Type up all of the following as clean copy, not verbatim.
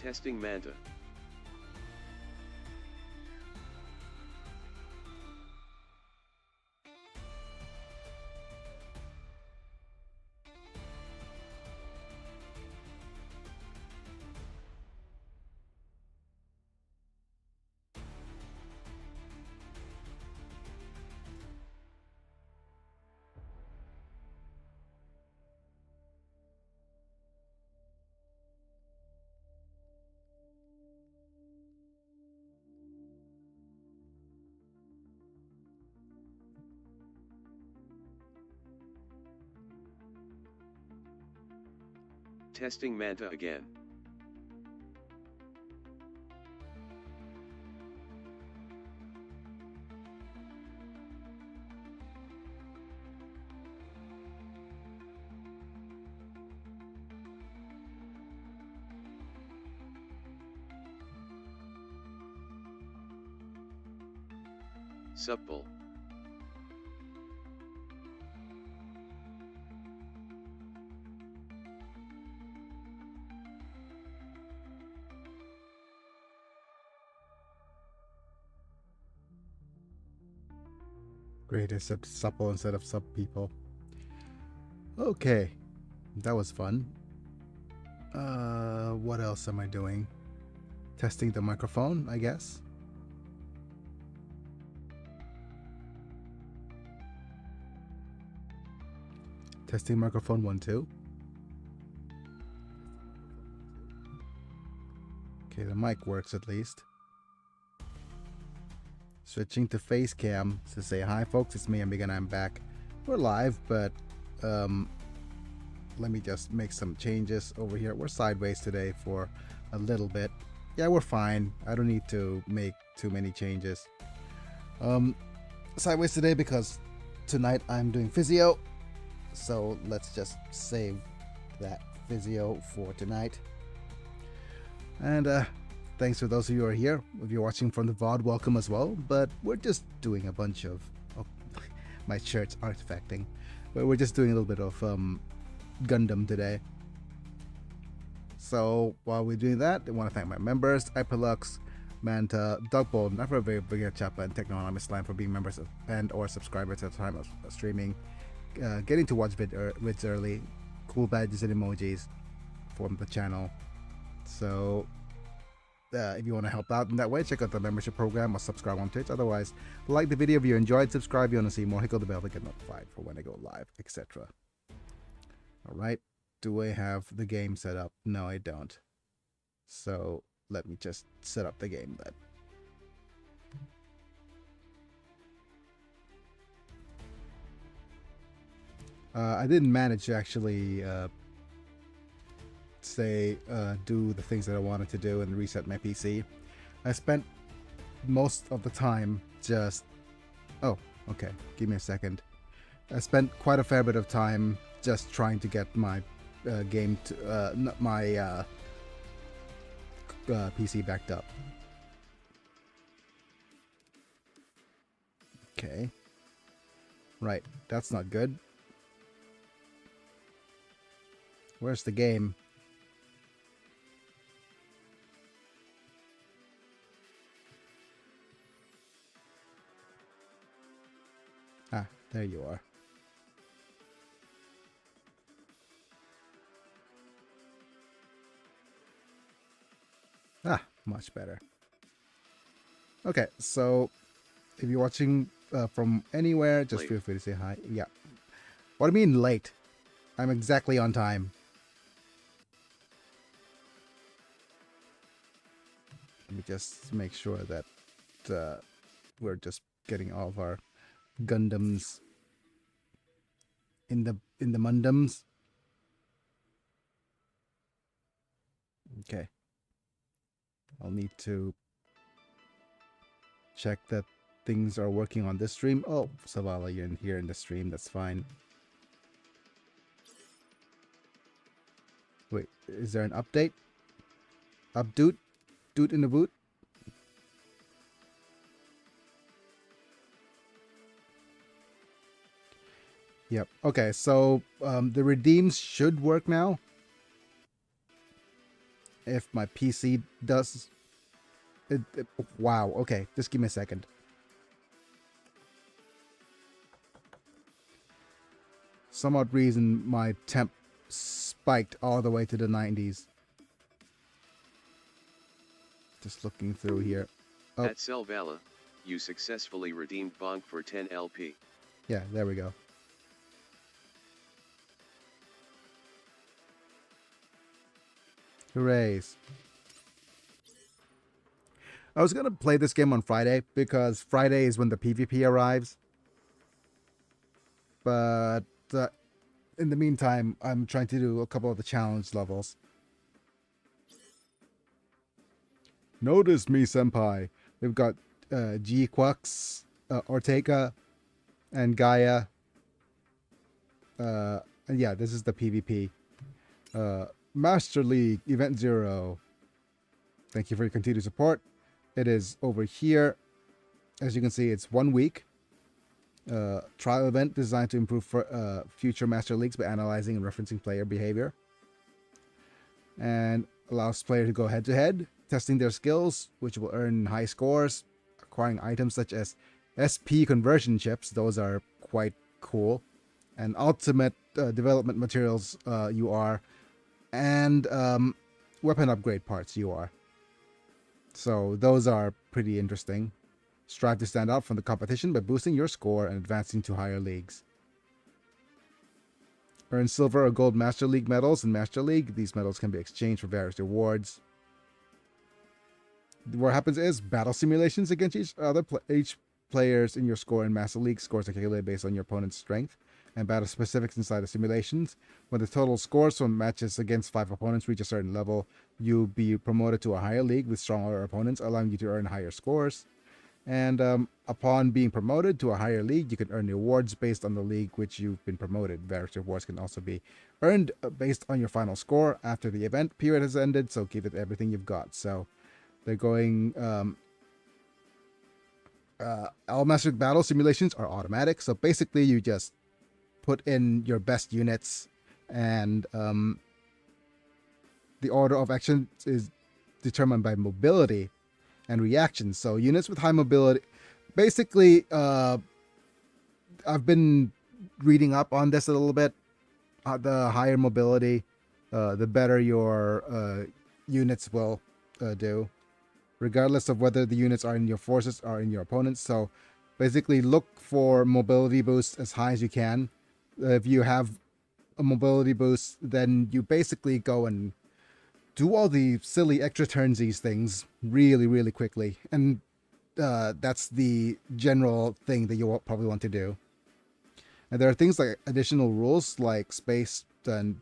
Testing Manta. Testing Manta again. Supple. Great, it's supple instead of sub people. Okay, that was fun. What else am I doing? Testing the microphone, I guess. Testing microphone 1, 2. Okay, the mic works at least. Switching to face cam to say hi folks, it's me, Amiga, and I'm back. We're live, but let me just make some changes over here. We're sideways today for a little bit. Yeah, we're fine. I don't need to make too many changes. Sideways today because tonight I'm doing physio. So let's just save that physio for tonight. And thanks for those of you who are here. If you're watching from the VOD, welcome as well. But we're just doing a bunch of my shirt's artifacting. But we're just doing a little bit of Gundam today. So while we're doing that, I want to thank my members, Hyperlux, Manta, Dogbolt, Never Very Big Chappa, and Technonomic Slime for being members and or subscribers at the time of streaming. Getting to watch vids early, cool badges and emojis from the channel. So if you want to help out in that way, check out the membership program or subscribe on Twitch. Otherwise, like the video if you enjoyed, subscribe if you want to see more, hit the bell to get notified for when I go live, etc. Alright, do I have the game set up? No, I don't. So let me just set up the game then. I didn't manage to actually do the things that I wanted to do and reset my PC. I spent most of the time just... Oh, okay. Give me a second. I spent quite a fair bit of time just trying to get my game to... my PC backed up. Okay. Right, that's not good. Where's the game? Ah, there you are. Ah, much better. Okay, so if you're watching from anywhere, just feel free to say hi. Yeah. What do you mean late? I'm exactly on time. Let me just make sure that we're just getting all of our Gundams in the Mundums. Okay. I'll need to check that things are working on this stream. Oh, Savala, you're in here in the stream. That's fine. Wait, is there an update? Updoot? Doot in the boot? Yep. Okay, so the redeems should work now. if my PC does it. Wow. Okay, just give me a second. Some odd reason my temp spiked all the way to the 90s. Just looking through here. Oh. At Selvala, you successfully redeemed Bonk for 10 LP. Yeah, there we go. Hoorays. I was gonna play this game on Friday because Friday is when the PvP arrives. But in the meantime, I'm trying to do a couple of the challenge levels. Notice me, senpai. We've got G Quux, Ortega, and Gaia. And yeah, this is the PvP. Master League Event 0. Thank you for your continued support. It is over here. As you can see, it's 1 week. Trial event designed to improve future Master Leagues by analyzing and referencing player behavior. And allows players to go head-to-head, testing their skills, which will earn high scores, acquiring items such as SP conversion chips. Those are quite cool. And ultimate development materials UR. And weapon upgrade parts UR. So those are pretty interesting. Strive to stand out from the competition by boosting your score and advancing to higher leagues. Earn silver or gold Master League medals in Master League. These medals can be exchanged for various rewards. What happens is battle simulations against each players in your score in Master League. Scores are calculated based on your opponent's strength and battle specifics inside the simulations. When the total scores from matches against 5 opponents reach a certain level, you'll be promoted to a higher league with stronger opponents, allowing you to earn higher scores. And upon being promoted to a higher league, you can earn rewards based on the league which you've been promoted. Various rewards can also be earned based on your final score after the event period has ended, so give it everything you've got. So they're going... all Master League battle simulations are automatic, so basically you just put in your best units, and the order of action is determined by mobility and reactions. So units with high mobility, basically, I've been reading up on this a little bit. The higher mobility, the better your units will do, regardless of whether the units are in your forces or in your opponents. So basically look for mobility boosts as high as you can. If you have a mobility boost, then you basically go and do all the silly extra turnsies things really, really quickly. And that's the general thing that you'll probably want to do. And there are things like additional rules, like space and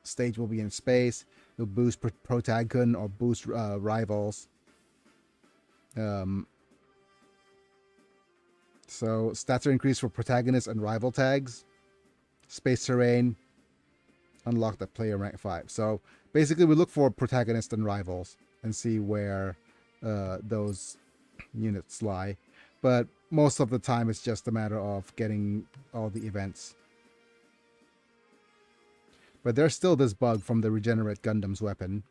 stage will be in space. You'll boost protagon or boost rivals. So stats are increased for protagonists and rival tags. Space terrain, unlocked at player rank 5. So basically we look for protagonists and rivals and see where those units lie. But most of the time it's just a matter of getting all the events. But there's still this bug from the Regenerate Gundam's weapon.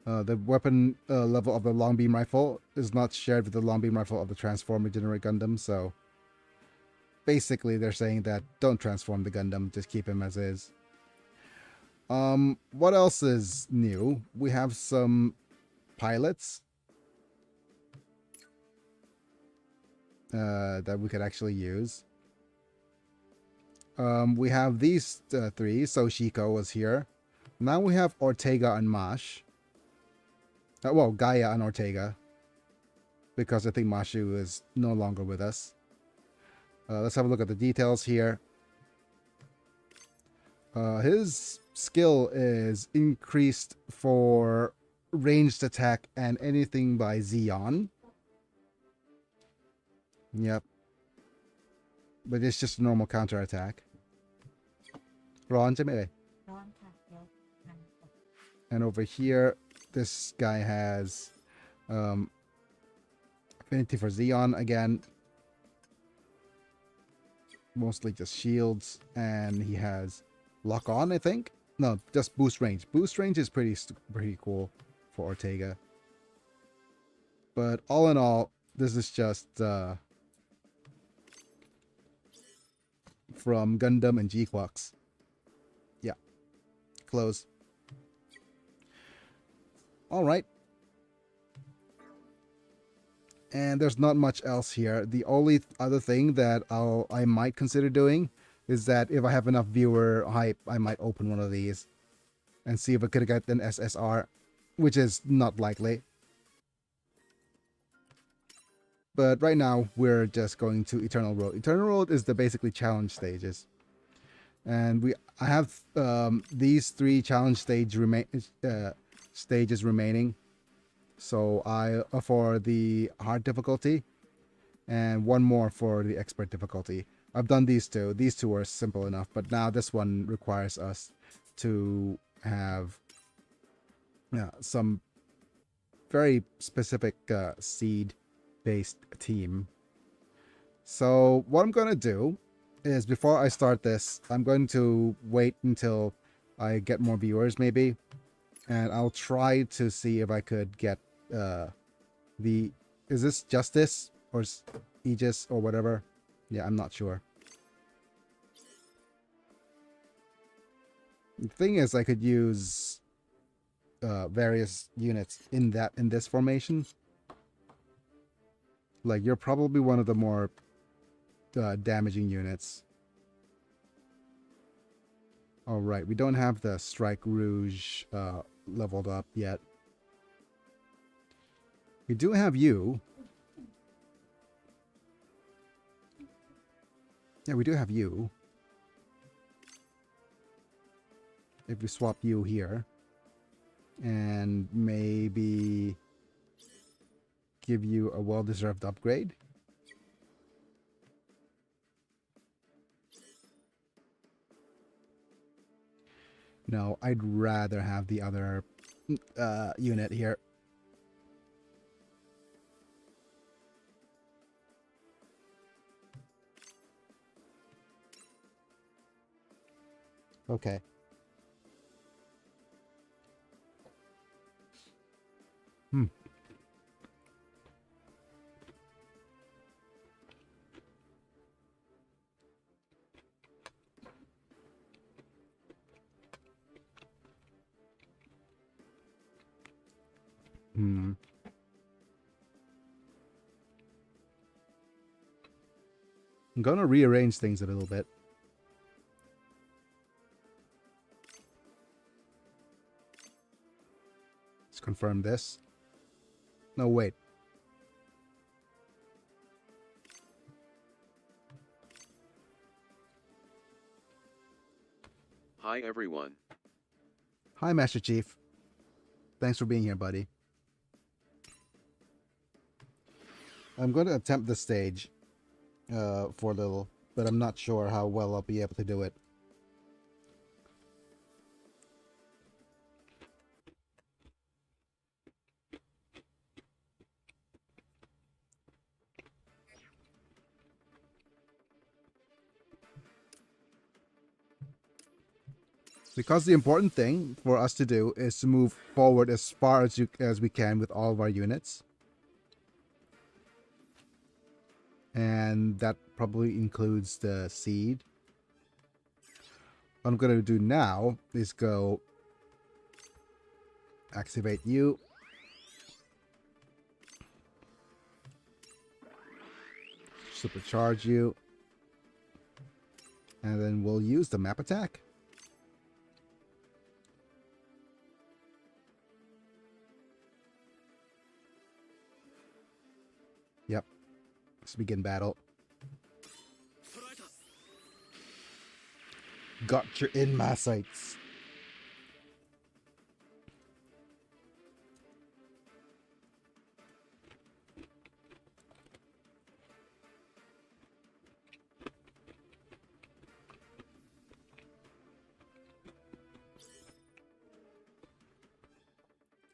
The weapon level of the long beam rifle is not shared with the long beam rifle of the Transform Regenerate Gundam, so basically they're saying that don't transform the Gundam, just keep him as is. What else is new? We have some pilots that we could actually use. We have these 3, so Shiko was here. Now we have Ortega and Mash. Well, Gaia and Ortega, because I think Mashu is no longer with us. Let's have a look at the details here. His skill is increased for ranged attack and anything by Zeon. Yep. But it's just a normal counterattack. Ron, and over here, this guy has affinity for Zeon again. Mostly just shields. And he has lock on, I think. No, just boost range. Boost range is pretty cool for Ortega. But all in all, this is just from Gundam and G-Quux. Yeah. Close. Alright. And there's not much else here. The only other thing that I might consider doing is that if I have enough viewer hype, I might open one of these and see if I could get an SSR, which is not likely. But right now, we're just going to Eternal Road. Eternal Road is the basically challenge stages. And I have these 3 challenge stages remaining. So for the hard difficulty, and 1 more for the expert difficulty. I've done these 2. These 2 are simple enough, but now this one requires us to have some very specific seed-based team. So what I'm going to do is, before I start this, I'm going to wait until I get more viewers maybe, and I'll try to see if I could get is this Justice or Aegis or whatever? Yeah, I'm not sure. The thing is, I could use various units in this formation. Like, you're probably one of the more damaging units. Alright, we don't have the Strike Rouge leveled up yet. We do have you. Yeah, we do have you. If we swap you here. And maybe give you a well-deserved upgrade. No, I'd rather have the other unit here. Okay. I'm gonna rearrange things a little bit. Let's confirm this. No, wait. Hi everyone. Hi, Master Chief. Thanks for being here, buddy. I'm going to attempt this stage for a little, but I'm not sure how well I'll be able to do it. Because the important thing for us to do is to move forward as far as we can with all of our units. And that probably includes the seed. What I'm going to do now is go activate you. Supercharge you. And then we'll use the map attack. Yep. Let's begin battle. Got you in my sights.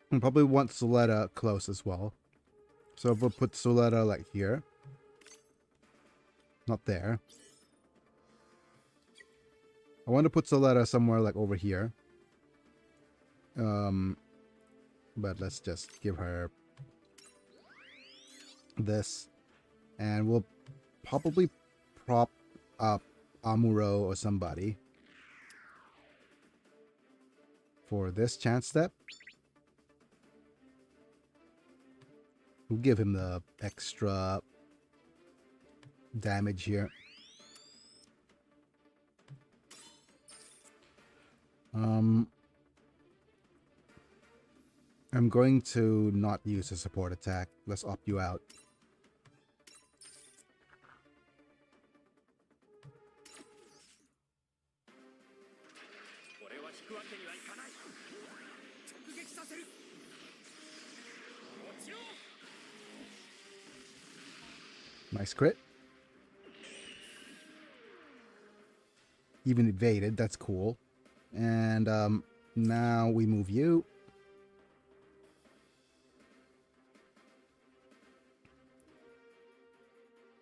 And probably want Suletta close as well. So if we'll put Suletta like here. Not there. I want to put Suletta somewhere like over here. But let's just give her this, and we'll probably prop up Amuro or somebody for this chance step. We'll give him the extra damage here. I'm going to not use a support attack. Let's opt you out. Nice crit. Even evaded, that's cool. And now we move you.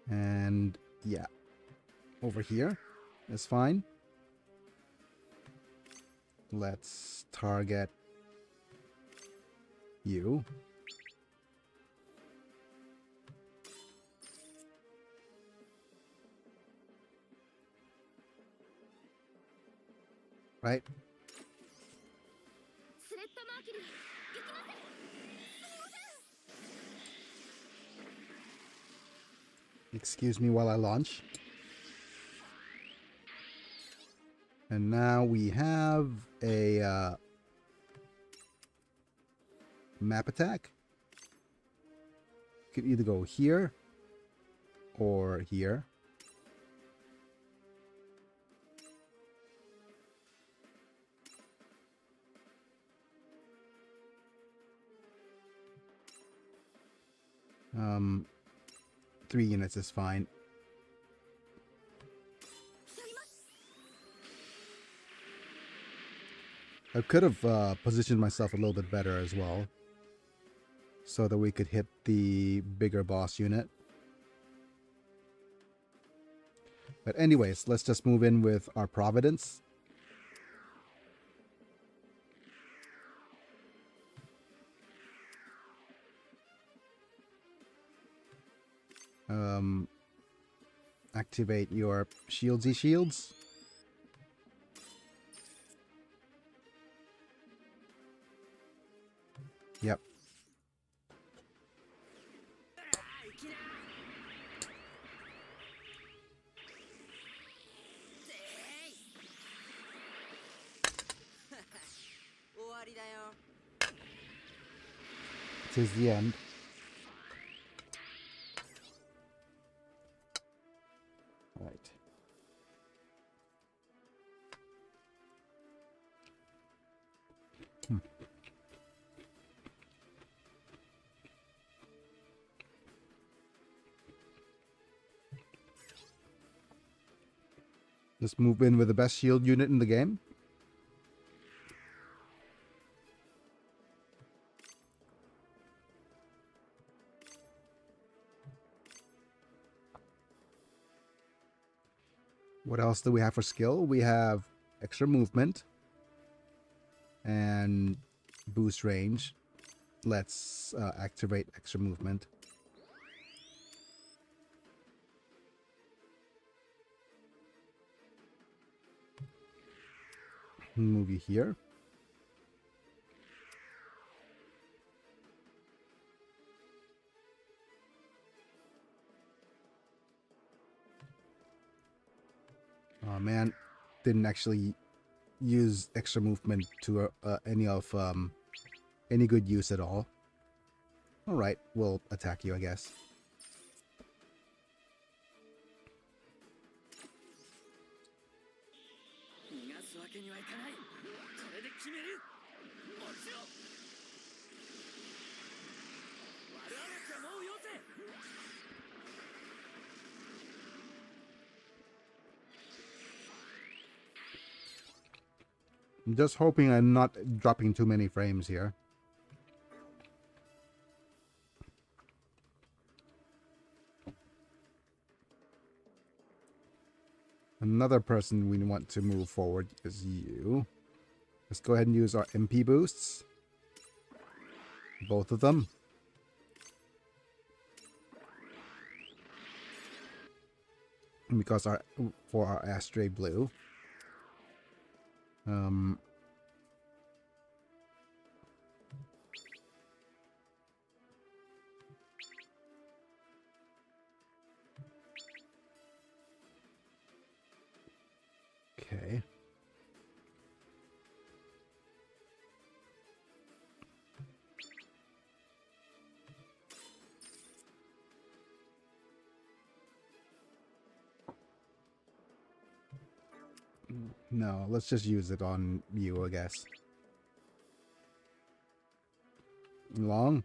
And yeah, over here is fine. Let's target you. Right? Excuse me while I launch. And now we have a map attack. Could either go here or here. Um, 3 units is fine. I could have positioned myself a little bit better as well, so that we could hit the bigger boss unit. But anyways, let's just move in with our Providence. Activate your shields. Yep. Tis the end. Right. Just move in with the best shield unit in the game. What else do we have for skill? We have extra movement and boost range. Let's activate extra movement. Move you here. Oh man, didn't actually use extra movement to any good use at all. All right, we'll attack you, I guess. I'm just hoping I'm not dropping too many frames here. Another person we want to move forward is you. Let's go ahead and use our MP boosts. Both of them. Because for our Astray Blue. Okay. No, let's just use it on you, I guess. Long.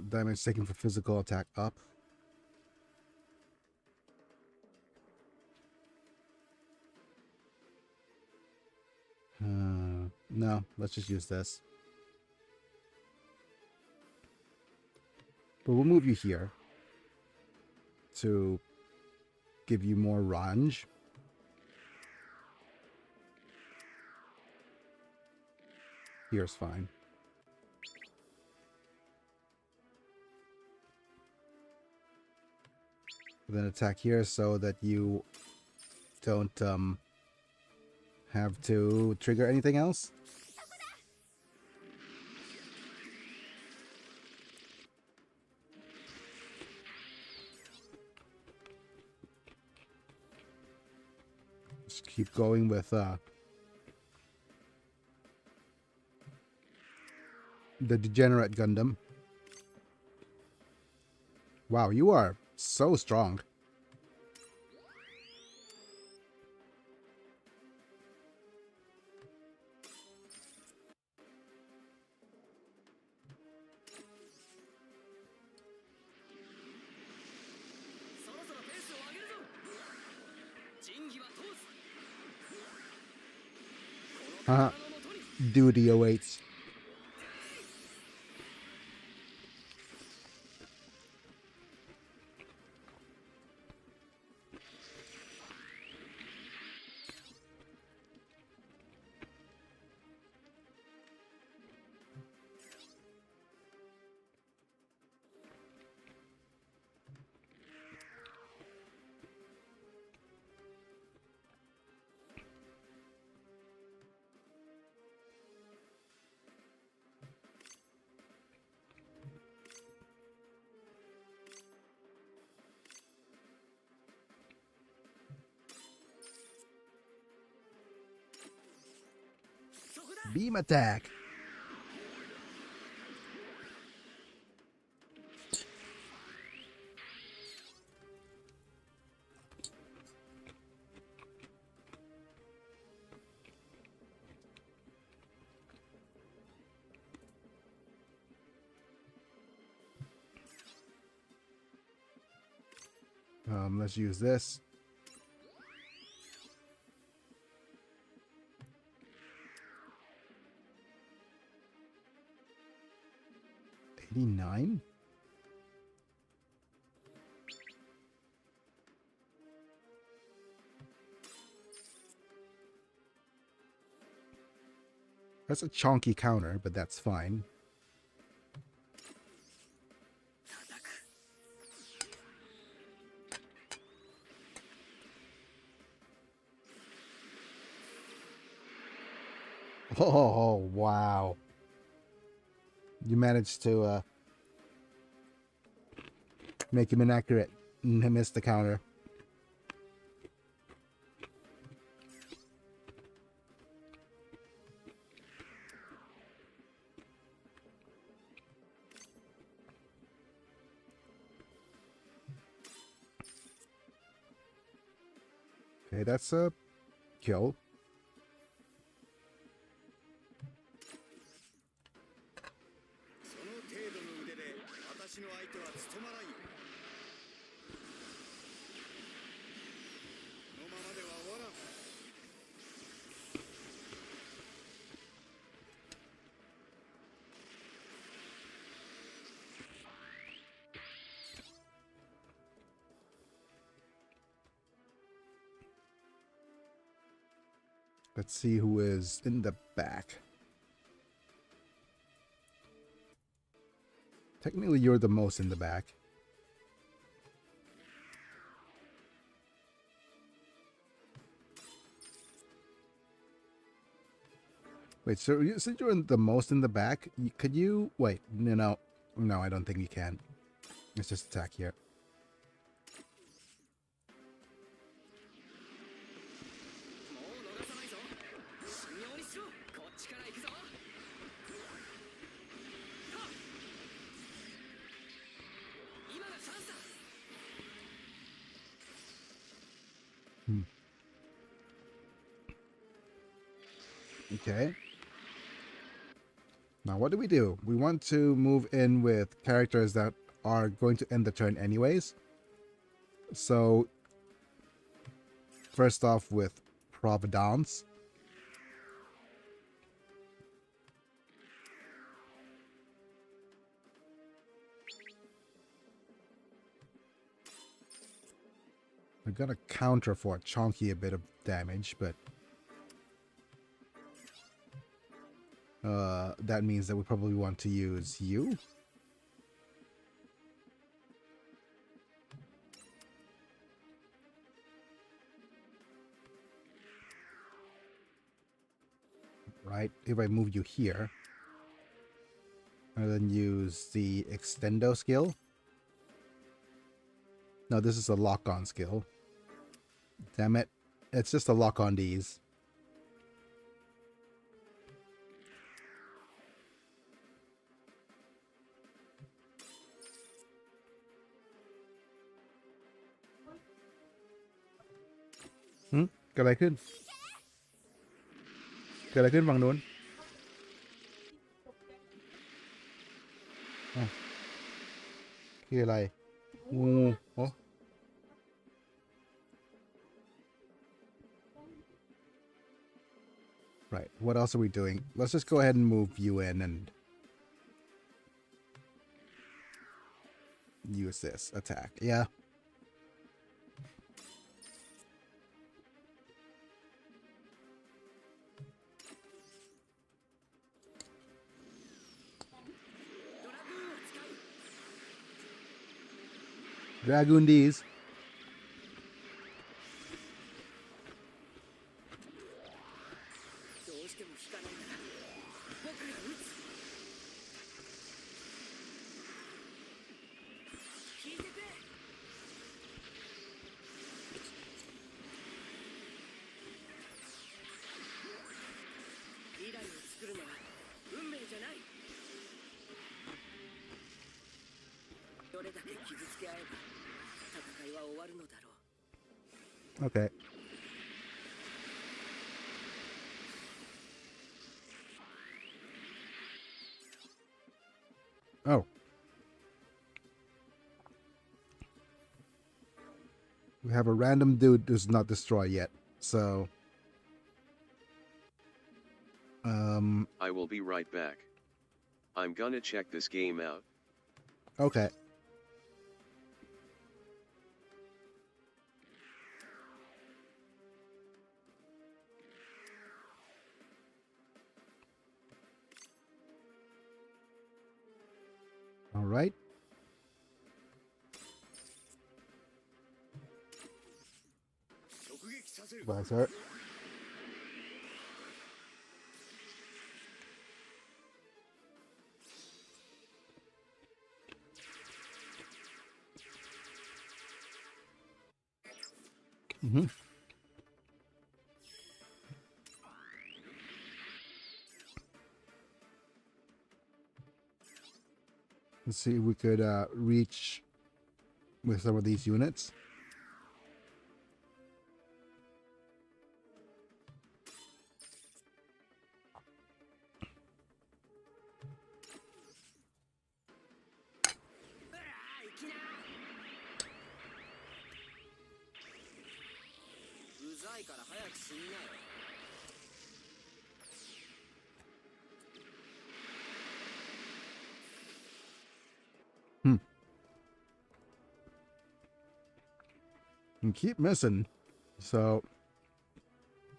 Damage taken for physical attack up. No, let's just use this. But we'll move you here to give you more range. Here's fine. Then attack here so that you don't have to trigger anything else. Just keep going with the Degenerate Gundam. Wow, you are so strong. Duty awaits. Beam attack. Let's use this. $89? That's a chonky counter, but that's fine. Oh, wow. You managed to make him inaccurate and miss the counter. Okay, that's a kill. Let's see who is in the back. Technically, you're the most in the back. Wait, so since you're the most in the back, could you wait? No, I don't think you can. Let's just attack here. Okay. Now, what do? We want to move in with characters that are going to end the turn anyways. So, first off with Providence. We're gonna counter for Chonky a bit of damage, but that means that we probably want to use you. Right? If I move you here, and then use the Extendo skill. No, this is a lock-on skill. Damn it. It's just a lock on these.เกิดอะไรขึ้นฝั่งนู้นอ้าวคืออะไรงูโอ้ Right, what else are we doing? Let's just go ahead and move you in and use this attack. Yeah. Dragoon these. Okay. Oh. We have a random dude who's not destroyed yet, so... I will be right back. I'm gonna check this game out. Okay. All right. Bye, sir. Let's see if we could reach with some of these units. And keep missing. So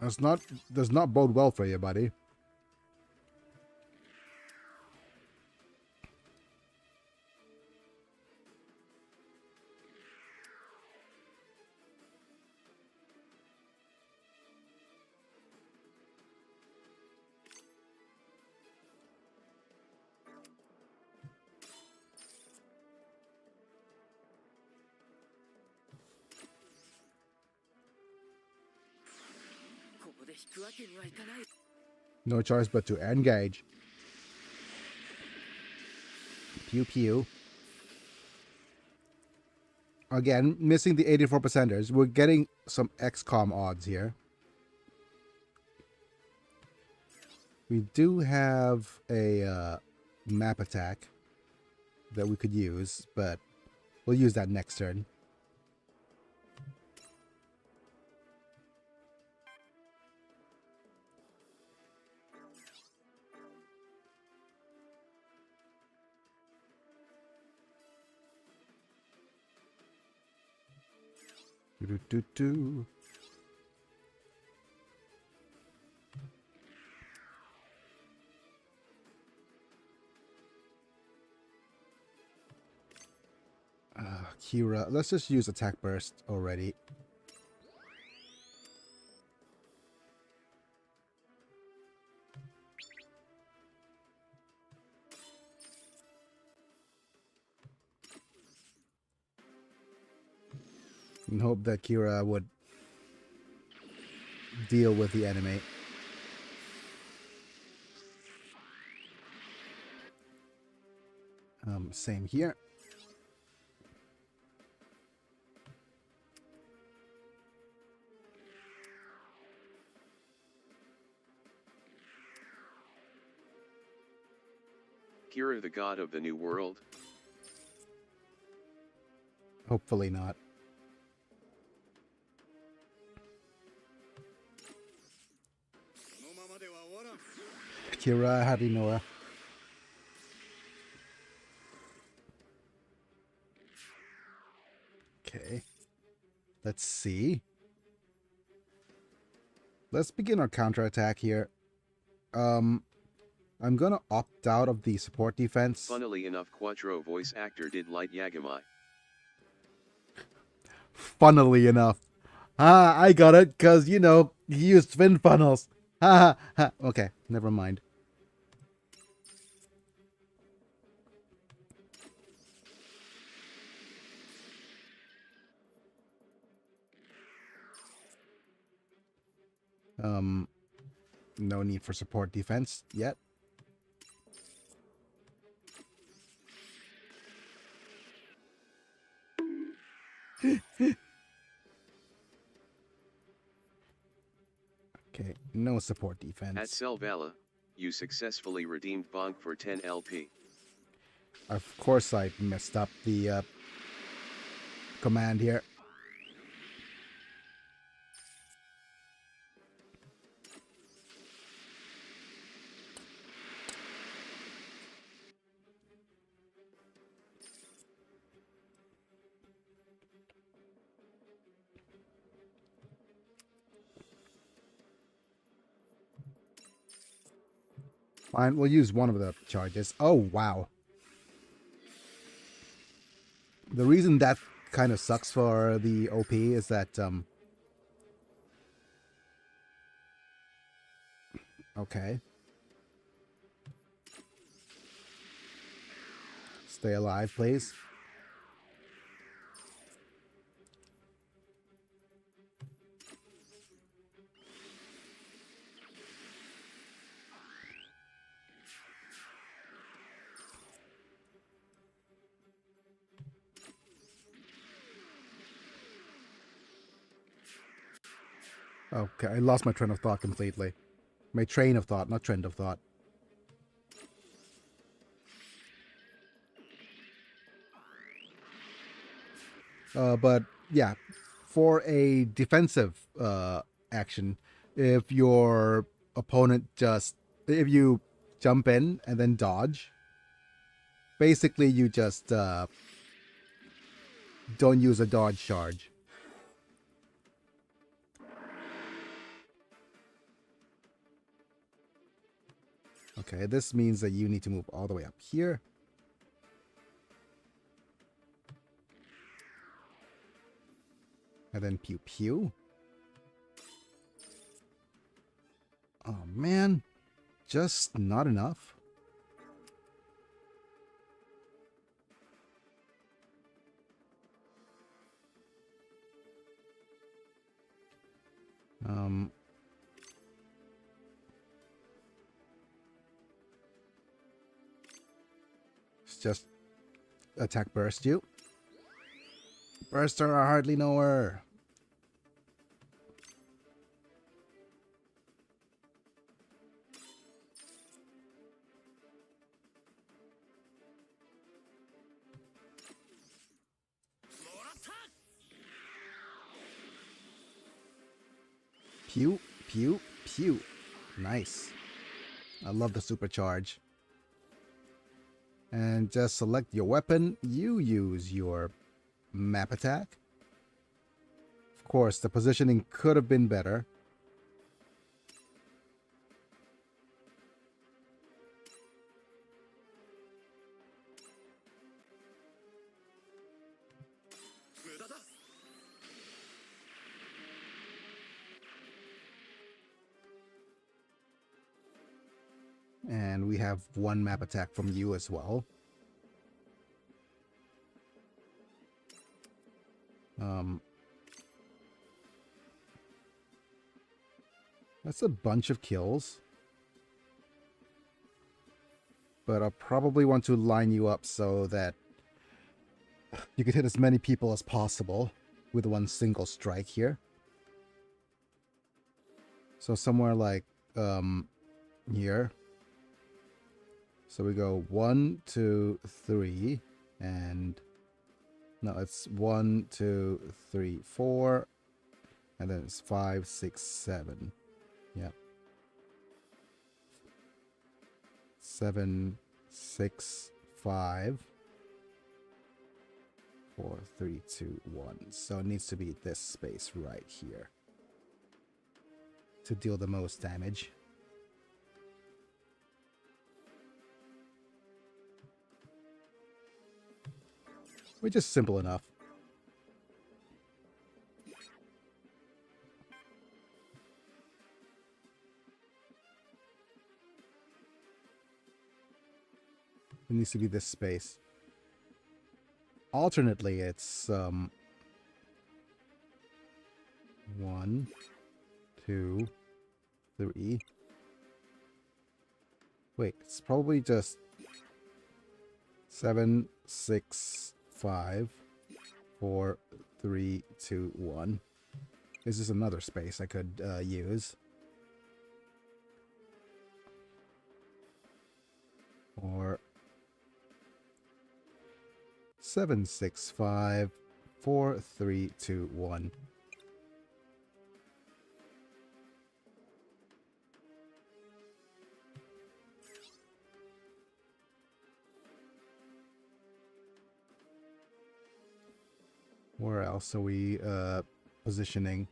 does not bode well for you, buddy. No choice but to engage. Pew pew. Again, missing the 84%ers. We're getting some XCOM odds here. We do have a map attack that we could use, but we'll use that next turn. Do. Kira, let's just use attack burst already. And hope that Kira would deal with the enemy. Same here. Kira, the god of the new world? Hopefully not. Kira Harinora. Okay. Let's see. Let's begin our counterattack here. I'm gonna opt out of the support defense. Funnily enough, Quattro voice actor did Light Yagami. Funnily enough. I got it, because, you know, he used fin funnels. Ha ha. Okay, never mind. No need for support defense yet. Okay, no support defense. At Selvala, you successfully redeemed Bonk for 10 LP. Of course I messed up the command here. Fine, we'll use one of the charges. Oh, wow. The reason that kind of sucks for the OP is that, okay. Stay alive, please. Okay, I lost my train of thought completely. My train of thought, not trend of thought. But yeah, for a defensive action, if your opponent if you jump in and then dodge, basically you just don't use a dodge charge. Okay, this means that you need to move all the way up here. And then pew pew. Oh man, just not enough. Let's just attack burst you. Burster, I hardly know her. Pew, pew, pew. Nice. I love the supercharge. And just select your weapon. You use your map attack. Of course, the positioning could have been better. And we have one map attack from you as well. That's a bunch of kills. But I'll probably want to line you up so that you could hit as many people as possible with one single strike here. So somewhere like here. So we go 1, 2, 3, and no, it's 1, 2, 3, 4, and then it's 5, 6, 7. Yep. 7, 6, 5, 4, 3, 2, 1. So it needs to be this space right here to deal the most damage. Which is simple enough. It needs to be this space. Alternately, it's 1, 2, 3. Wait, it's probably just 7, 6, 5, 4, 3, 2, 1. This is another space I could use. Or 7, 6, 5, 4, 3, 2, 1. Where else are we positioning?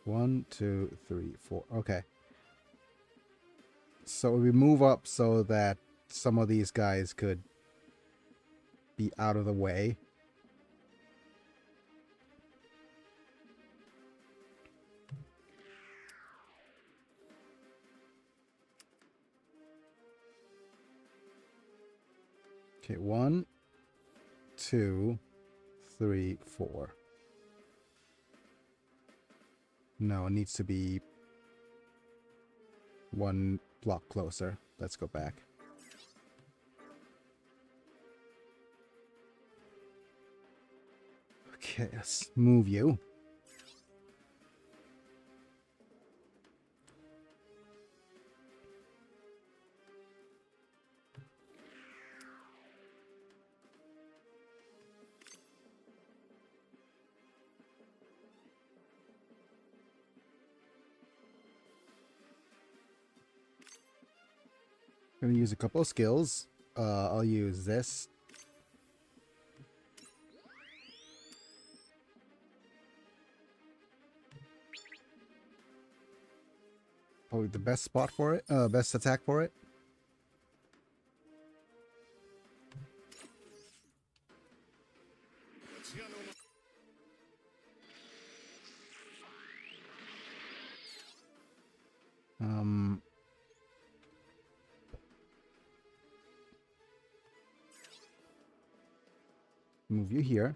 1, 2, 3, 4. Okay. So we move up so that some of these guys could be out of the way. Okay, 1, 2, 3, 4. No, it needs to be one block closer. Let's go back. Okay, let's move you. I'm gonna use a couple of skills. I'll use this. probably the best spot for it, best attack for it. Move you here.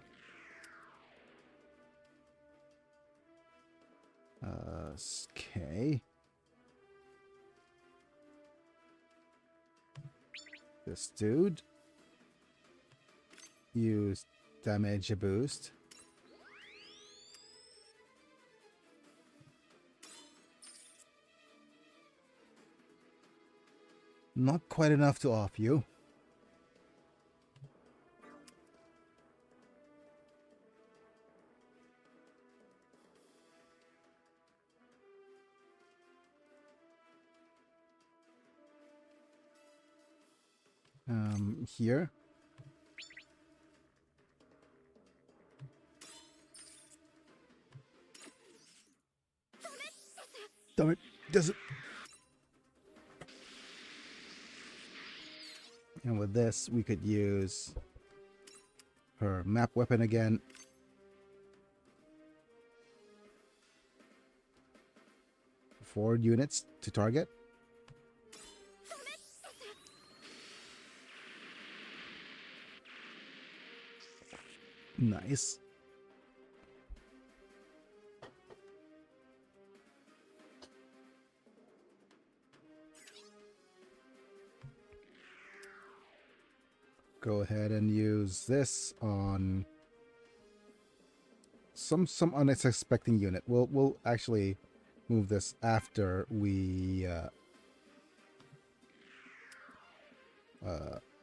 Okay. This dude. Use damage boost. Not quite enough to off you. Here. Damn it, does it? And with this, we could use her map weapon again. Forward units to target. Nice. Go ahead and use this on some unexpected unit. We'll actually move this after we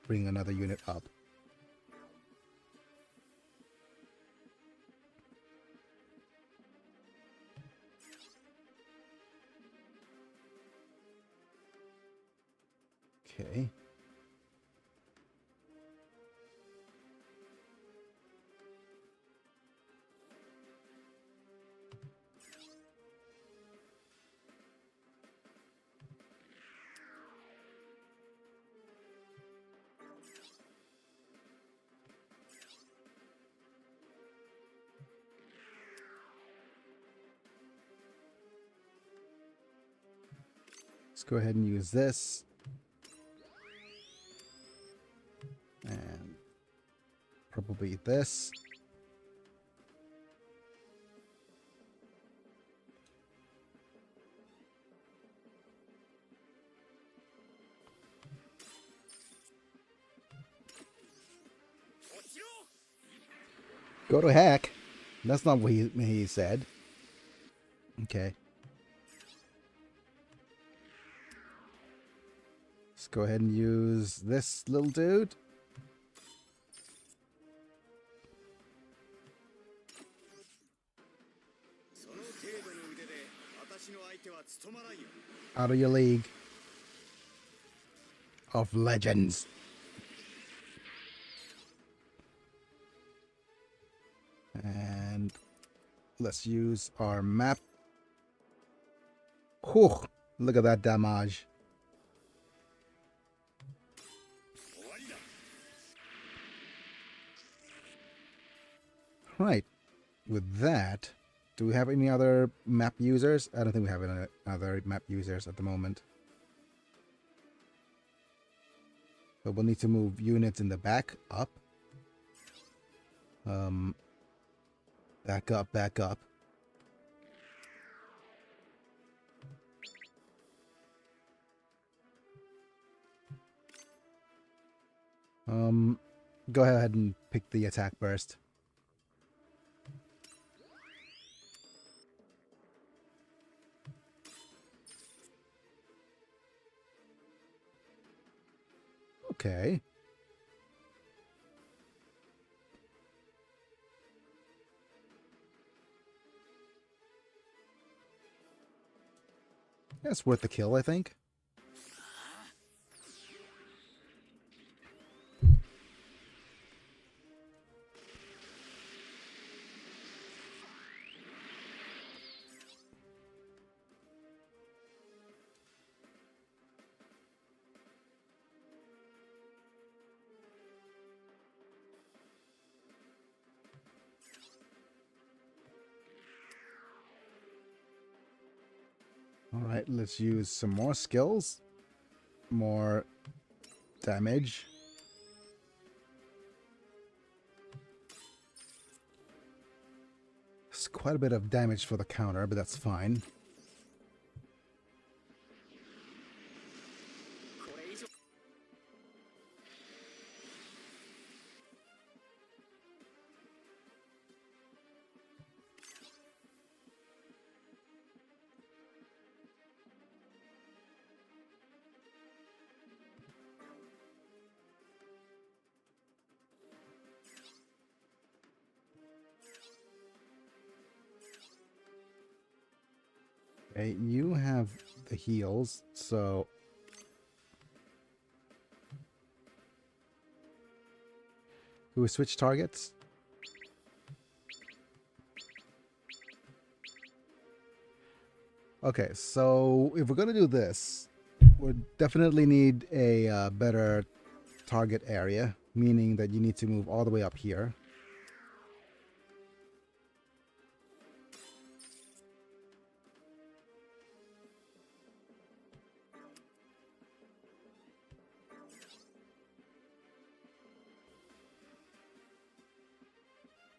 bring another unit up. Okay. Let's go ahead and use this. And probably this. Go to heck. That's not what he said. Okay. Let's go ahead and use this little dude. Out of your league of legends. And let's use our map. Whew, look at that damage. Right. With that, do we have any other map users? I don't think we have any other map users at the moment. But we'll need to move units in the back up. Back up, back up. Go ahead and pick the attack burst. Okay. That's worth the kill, I think. Alright, let's use some more skills. More damage. It's quite a bit of damage for the counter, but that's fine. Okay, you have the heals, so do we switch targets? Okay, so if we're gonna do this, we definitely need a better target area, meaning that you need to move all the way up here.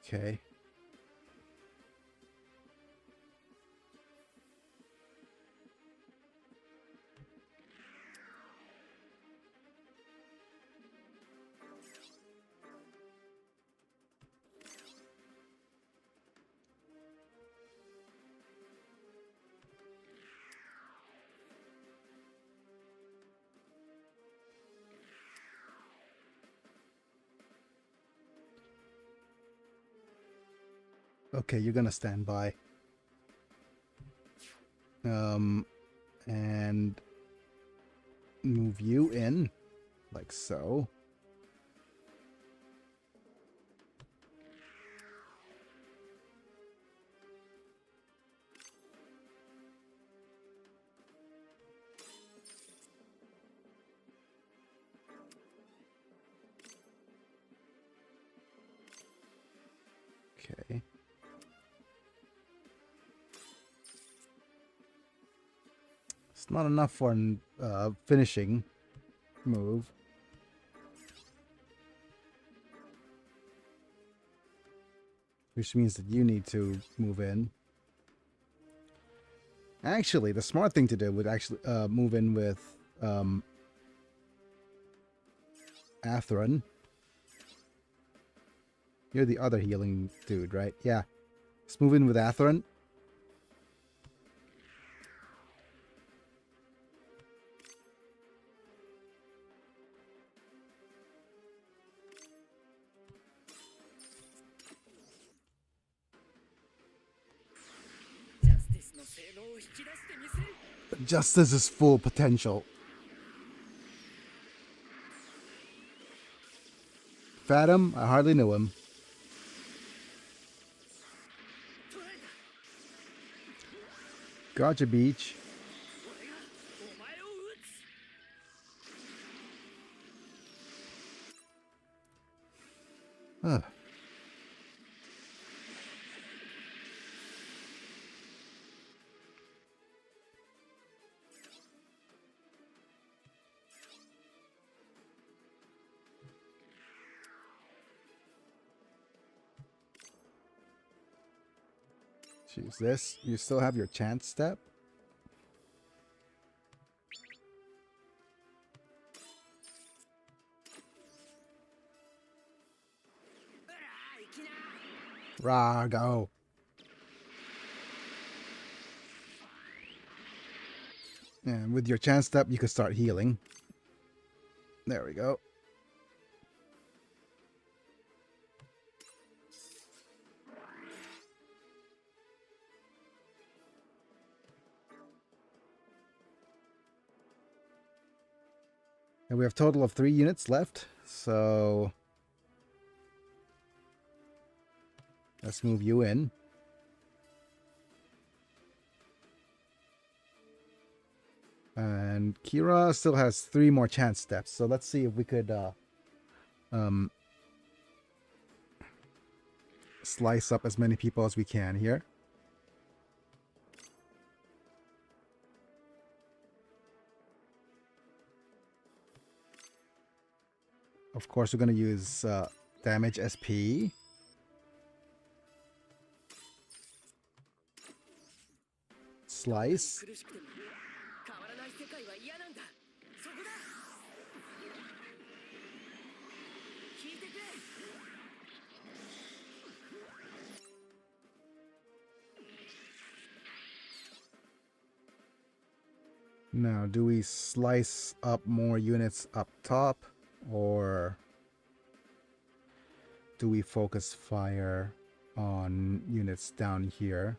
Okay. Okay, you're gonna stand by. And move you in, like so. Okay. It's not enough for a finishing move. Which means that you need to move in. Actually, the smart thing to do would actually move in with Atheron. You're the other healing dude, right? Yeah. Let's move in with Atheron. Justice's full potential. Fathom? I hardly knew him. Gotcha, Beach. Huh. Choose this. You still have your chance step. Rah, go. And with your chance step, you can start healing. There we go. And we have a total of 3 units left, so let's move you in. And Kira still has 3 more chance steps, so let's see if we could slice up as many people as we can here. Of course, we're going to use damage SP. Slice. Now, do we slice up more units up top, or do we focus fire on units down here?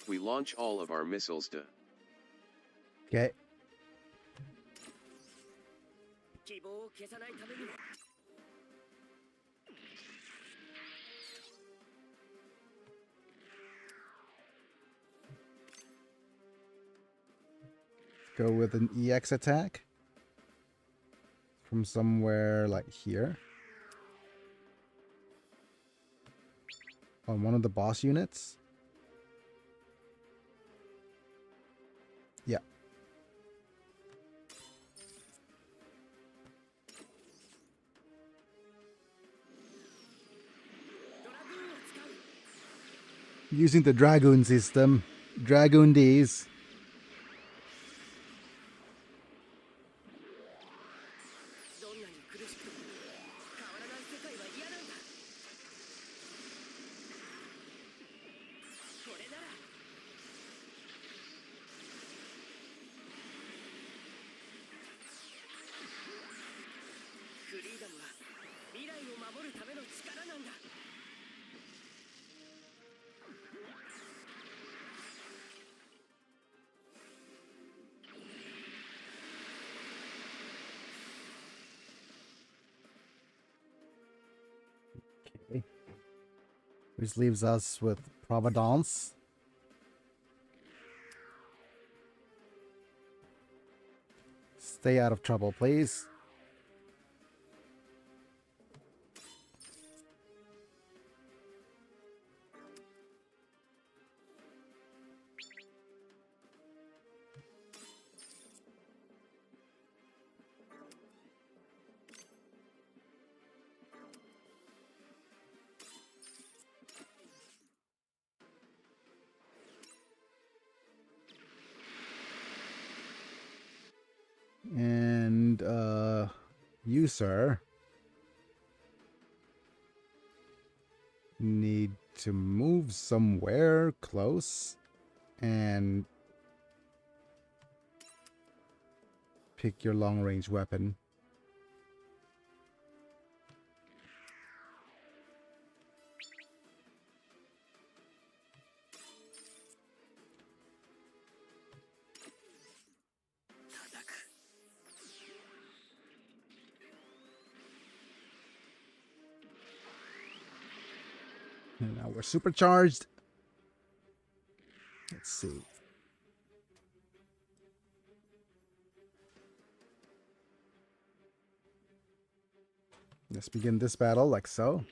We launch all of our missiles to. Okay. Go with an EX attack from somewhere like here on one of the boss units. Yeah. Using the Dragoon system. Dragoon these. Okay. Which leaves us with Providence. Stay out of trouble, please. And you, sir, need to move somewhere close and pick your long-range weapon. And now we're supercharged. Let's see. Let's begin this battle like so.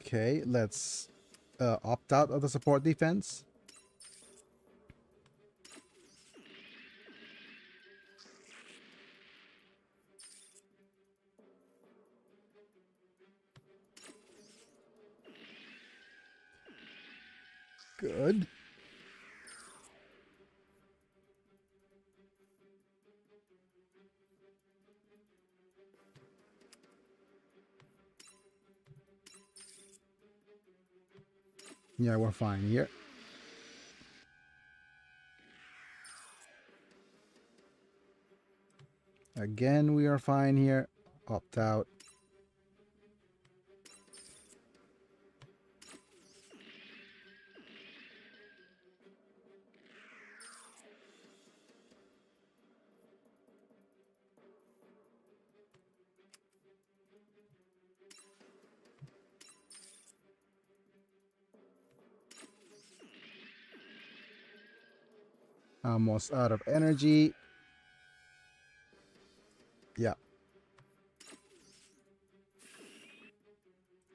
Okay, let's opt out of the support defense. Good. Yeah, we're fine here. Again, we are fine here. Opt out. Almost out of energy. Yeah.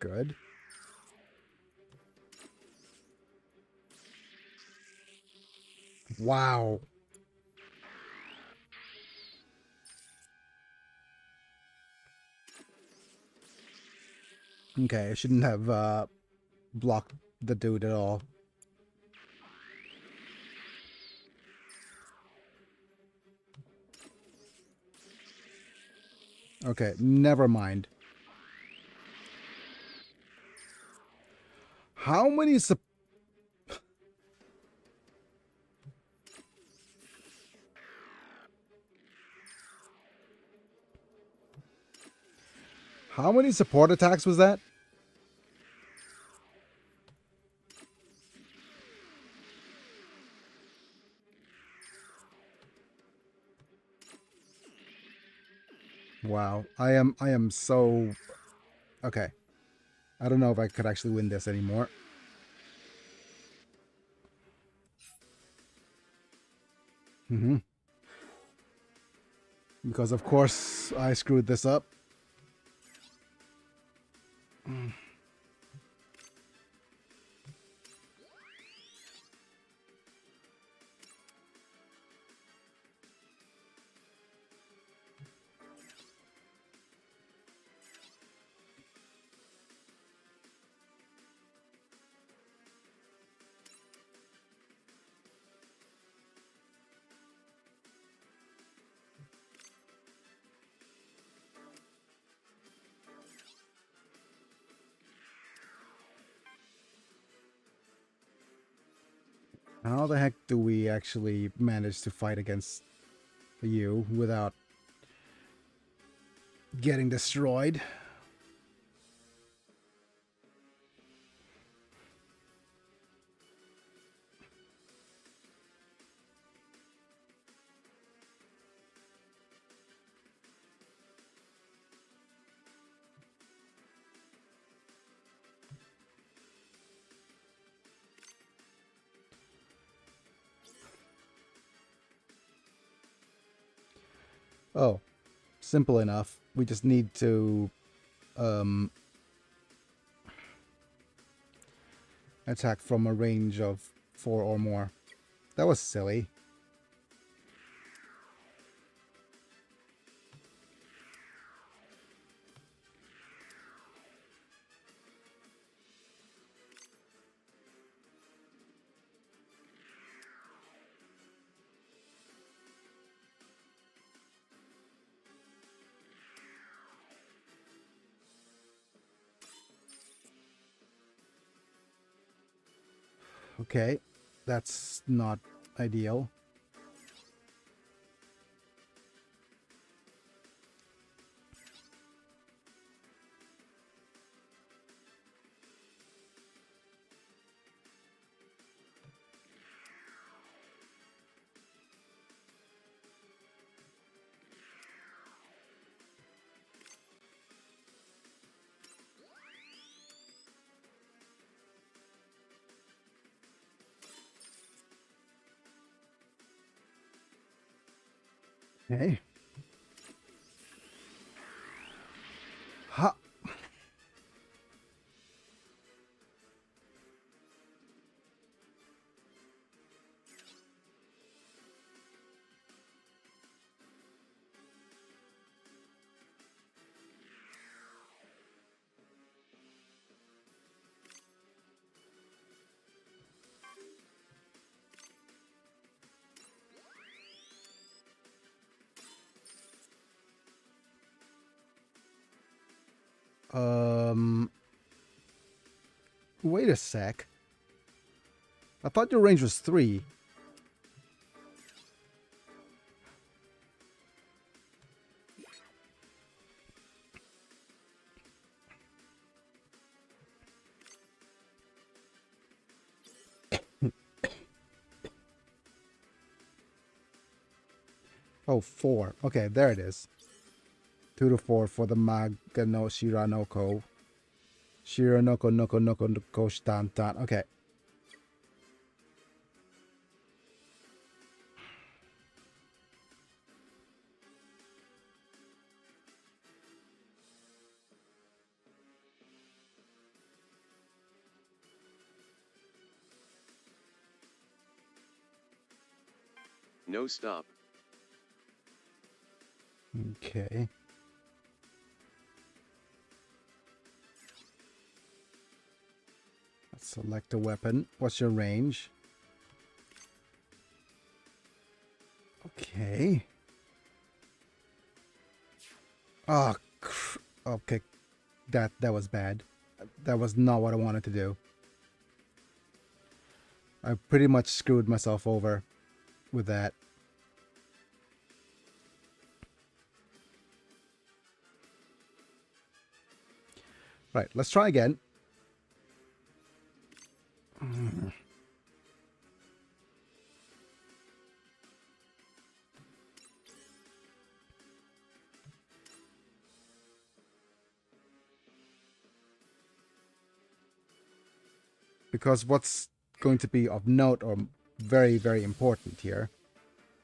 Good. Wow. Okay, I shouldn't have blocked the dude at all. Okay, never mind. How many How many support attacks was that? Wow. I am so okay. I don't know if I could actually win this anymore. Because of course I screwed this up. How the heck do we actually manage to fight against you without getting destroyed? Oh, simple enough. We just need to attack from a range of 4 or more. That was silly. Okay, that's not ideal. Okay. Ha. Wait a sec. I thought your range was 3. Oh, 4. Okay, there it is. 2 to 4 for the Magano Shiranoko. Shiranoko Noko Noko Noko Shtantan. Okay. No stop. Okay. Let's select a weapon. What's your range? Okay. Oh, okay. That was bad. That was not what I wanted to do. I pretty much screwed myself over with that. Right, let's try again. Because what's going to be of note or very, very important here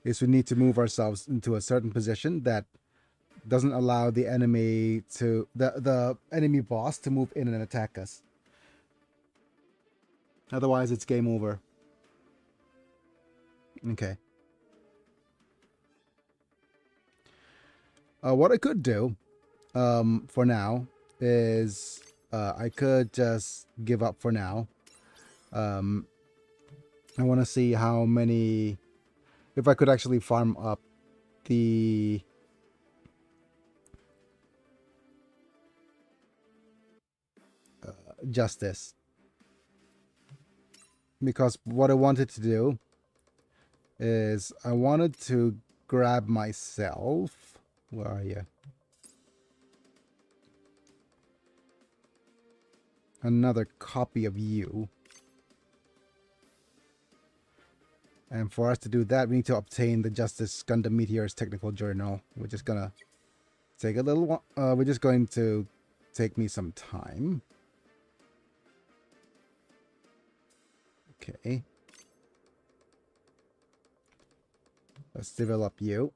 is we need to move ourselves into a certain position that doesn't allow the enemy to the enemy boss to move in and attack us. Otherwise, it's game over. Okay. What I could do for now is I could just give up for now. I want to see how many, if I could actually farm up the justice. Because what I wanted to do is I wanted to grab myself. Where are you? Another copy of you. And for us to do that, we need to obtain the Justice Gundam Meteor's technical journal. We're just gonna take a little while. We're just going to take me some time. Okay. Let's develop you.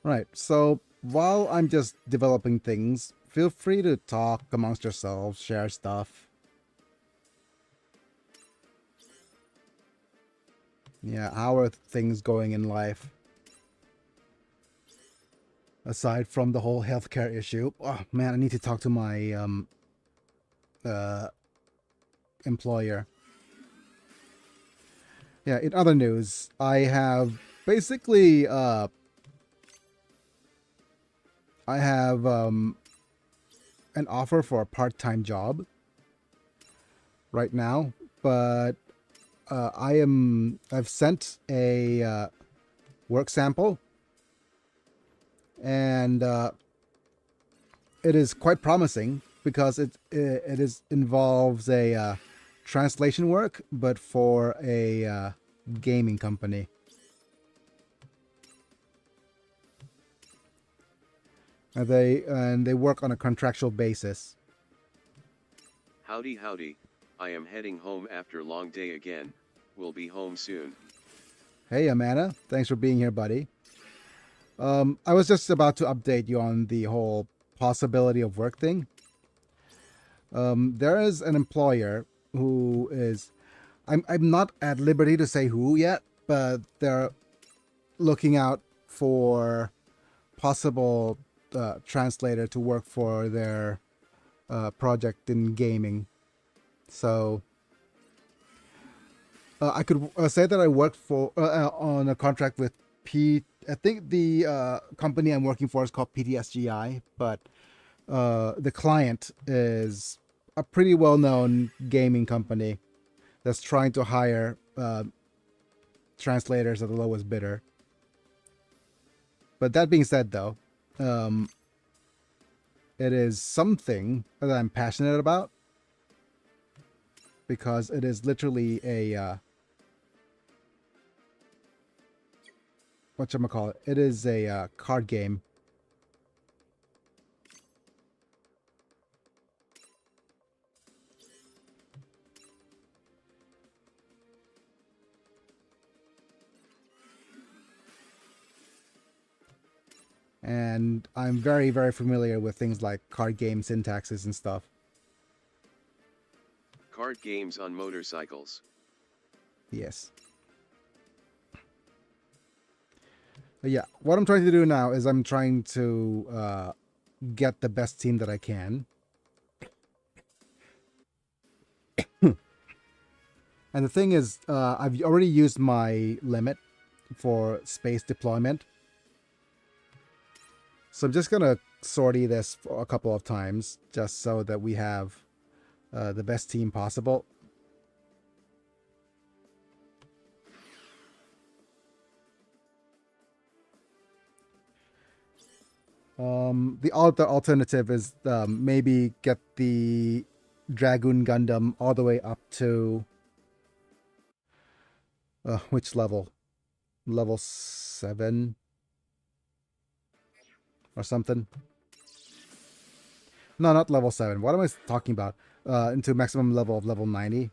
Right, so while I'm just developing things, feel free to talk amongst yourselves, share stuff. Yeah, how are things going in life? Aside from the whole healthcare issue. Oh man, I need to talk to my employer. Yeah, in other news, I have basically I have an offer for a part-time job right now, but I've sent a work sample, and it is quite promising because it involves a translation work, but for a gaming company. And they work on a contractual basis. Howdy howdy, I am heading home after long day again, will be home soon. Hey Amanda, thanks for being here, buddy. I was just about to update you on the whole possibility of work thing. There is an employer who is, I'm not at liberty to say who yet, but they're looking out for possible translator to work for their project in gaming. So I could say that I work for on a contract with I think the company I'm working for is called PTSGI, but the client is a pretty well-known gaming company that's trying to hire translators at the lowest bidder. But that being said, though, it is something that I'm passionate about because it is literally a whatchamacallit. It is a card game. and I'm very, very familiar with things like card game syntaxes and stuff. Card games on motorcycles. Yes. But yeah, what I'm trying to do now is I'm trying to get the best team that I can. And the thing is, I've already used my limit for space deployment. So I'm just going to sortie this for a couple of times, just so that we have the best team possible. The other alternative is maybe get the Dragoon Gundam all the way up to which level? Level 7 or something. No, not level 7. What am I talking about? Into maximum level of level 90.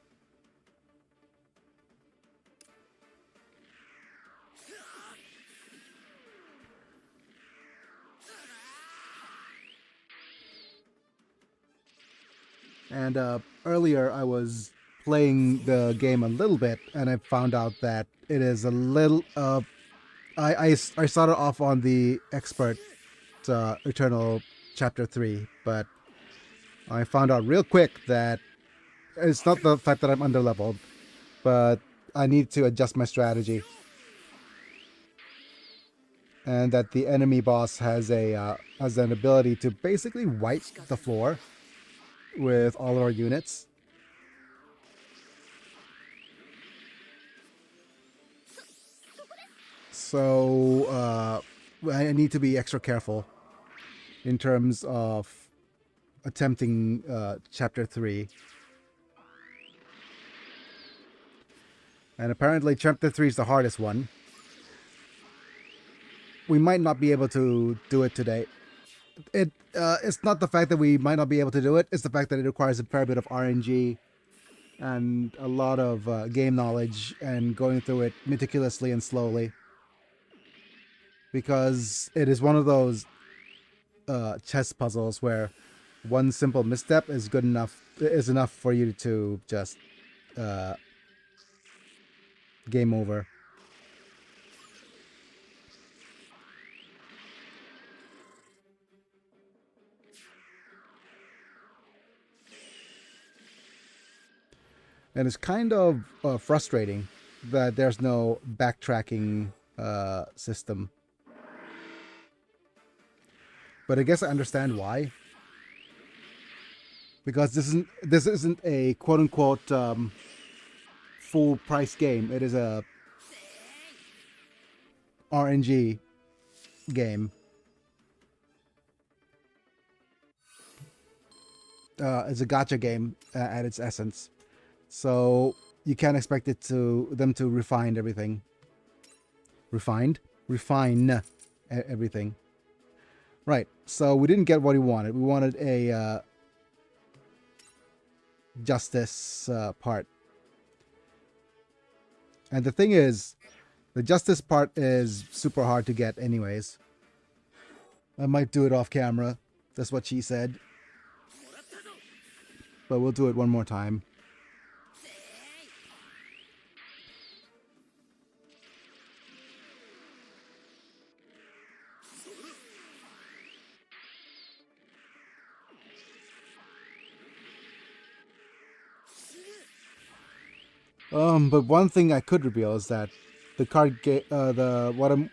And earlier I was playing the game a little bit, and I found out that it is a little. I started off on the expert Eternal Chapter 3, but I found out real quick that it's not the fact that I'm underleveled, but I need to adjust my strategy, and that the enemy boss has an ability to basically wipe the floor with all of our units. So I need to be extra careful in terms of attempting Chapter 3. And apparently Chapter 3 is the hardest one. We might not be able to do it today. It's not the fact that we might not be able to do it, it's the fact that it requires a fair bit of RNG and a lot of game knowledge and going through it meticulously and slowly. Because it is one of those chess puzzles where one simple misstep is enough for you to just game over. And it's kind of frustrating that there's no backtracking system. But I guess I understand why. Because this isn't a quote unquote full price game. It is a RNG game. It's a gacha game at its essence. So you can't expect them to refine everything. Refine everything. Right. So we didn't get what we wanted. We wanted a justice part. And the thing is, the justice part is super hard to get anyways. I might do it off camera. That's what she said. But we'll do it one more time. But one thing I could reveal is that the card game, what I'm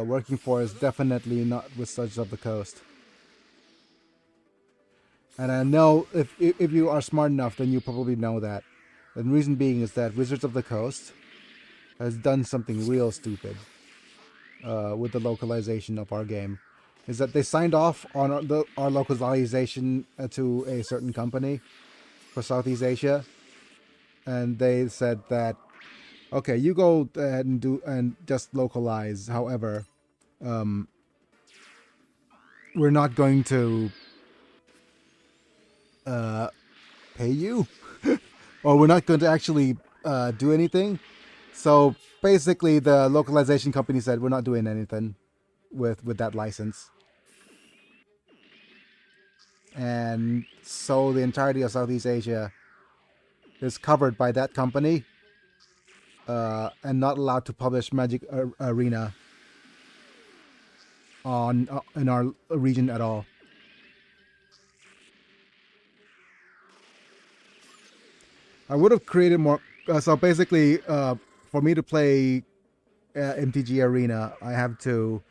working for is definitely not Wizards of the Coast. And I know if you are smart enough, then you probably know that. And the reason being is that Wizards of the Coast has done something real stupid with the localization of our game. Is that they signed off on our localization to a certain company for Southeast Asia. And they said that, okay, you go ahead and just localize. However, we're not going to pay you, or we're not going to actually do anything. So basically, the localization company said we're not doing anything. with that license. And so the entirety of Southeast Asia is covered by that company, and not allowed to publish Magic Arena on in our region at all. I would have created more. So basically, for me to play MTG Arena, I have to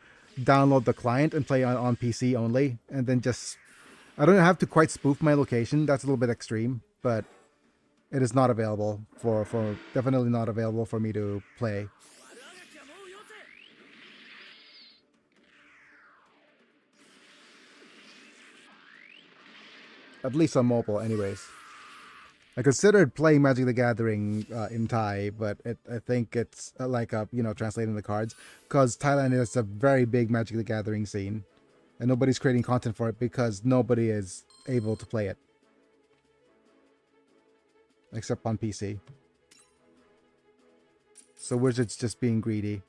download the client and play on PC only, and then just I don't have to quite spoof my location. That's a little bit extreme, but it is not available for definitely not available for me to play. At least on mobile, anyways. I considered playing Magic the Gathering in Thai, but I think it's like translating the cards, because Thailand is a very big Magic the Gathering scene, and nobody's creating content for it because nobody is able to play it, except on PC. So Wizards just being greedy.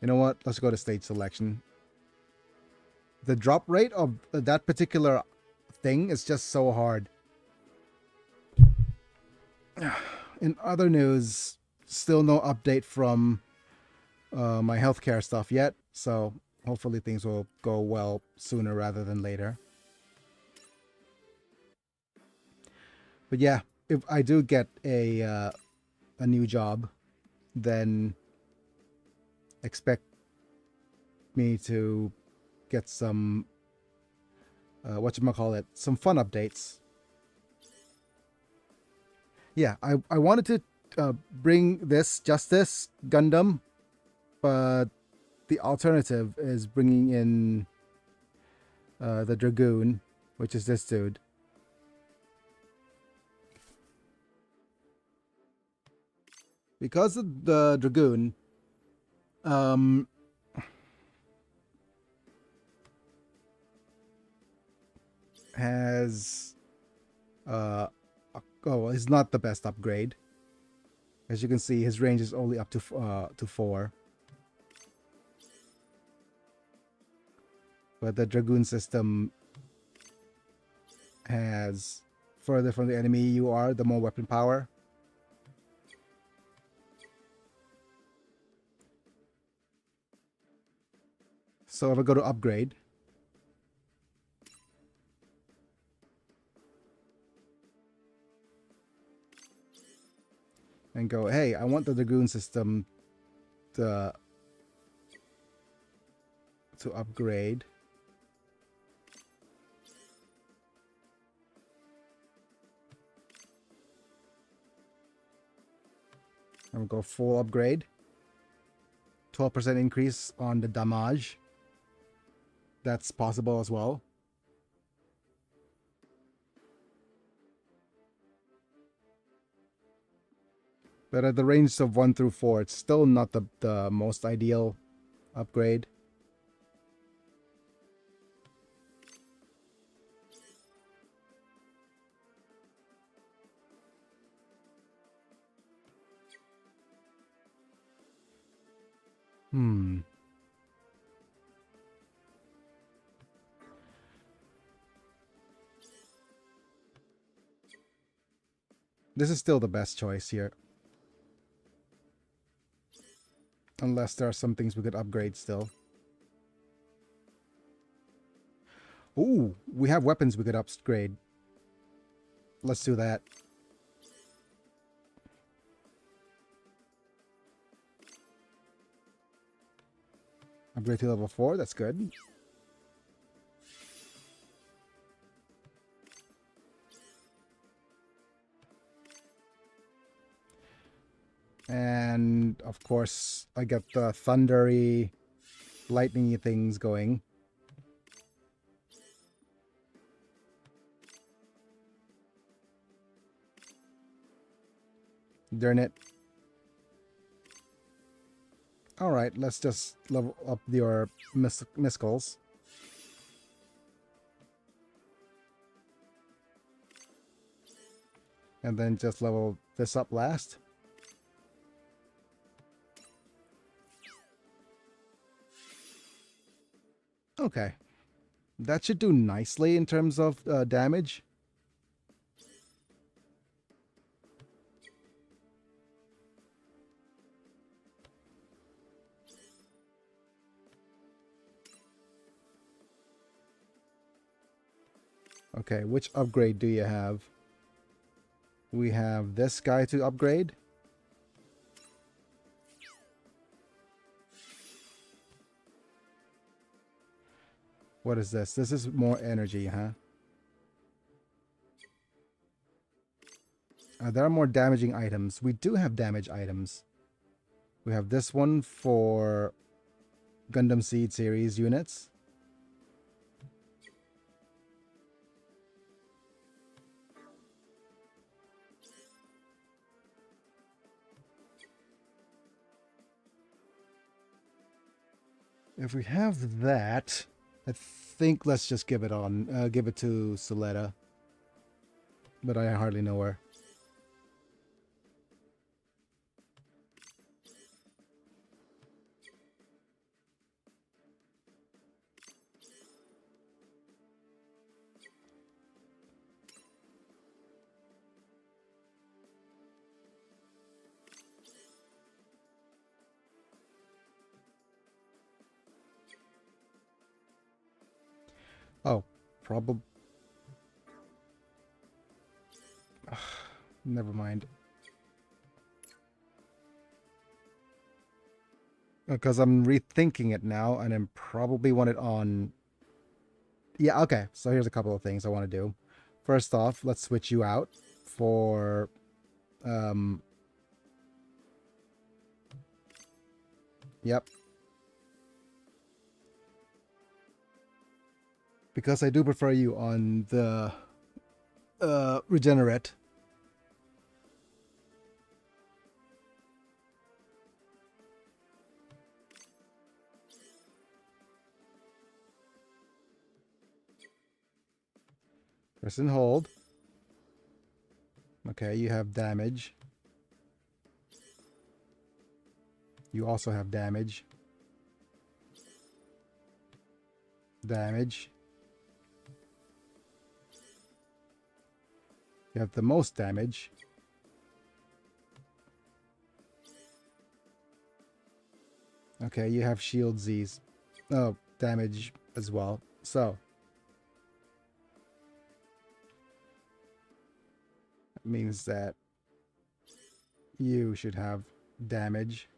You know what? Let's go to stage selection. The drop rate of that particular thing is just so hard. In other news, still no update from my healthcare stuff yet, so hopefully things will go well sooner rather than later. But yeah, if I do get a new job, then expect me to get some some fun updates. Yeah, I wanted to bring this Justice Gundam, but the alternative is bringing in the Dragoon, which is this dude. Because of the Dragoon, has he's not the best upgrade. As you can see, his range is only up to 4. But the Dragoon system has further from the enemy you are, the more weapon power. So if I go to upgrade, and go, hey, I want the Dragoon system to upgrade. And we'll go full upgrade. 12% increase on the damage. That's possible as well. But at the range of 1 through 4, it's still not the most ideal upgrade. This is still the best choice here. Unless there are some things we could upgrade still. Ooh, we have weapons we could upgrade. Let's do that. Upgrade to level 4, that's good. And of course, I get the thundery, lightningy things going. Darn it. Alright, let's just level up your Miskulls. And then just level this up last. Okay. That should do nicely in terms of damage. Okay, which upgrade do you have? We have this guy to upgrade. What is this? This is more energy, huh? There are more damaging items. We do have damage items. We have this one for Gundam Seed series units. If we have that, I think let's just give it to Soletta. But I hardly know her. Oh, probably. Never mind. Because I'm rethinking it now, and I probably want it on. Yeah, okay. So here's a couple of things I want to do. First off, let's switch you out for yep. Because I do prefer you on the regenerate. Press and hold. Okay, you have damage. You also have damage. Damage. You have the most damage. Okay, you have shield Z's. Oh, damage as well. So that means that you should have damage.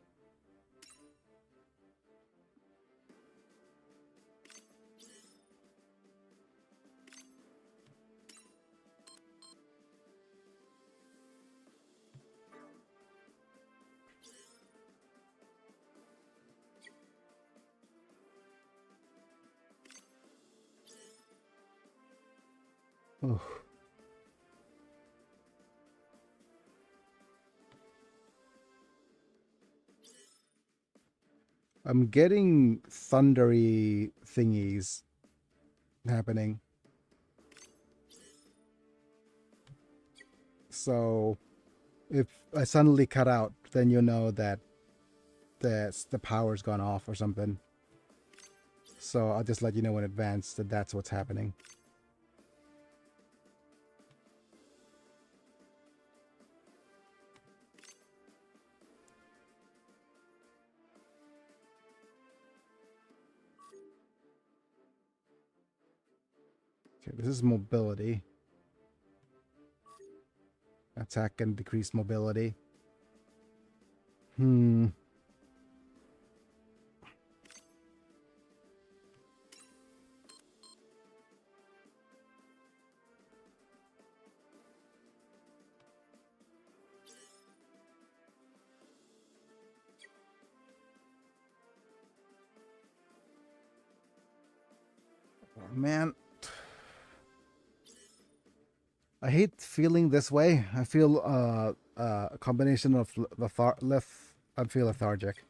Oh. I'm getting thundery thingies happening. So if I suddenly cut out, then you know that the power's gone off or something. So I'll just let you know in advance that that's what's happening. Okay, this is mobility. Attack and decrease mobility. Oh, man. I hate feeling this way. I feel a combination of I feel lethargic.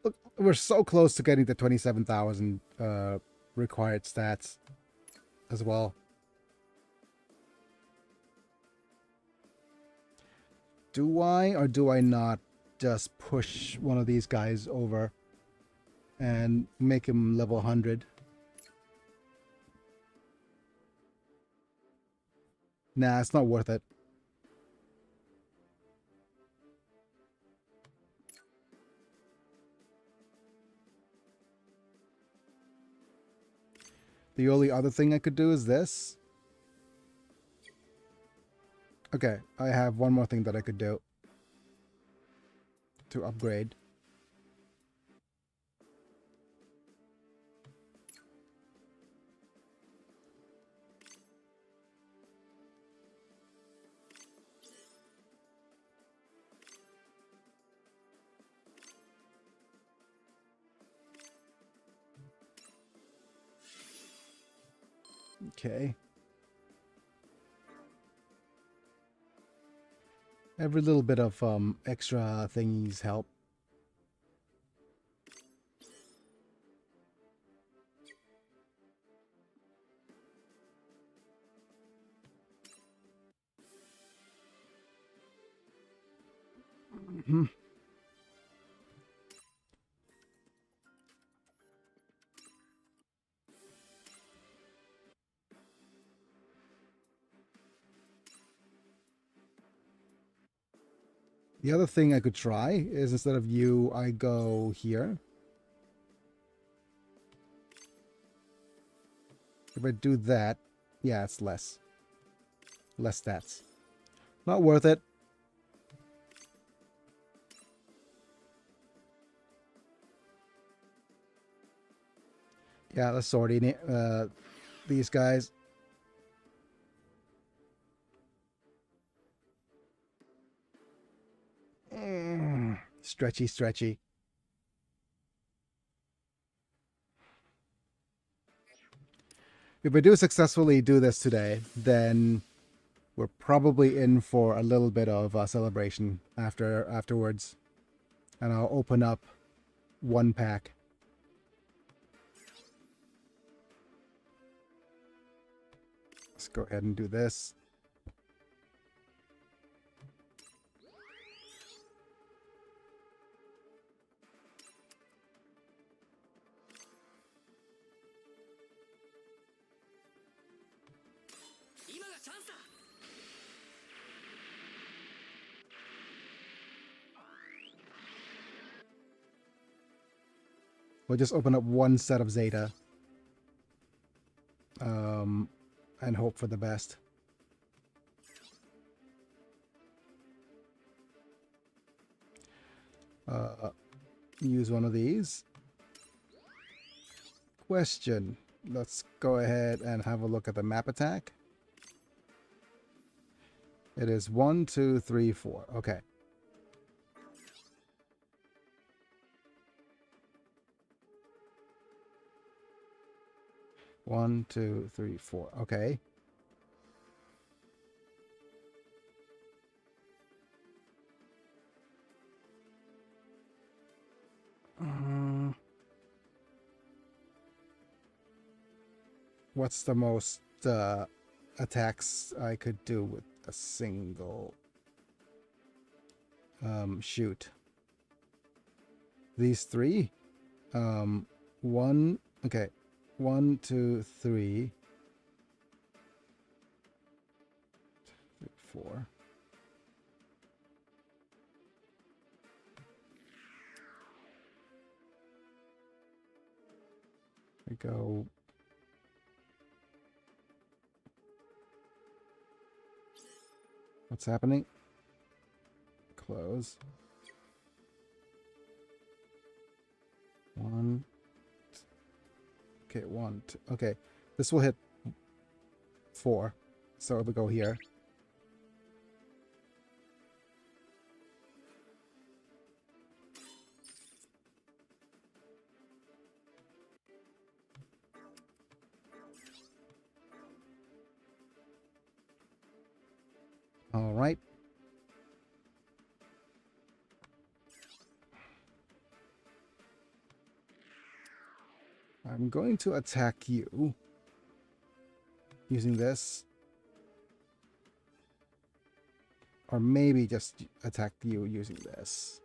Look, we're so close to getting the 27,000 required stats as well. Do I or do I not just push one of these guys over and make him level 100. Nah, it's not worth it. The only other thing I could do is this. Okay, I have one more thing that I could do to upgrade. Okay. Every little bit of extra thingies help. The other thing I could try is instead of you, I go here. If I do that, yeah, it's less. Less stats. Not worth it. Yeah, let's sort these guys. Stretchy, stretchy. If we do successfully do this today, then we're probably in for a little bit of a celebration afterwards. And I'll open up one pack. Let's go ahead and do this. We'll just open up one set of Zeta. And hope for the best. Use one of these. Question. Let's go ahead and have a look at the map attack. It is 1, 2, 3, 4. Okay. One, two, three, four. Okay. What's the most attacks I could do with a single shoot? These three? One. Okay. 1, 2, 3, 4. We go. What's happening? Close. 1. Okay, 1, 2. Okay, this will hit 4. So it'll go here. All right. I'm going to attack you using this. Or maybe just attack you using this.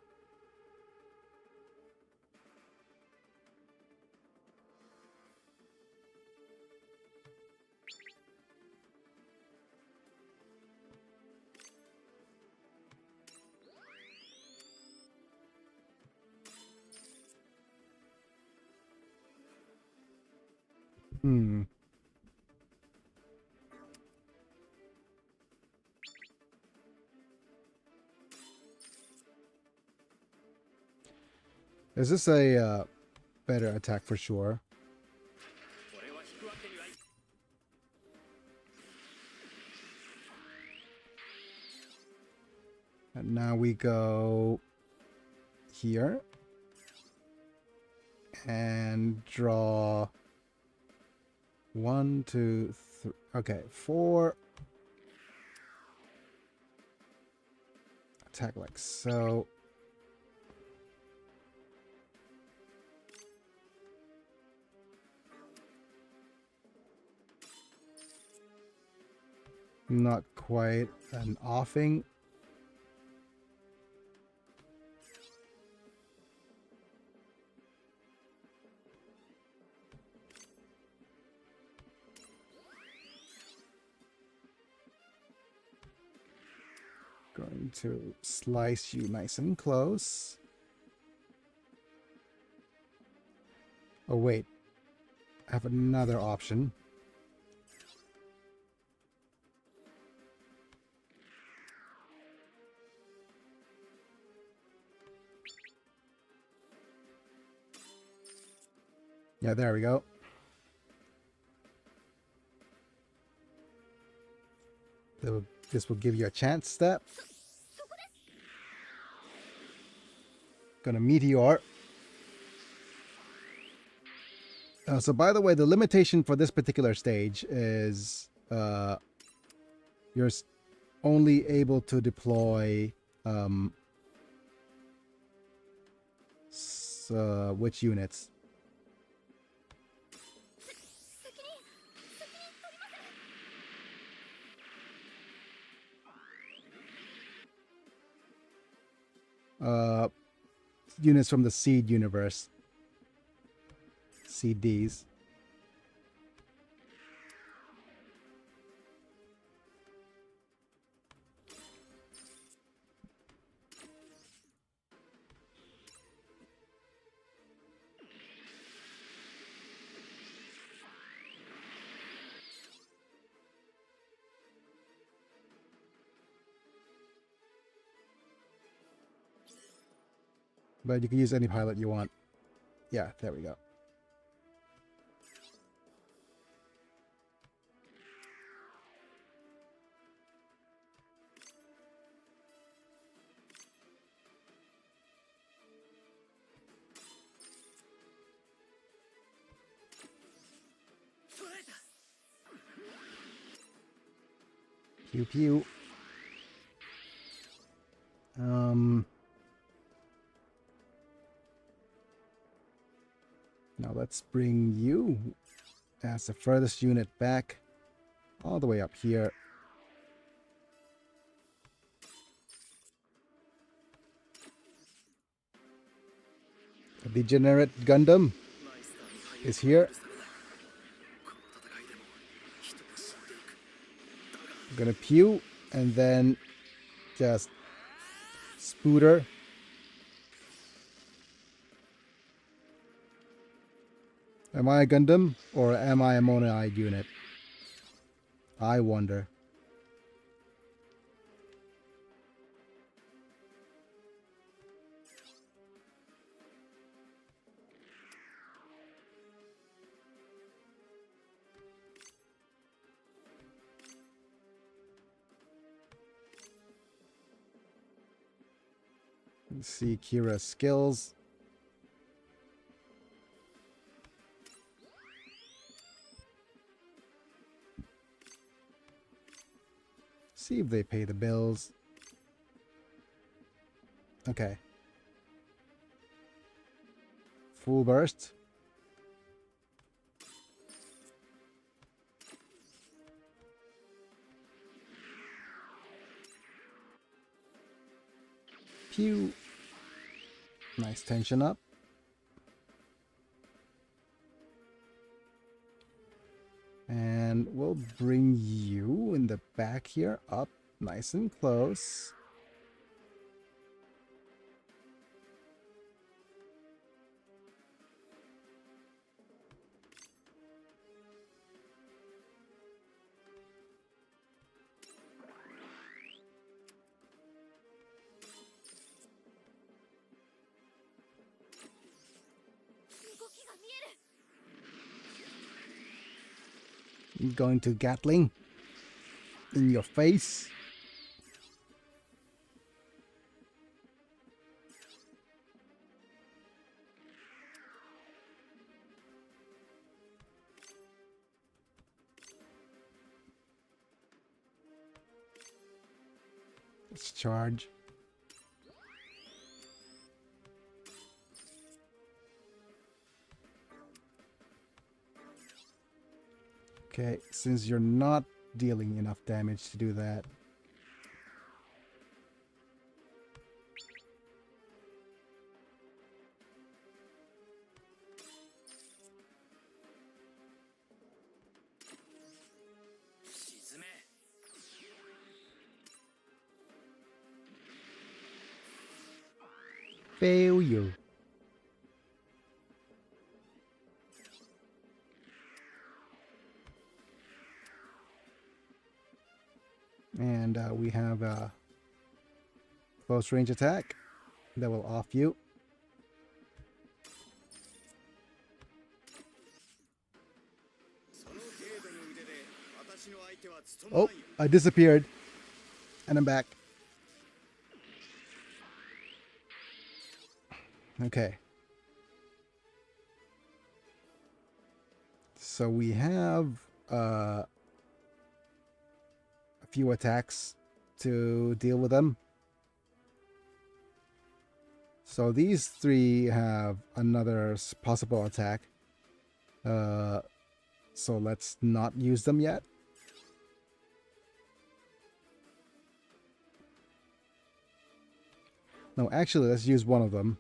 Hmm. Is this a better attack for sure? And now we go here and draw 1, 2, 3. Okay, 4. Attack like so. Not quite an offing. Going to slice you nice and close. Oh wait, I have another option. Yeah, there we go. This will give you a chance step. Gonna meteor. So by the way, the limitation for this particular stage is you're only able to deploy which units? Units from the seed universe. CDs. But you can use any pilot you want. Yeah, there we go. Pew pew. Now let's bring you as the furthest unit back, all the way up here. The degenerate Gundam is here. I'm gonna pew and then just spooter. Am I a Gundam or am I a mono-eyed unit? I wonder. Let's see Kira's skills. See if they pay the bills. Okay. Full burst. Pew. Nice tension up. And we'll bring you in the back here up nice and close. going to Gatling in your face. Let's charge. Okay, since you're not dealing enough damage to do that. Failure. And we have a close range attack that will off you. Oh, I disappeared. And I'm back. Okay. So we have a few attacks to deal with them. So these three have another possible attack. So let's not use them yet. No, actually, let's use one of them.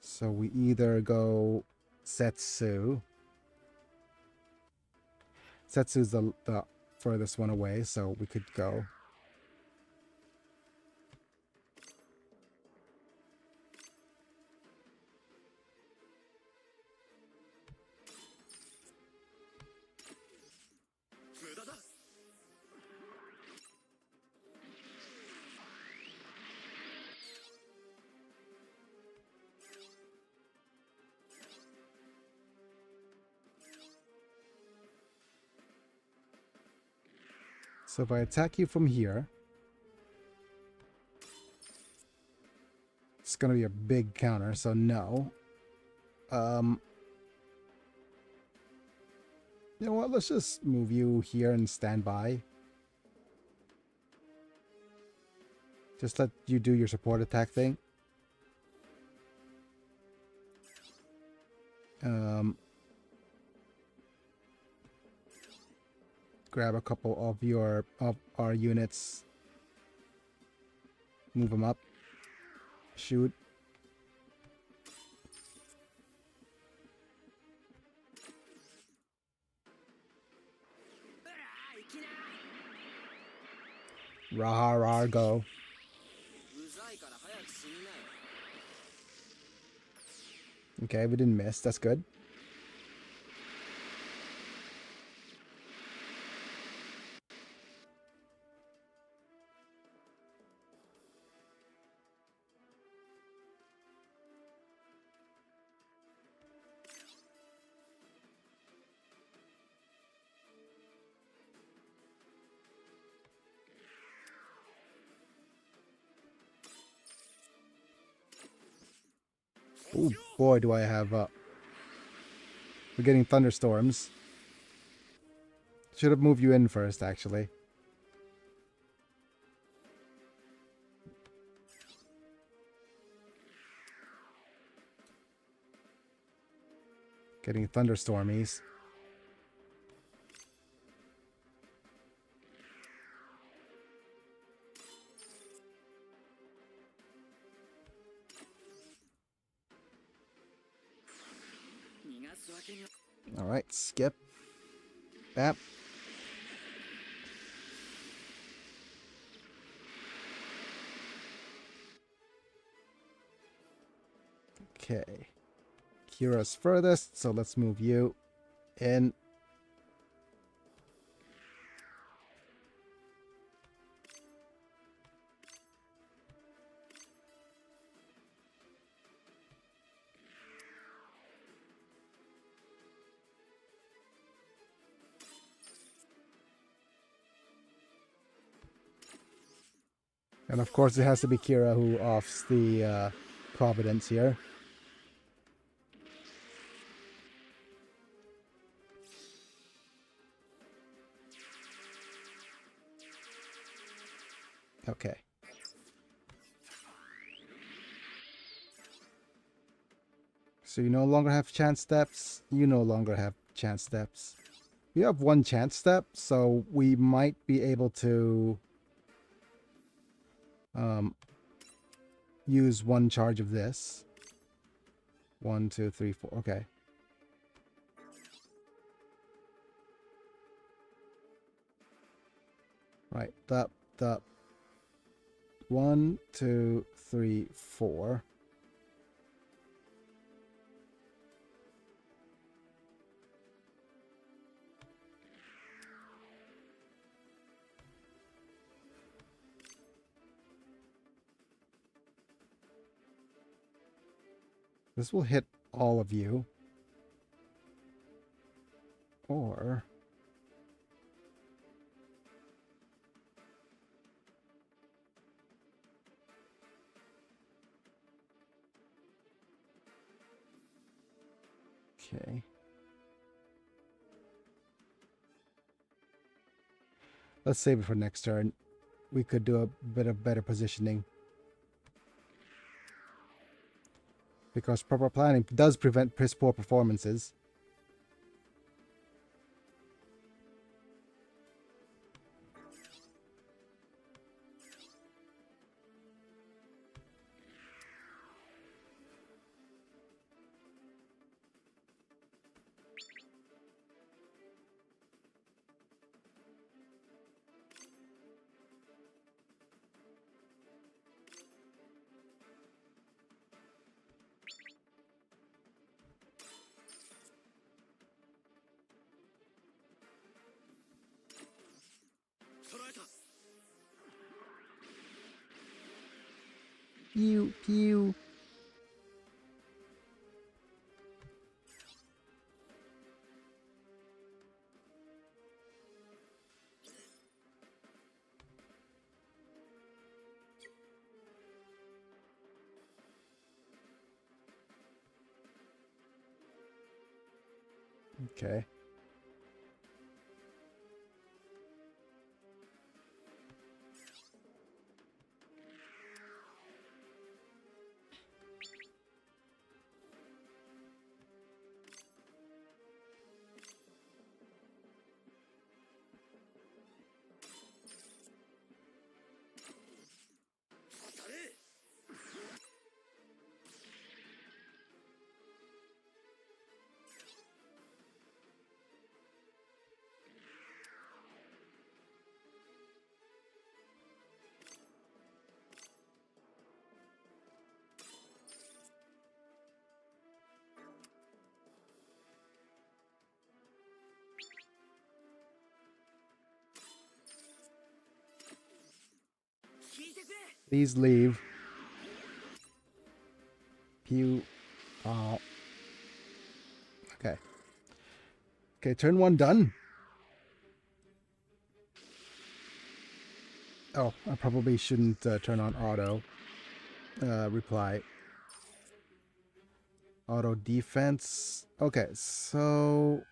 So we either go Setsu. Setsu's the furthest one away, so we could go. So if I attack you from here, it's going to be a big counter, so no. You know what? Let's just move you here and stand by. Just let you do your support attack thing. Grab a couple of our units. Move them up. Shoot. Rah rah go. Okay, we didn't miss. That's good. Oh boy, do I have we're getting thunderstorms. Should have moved you in first, actually. Getting thunderstormies. All right, skip. Bap. Okay. Kira's furthest, so let's move you in. And of course, it has to be Kira who offs the Providence here. Okay. So you no longer have chance steps. You no longer have chance steps. You have one chance step, so we might be able to use one charge of this. 1, 2, 3, 4. Okay. Right. The 1, 2, 3, 4. This will hit all of you. Or okay. Let's save it for next turn. We could do a bit of better positioning. Because proper planning does prevent piss poor performances. Pew, pew. Okay. Please leave. Pew. Oh. Okay. Okay, turn 1 done. Oh, I probably shouldn't turn on auto reply. Auto defense. Okay, so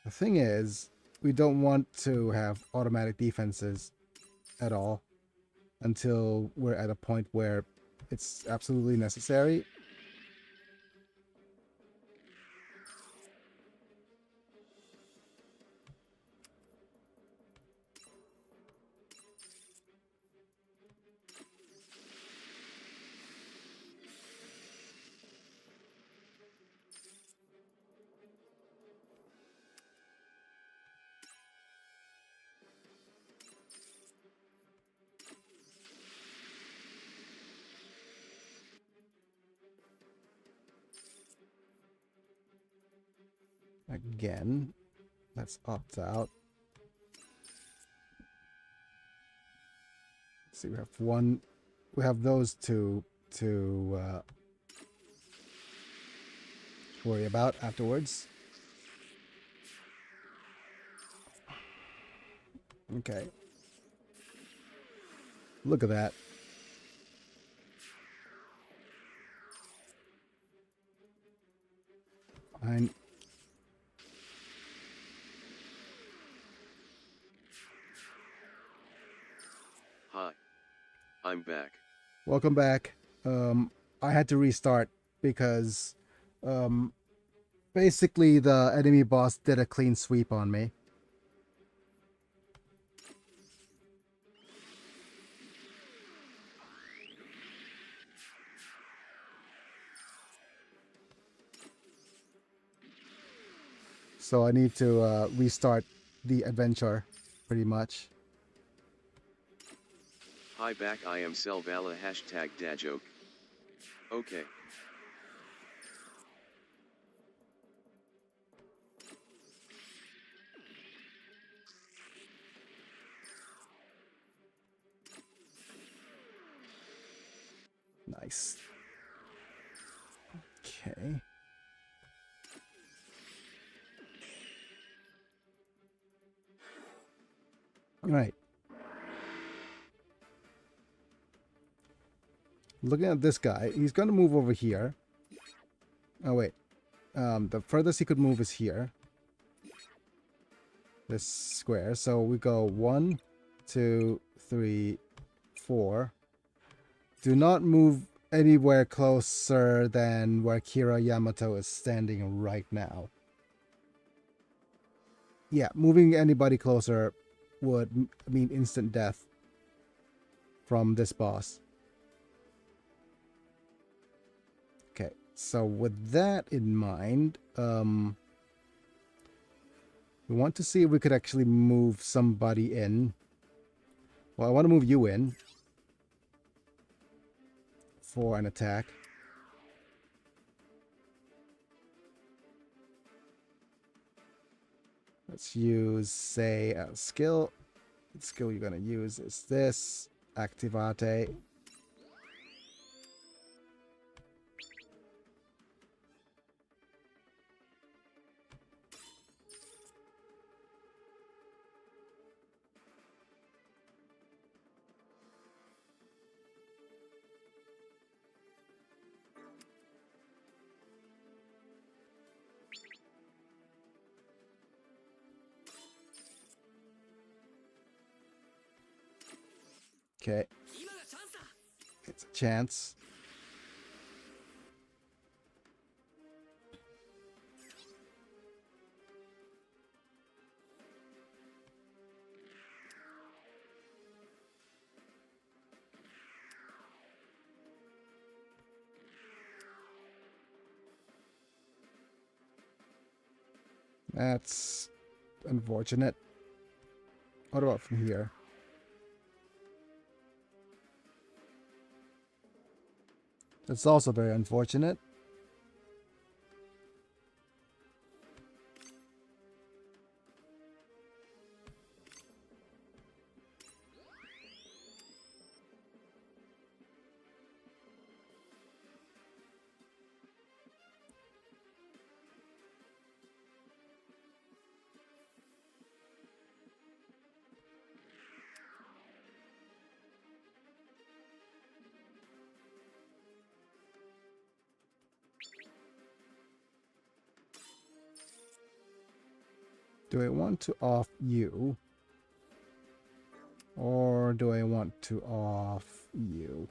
the thing is, we don't want to have automatic defenses at all until we're at a point where it's absolutely necessary. Again, let's opt out. Let's see, we have one. We have those two to worry about afterwards. Okay. Look at that. Fine. Hi. I'm back. Welcome back. I had to restart because basically the enemy boss did a clean sweep on me. So I need to restart the adventure, pretty much. Hi back, I am Selvala #dajoke. Okay. Nice. Okay. All right. Looking at this guy, he's going to move over here. Oh, wait. The furthest he could move is here. This square. So we go 1, 2, 3, 4. Do not move anywhere closer than where Kira Yamato is standing right now. Yeah, moving anybody closer would mean instant death from this boss. Okay, so with that in mind, we want to see if we could actually move somebody in. Well, I want to move you in for an attack. Let's use, say, a skill. The skill you're going to use is this, Activate. Okay. It's a chance. That's unfortunate. What about from here? That's also very unfortunate. Do I want to off you? Or do I want to off you?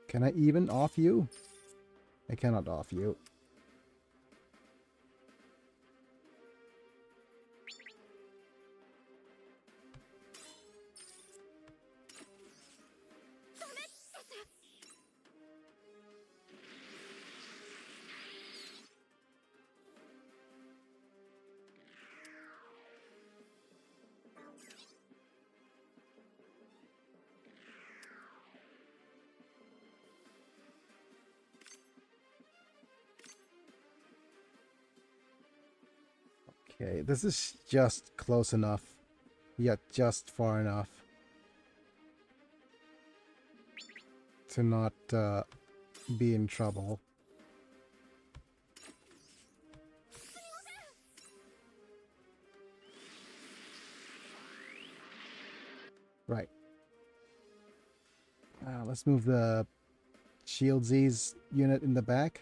Can I even off you? I cannot off you. Okay, this is just close enough, yet just far enough to not be in trouble. Let's move the Shield Z's unit in the back.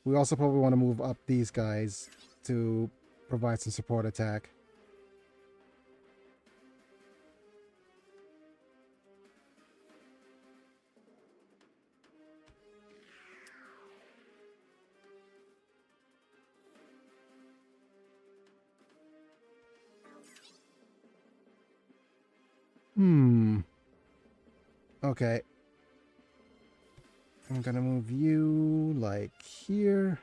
We also probably want to move up these guys to provide some support attack. Okay. I'm gonna move you like here.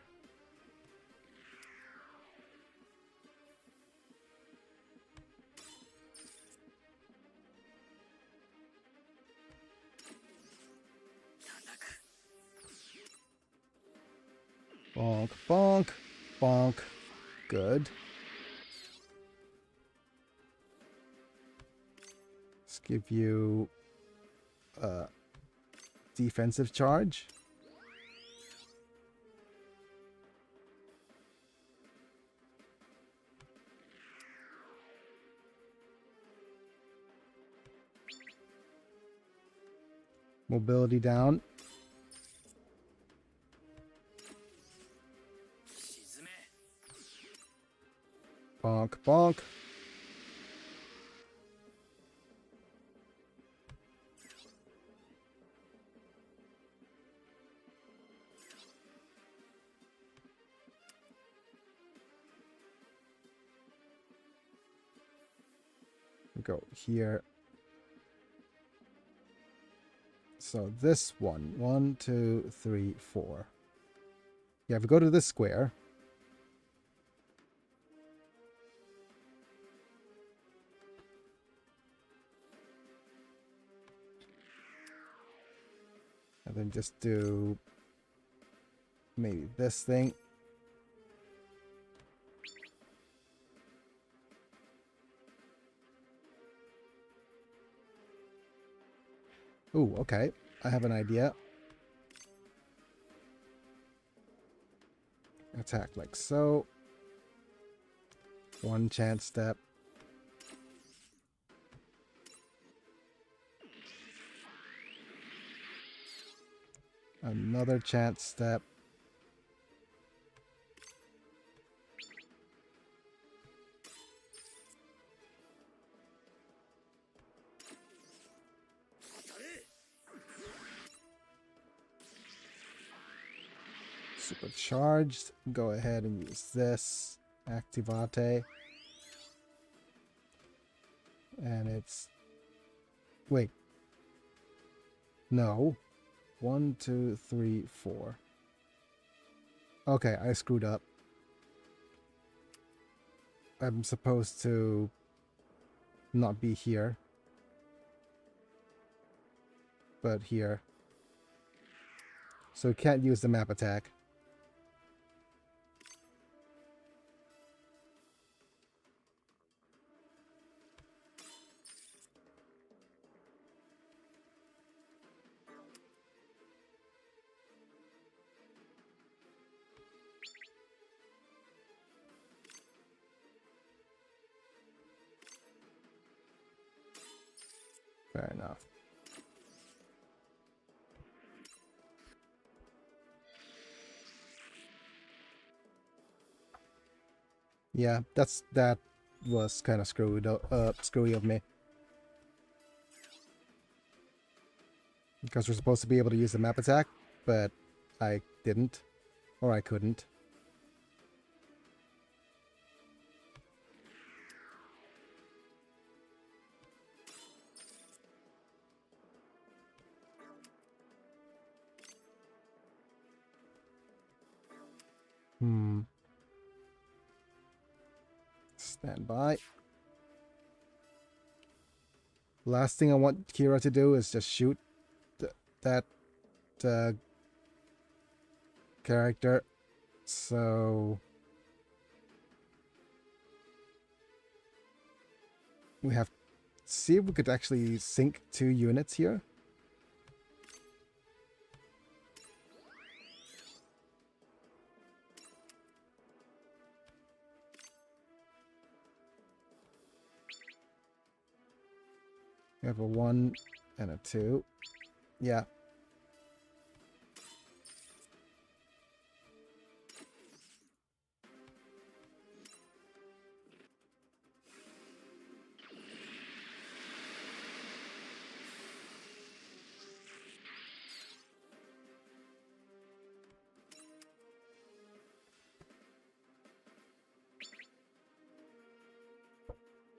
Bonk, bonk, bonk. Good. Let's give you a defensive charge. Mobility down. Bonk, bonk. Go here. So this one, 1, 2, 3, 4. Yeah, if we go to this square, and then just do maybe this thing. Ooh, okay. I have an idea. Attack like so. One chance step. Another chance step. Supercharged. Go ahead and use this. Activate. And it's... Wait. No. 1, 2, 3, 4. Okay, I screwed up. I'm supposed to not be here. But here. So can't use the map attack. Fair enough. Yeah, that was kind of screwy of me. Because we're supposed to be able to use the map attack, but I didn't. Or I couldn't. Stand by. Last thing I want Kira to do is just shoot that character. So we have to see if we could actually sync 2 units here. We have a 1 and a 2. Yeah.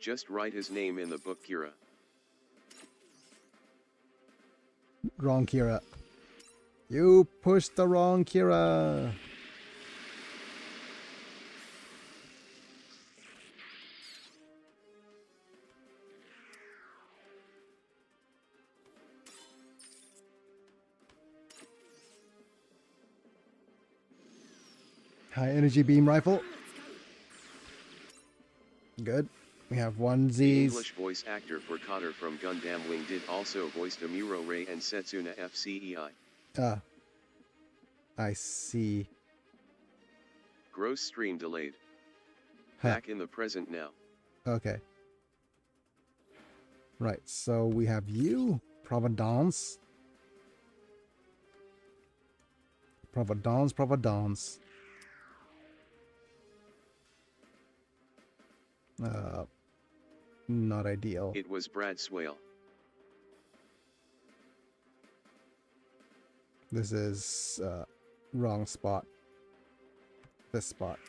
Just write his name in the book, Kira. Wrong Kira. You pushed the wrong Kira. High energy beam rifle. Good. We have one The Z's. English voice actor for Cotter from Gundam Wing did also voiced Amuro Ray and Setsuna FCEI. I see. Gross stream delayed. Huh. Back in the present now. Okay. Right, so we have you, Providence. Providence. Not ideal. It was Brad Swale. This is wrong spot. This spot.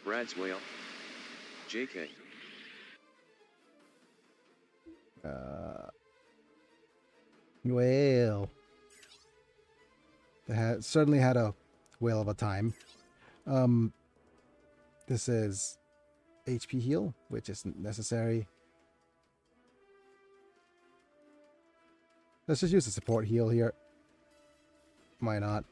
Brad's Whale. JK. Well, they certainly had a whale of a time. This is HP heal, which isn't necessary. Let's just use the support heal here. Why not?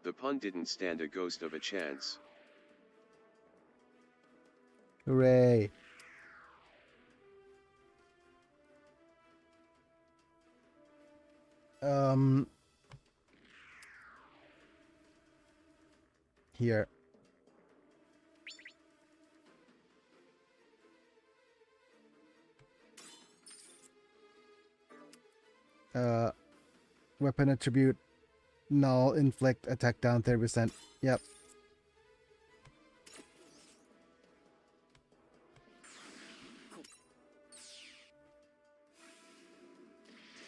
The pun didn't stand a ghost of a chance. Hooray. Here. Weapon attribute null, inflict, attack down 30%. Yep.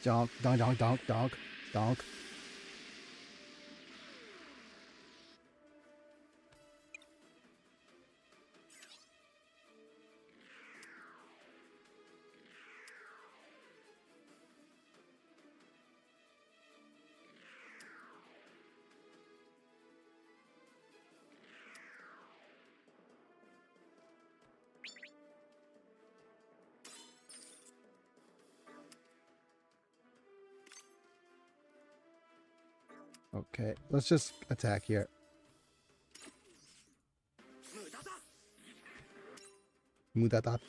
Donk, donk, donk, donk, donk, donk. Okay, let's just attack here. Mudata.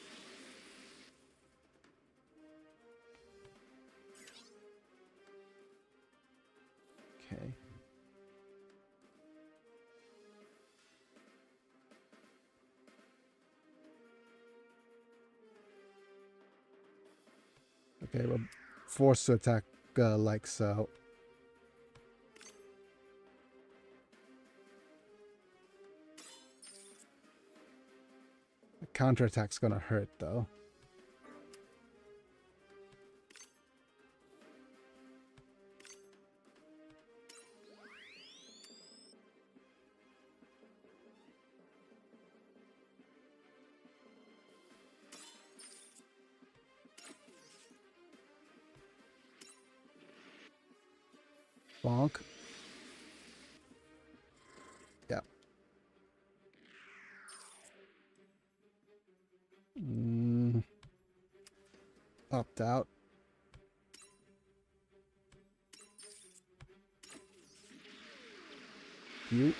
Okay. Okay, we're forced to attack like so. The counterattack's gonna hurt though. Bonk. Yeah. Opt out. You.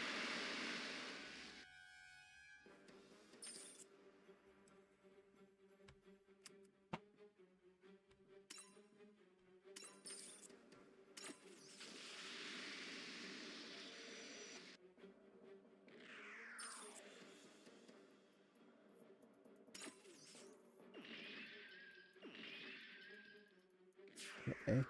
Okay.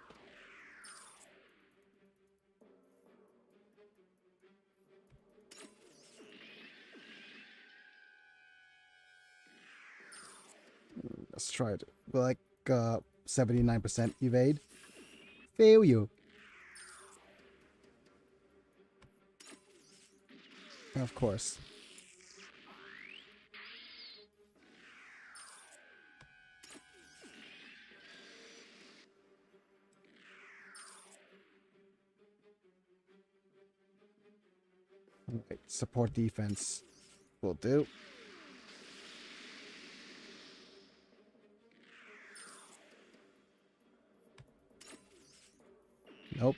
Let's try it. Like 79% evade. Fail you. Of course. Right. Support defense will do. Nope.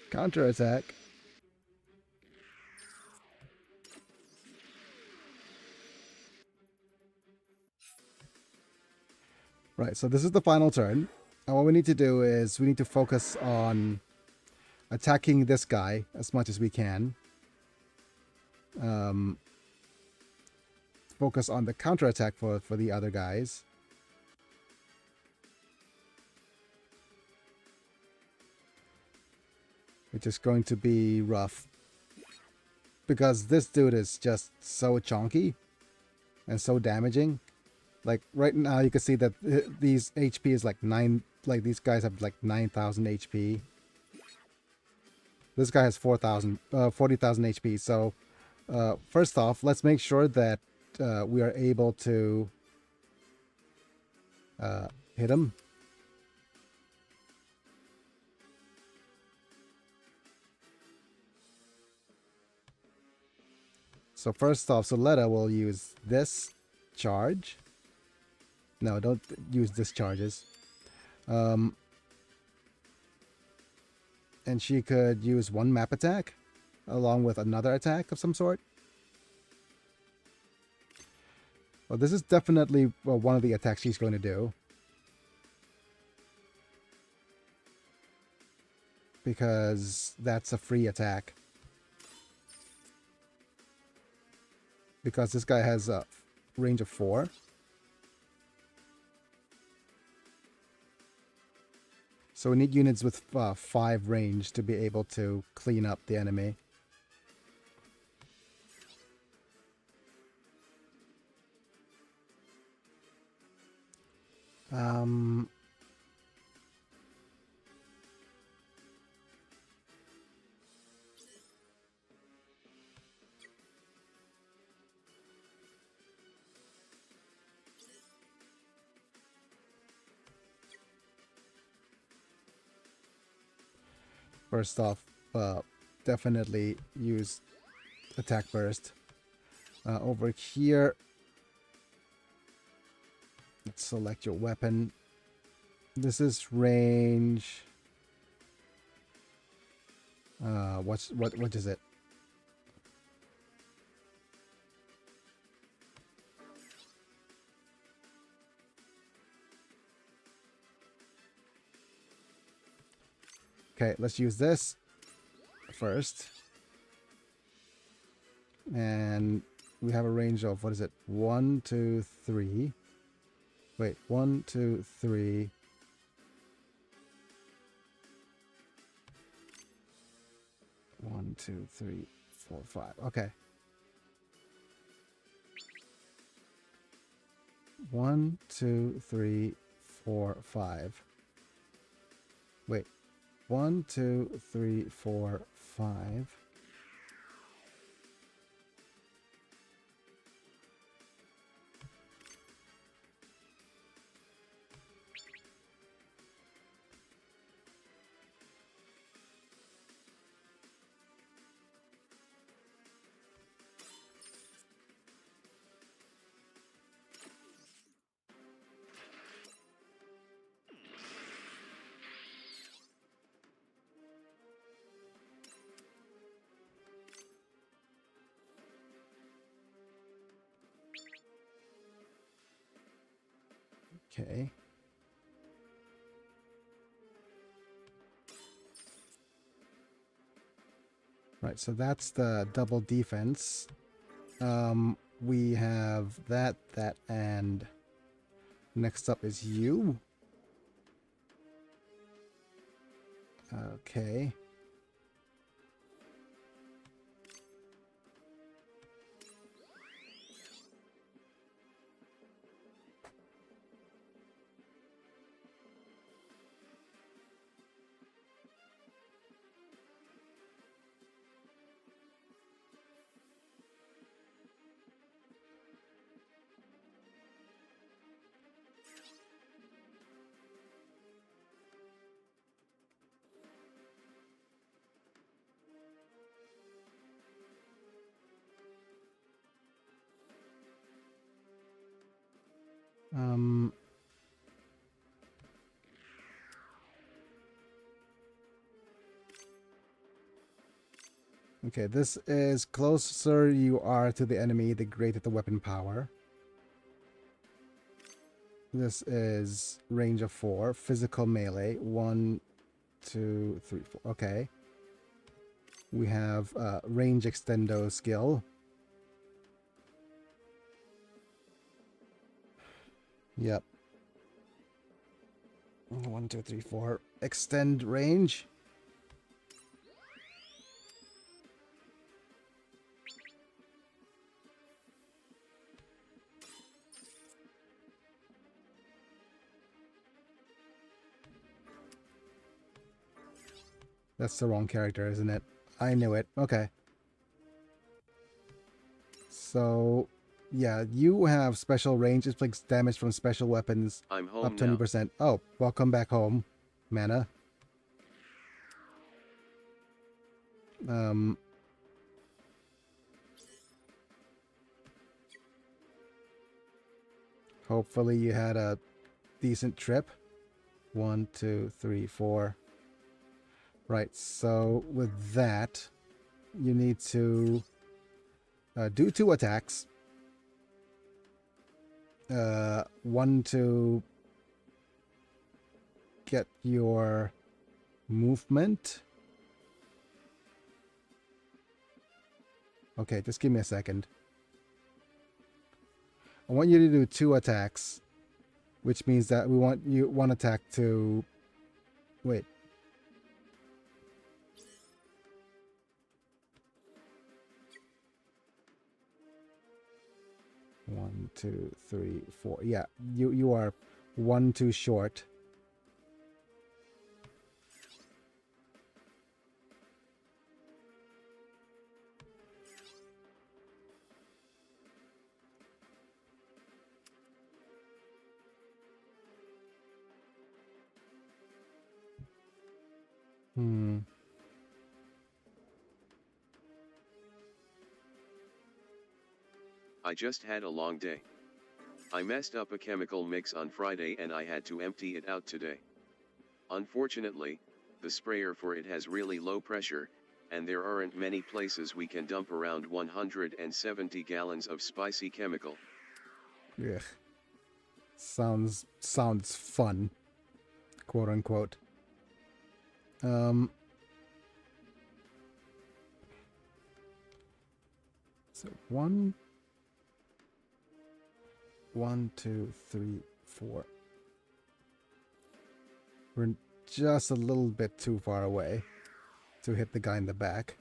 Counterattack. Right, so this is the final turn. And what we need to do is we need to focus on attacking this guy as much as we can. Focus on the counterattack for the other guys. Which is going to be rough. Because this dude is just so chunky and so damaging. Like right now you can see that these HP is like 9, like these guys have like 9,000 HP. This guy has 40,000 HP. So first off, let's make sure that we are able to hit him. So first off, Soletta will use this charge. No, don't use discharges. And she could use one map attack along with another attack of some sort. Well, this is definitely one of the attacks she's going to do. Because that's a free attack. Because this guy has a range of 4. So we need units with 5 range to be able to clean up the enemy. First off, definitely use attack burst. Over here, let's select your weapon. This is range. What is it? Okay, let's use this first. And we have a range of, what is it? 1, 2, 3. Wait, 1, 2, 3. One, 2, 3, 4, 5. Okay. 1, 2, 3, 4, 5. Wait. 1, 2, 3, 4, 5. Okay. Right, so that's the double defense. We have that, and next up is you. Okay. Um, okay, this is closer you are to the enemy, the greater the weapon power. This is range of 4, physical melee, 1, 2, 3, 4. Okay. We have range extendo skill. Yep. 1, 2, 3, 4. Extend range. That's the wrong character, isn't it? I knew it. Okay. So, yeah, you have special range. It inflicts damage from special weapons I'm home up now. 20%. Oh, welcome back home, Mana. Hopefully you had a decent trip. 1, 2, 3, 4. Right, so with that, you need to do 2 attacks. One to get your movement. Okay, just give me a second. I want you to do 2 attacks, which means that we want you 1 attack to... Wait. One, 2, 3, 4. Yeah, you are 1 too short. I just had a long day. I messed up a chemical mix on Friday and I had to empty it out today. Unfortunately, the sprayer for it has really low pressure, and there aren't many places we can dump around 170 gallons of spicy chemical. Ugh. Sounds fun, quote unquote. So 1, 2, 3, 4. We're just a little bit too far away to hit the guy in the back.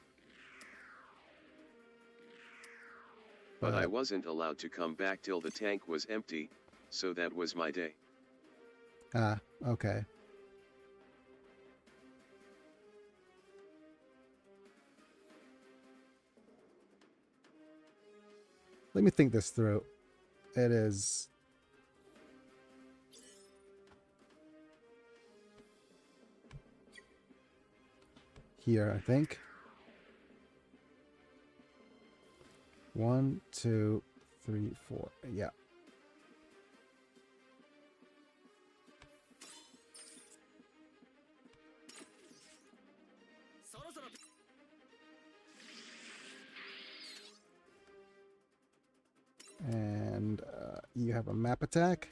But I wasn't allowed to come back till the tank was empty, so that was my day. Ah, okay. Let me think this through. It is... here, I think. 1, 2, 3, 4. Yeah. And you have a map attack.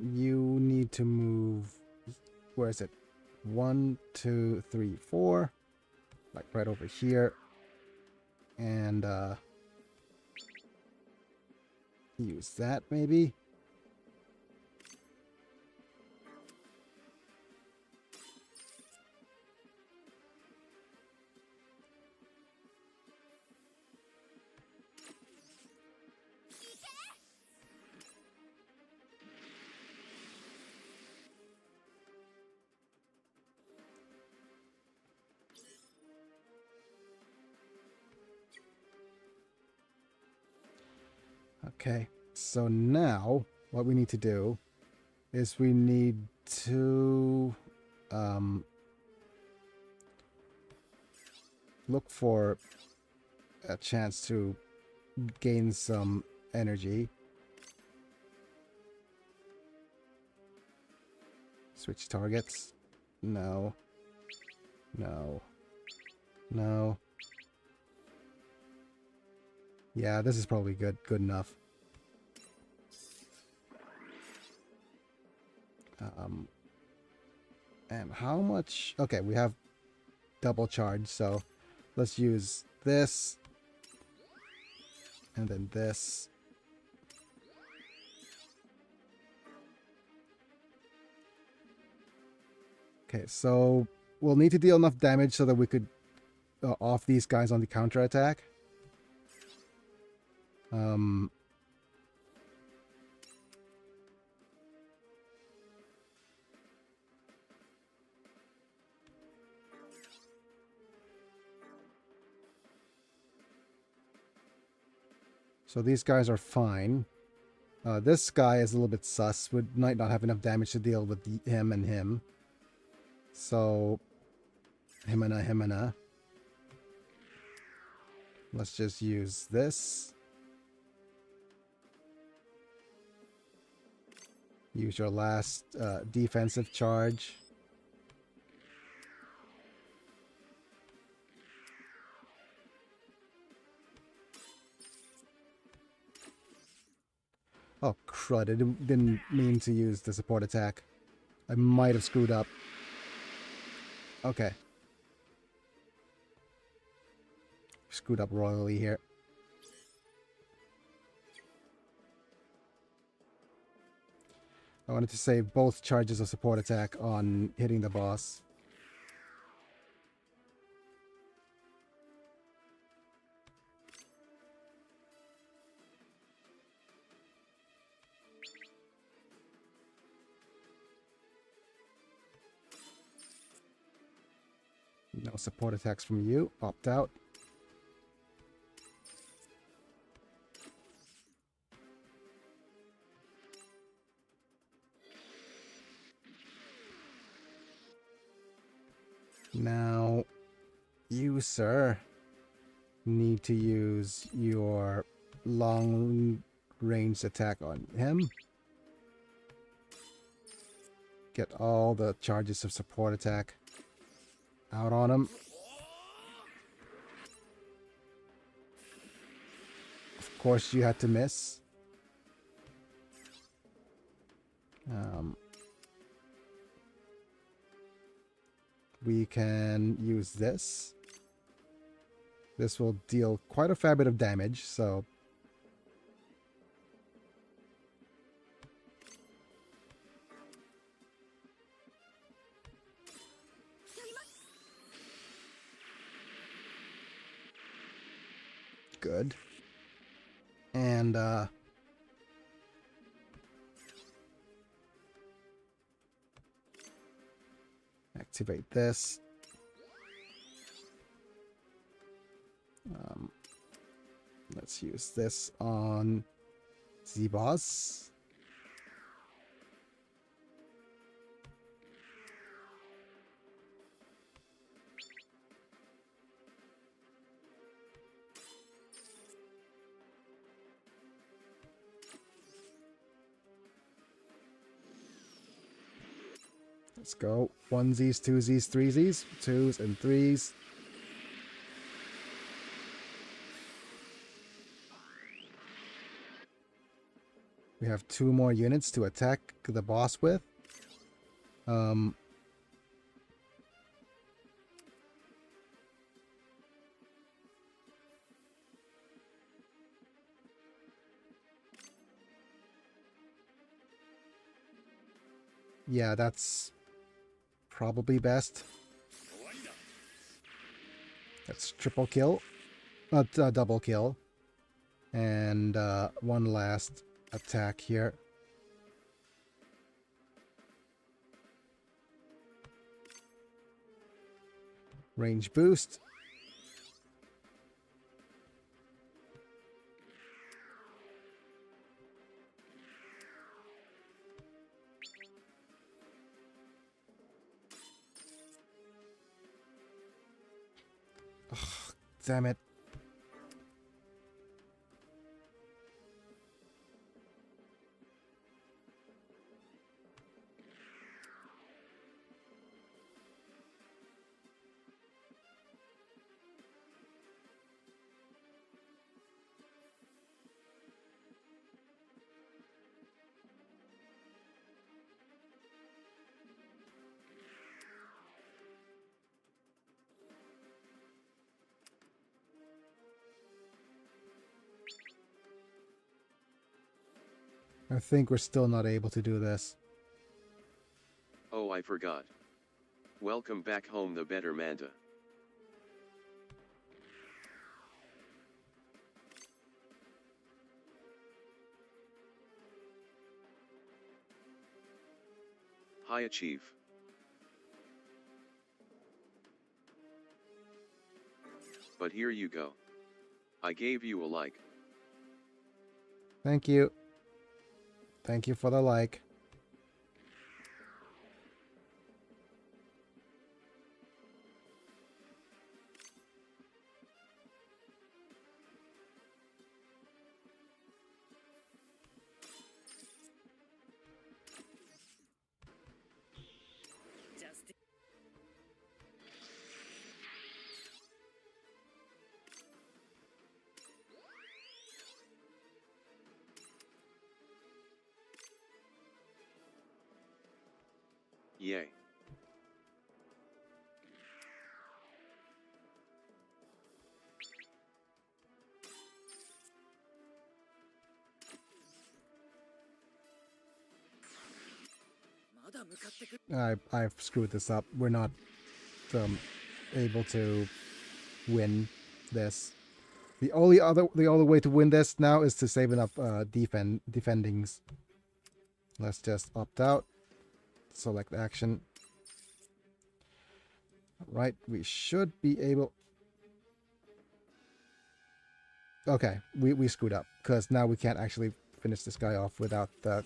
You need to move. Where is it? 1, 2, 3, 4. Like right over here. And use that maybe. Okay, so now what we need to do is we need to look for a chance to gain some energy. Switch targets. No. No. No. Yeah, this is probably good enough. And how much? Okay, we have double charge, so let's use this and then this. Okay, so we'll need to deal enough damage so that we could off these guys on the counterattack. So these guys are fine. This guy is a little bit sus. We might not have enough damage to deal with him and him. So, himana. Let's just use this. Use your last defensive charge. Oh, crud. I didn't mean to use the support attack. I might have screwed up. Okay. Screwed up royally here. I wanted to save both charges of support attack on hitting the boss. No support attacks from you. Opt out. Now, you, sir, need to use your long-range attack on him. Get all the charges of support attack out on him. Of course, you had to miss. We can use this. This will deal quite a fair bit of damage, so... Good. And, activate this. Let's use this on the boss. Let's go. 1Zs, 2Zs, 3Zs, 2s and 3s. We have 2 more units to attack the boss with. Yeah, that's probably best. That's triple kill. Double kill. And one last attack here. Range boost. Ugh, damn it. I think we're still not able to do this. Oh, I forgot. Welcome back home, the better Manta. Hiya, Chief. But here you go. I gave you a like. Thank you. Thank you for the like. Yay. I've screwed this up. We're not able to win this. The only way to win this now is to save enough defendings. Let's just opt out. Select action. Right, we should be able. Okay, we screwed up because now we can't actually finish this guy off without the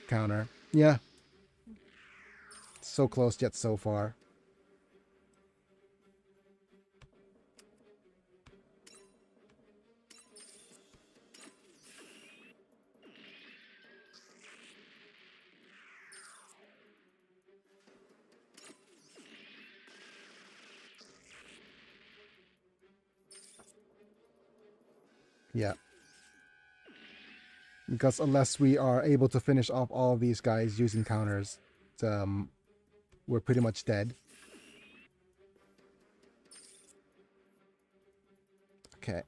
counter. Yeah. So close yet so far. Yeah. Because unless we are able to finish off all of these guys using counters, we're pretty much dead. Okay.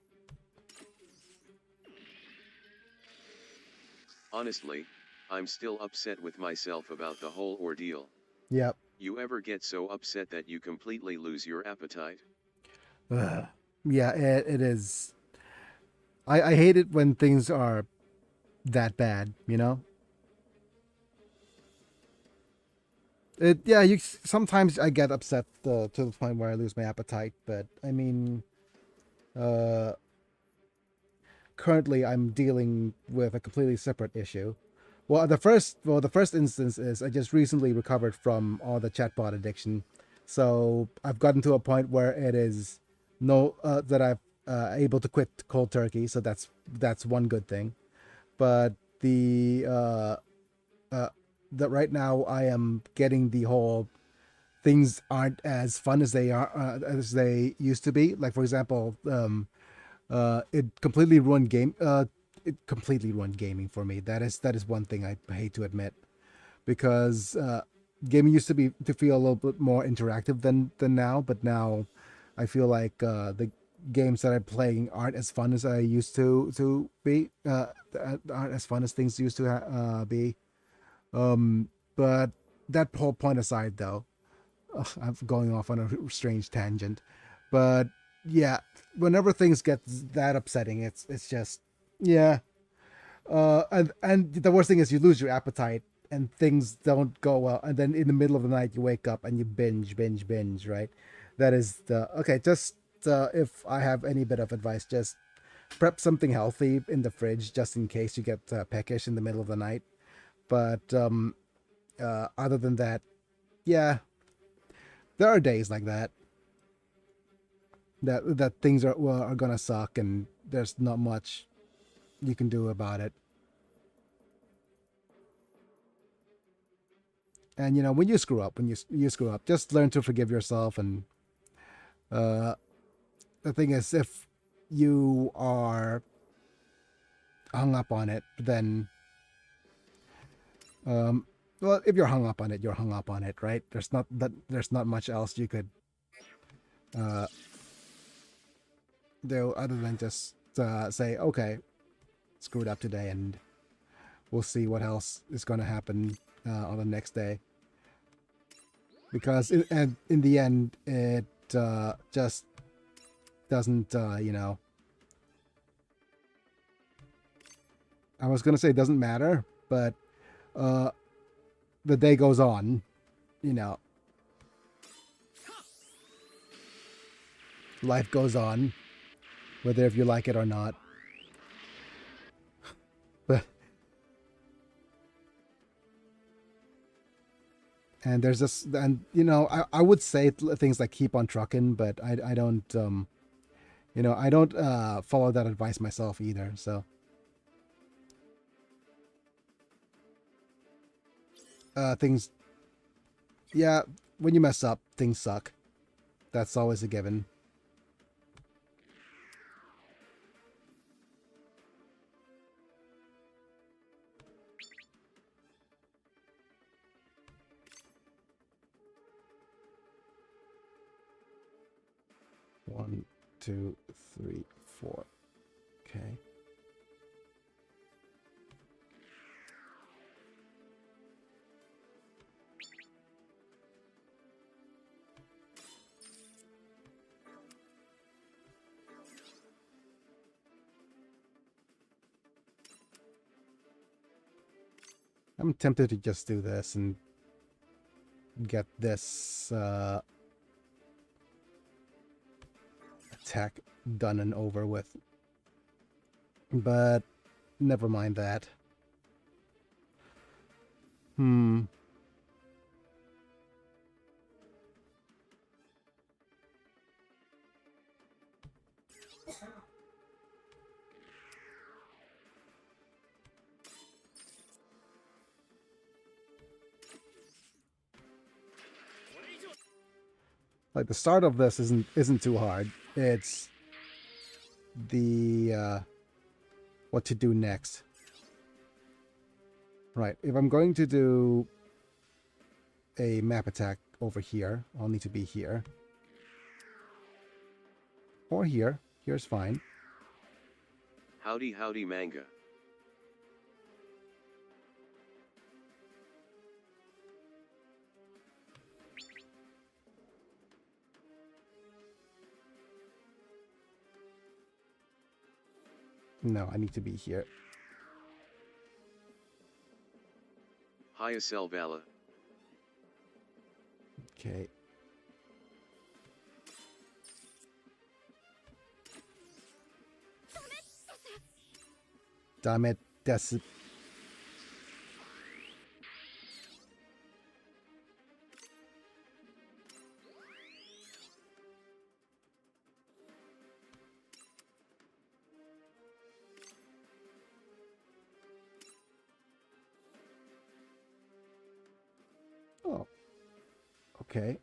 Honestly, I'm still upset with myself about the whole ordeal. Yep. You ever get so upset that you completely lose your appetite? Yeah, it is. I hate it when things are that bad, you know? Sometimes I get upset to the point where I lose my appetite, but I mean, currently I'm dealing with a completely separate issue. Well, the first instance is I just recently recovered from all the chatbot addiction, so I've gotten to a point where it is that I've able to quit cold turkey, so that's one good thing. But that right now I am getting the whole things aren't as fun as they used to be. Like for example, it completely ruined game. it completely ruined gaming for me. That is one thing I hate to admit, because gaming used to feel a little bit more interactive than now, but now I feel like the games that I'm playing aren't as fun as I used to be. Aren't as fun as things used to be. But that whole point aside, though, I'm going off on a strange tangent. But yeah, whenever things get that upsetting, it's just yeah. And the worst thing is you lose your appetite and things don't go well, and then in the middle of the night you wake up and you binge, right? That is the okay. Just if I have any bit of advice, just prep something healthy in the fridge just in case you get peckish in the middle of the night. But other than that, yeah, there are days like that that things are gonna suck and there's not much you can do about it. And when you screw up, when you screw up, just learn to forgive yourself. And uh, the thing is, if you are hung up on it, then well, if you're hung up on it, you're hung up on it, right? There's not much else you could uh, do other than just say, okay, screwed up today, and we'll see what else is going to happen on the next day. Because in the end, it just doesn't, I was going to say it doesn't matter, but the day goes on, life goes on, whether if you like it or not. But and there's this, and I would say things like keep on trucking, but I don't I don't follow that advice myself either. So things, yeah, when you mess up, things suck. That's always a given. One, two, three, four. Okay. I'm tempted to just do this and get this attack done and over with. But never mind that. Like the start of this isn't too hard. It's the what to do next. Right, if I'm going to do a map attack over here, I'll need to be here. Or here. Here's fine. Howdy howdy manga. No, I need to be here. Hiya Selvala. Okay. Damn it, that's... Oh. Okay.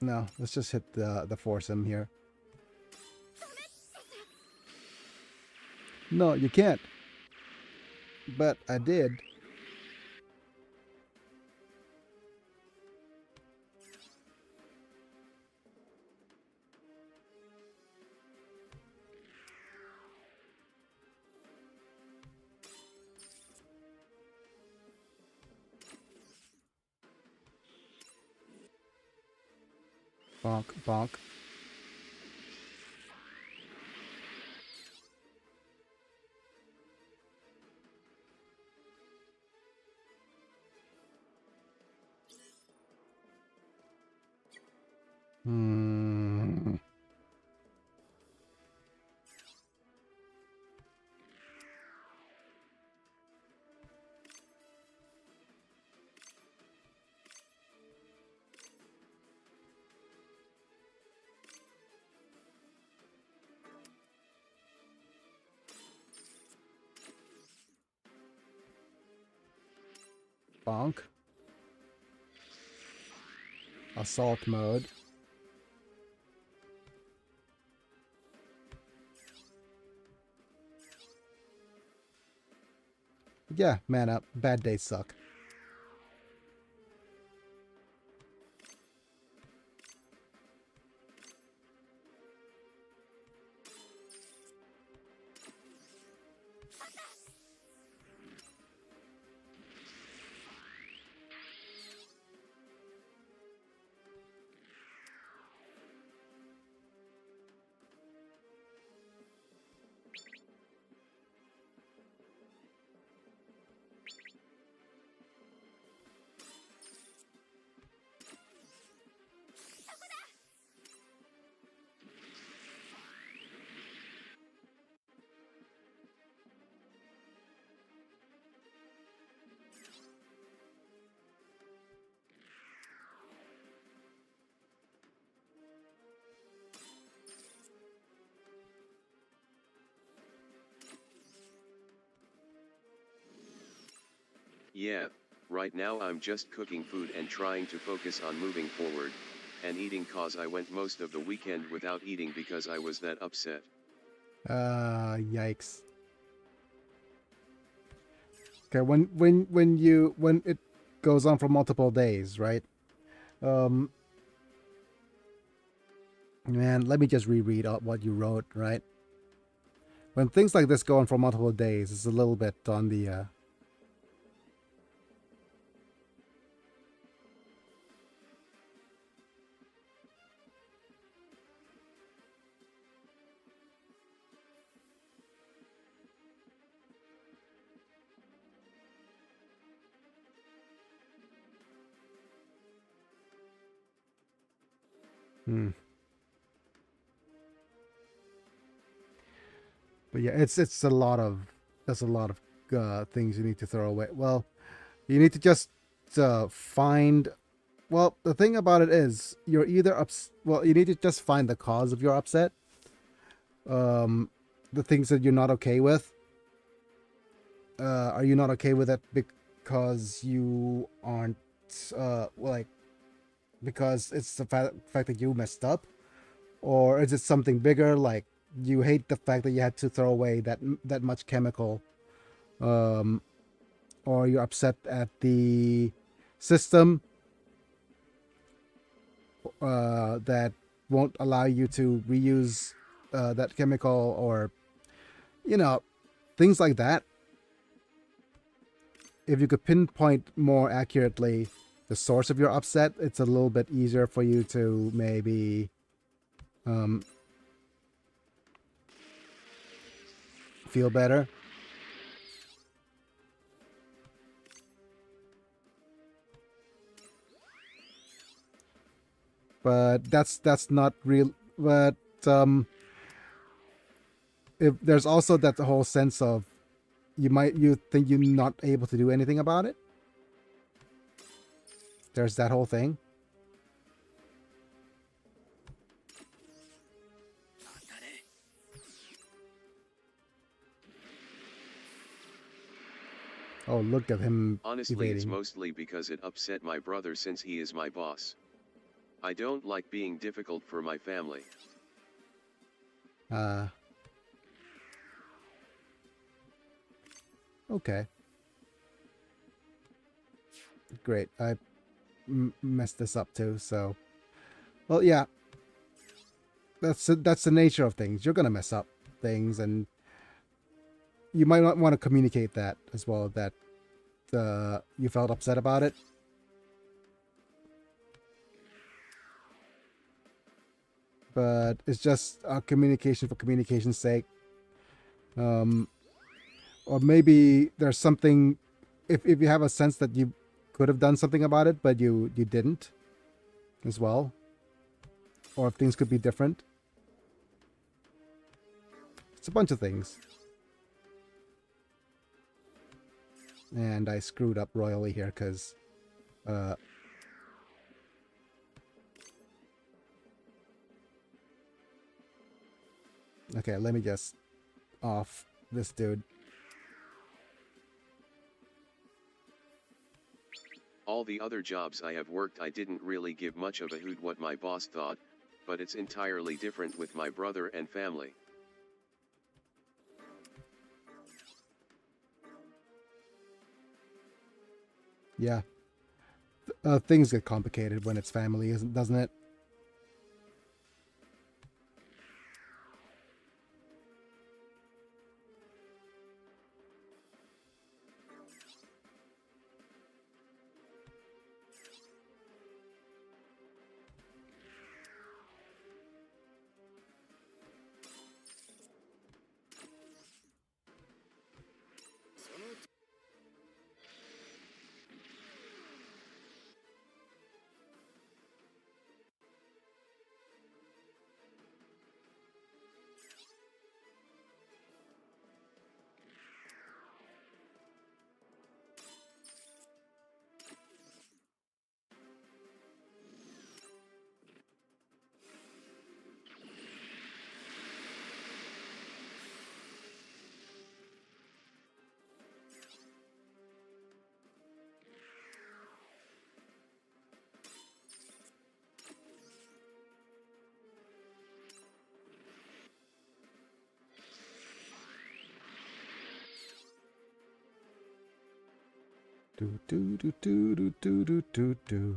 No, let's just hit the foursome here. No, you can't. But I did. Bonk, bonk. Hmm. Bonk. Assault mode. Yeah, man up. Bad days suck. Yeah, right now I'm just cooking food and trying to focus on moving forward, and eating cause I went most of the weekend without eating because I was that upset. Yikes. Okay, when it goes on for multiple days, right? Um, man, let me just reread what you wrote, right? When things like this go on for multiple days, it's a little bit on the hmm. But yeah, it's a lot of there's a lot of things you need to throw away. Well, you need to just find. Well, the thing about it is, you're either well, you need to just find the cause of your upset. Um, the things that you're not okay with. Are you not okay with it because you aren't like because it's the fact that you messed up, or is it something bigger like you hate the fact that you had to throw away that much chemical, um, or you're upset at the system that won't allow you to reuse that chemical, or you know things like that. If you could pinpoint more accurately the source of your upset, it's a little bit easier for you to maybe um, feel better. But that's not real. But if there's also that whole sense of you think you're not able to do anything about it. There's that whole thing. Oh, look at him Honestly, it's evading. mostly because it upset my brother since he is my boss. I don't like being difficult for my family. Uh, Okay. Great. I messed this up too, so... Well, yeah. That's the nature of things. You're gonna mess up things, and you might not want to communicate that as well, that you felt upset about it. But it's just communication for communication's sake. Or maybe there's something, if you have a sense that you could have done something about it, but you didn't as well. Or if things could be different. It's a bunch of things. And I screwed up royally here because okay, let me just off this dude. All the other jobs I have worked, I didn't really give much of a hoot what my boss thought, but it's entirely different with my brother and family. Yeah. Things get complicated when it's family, doesn't it? Do do do do do do do do do.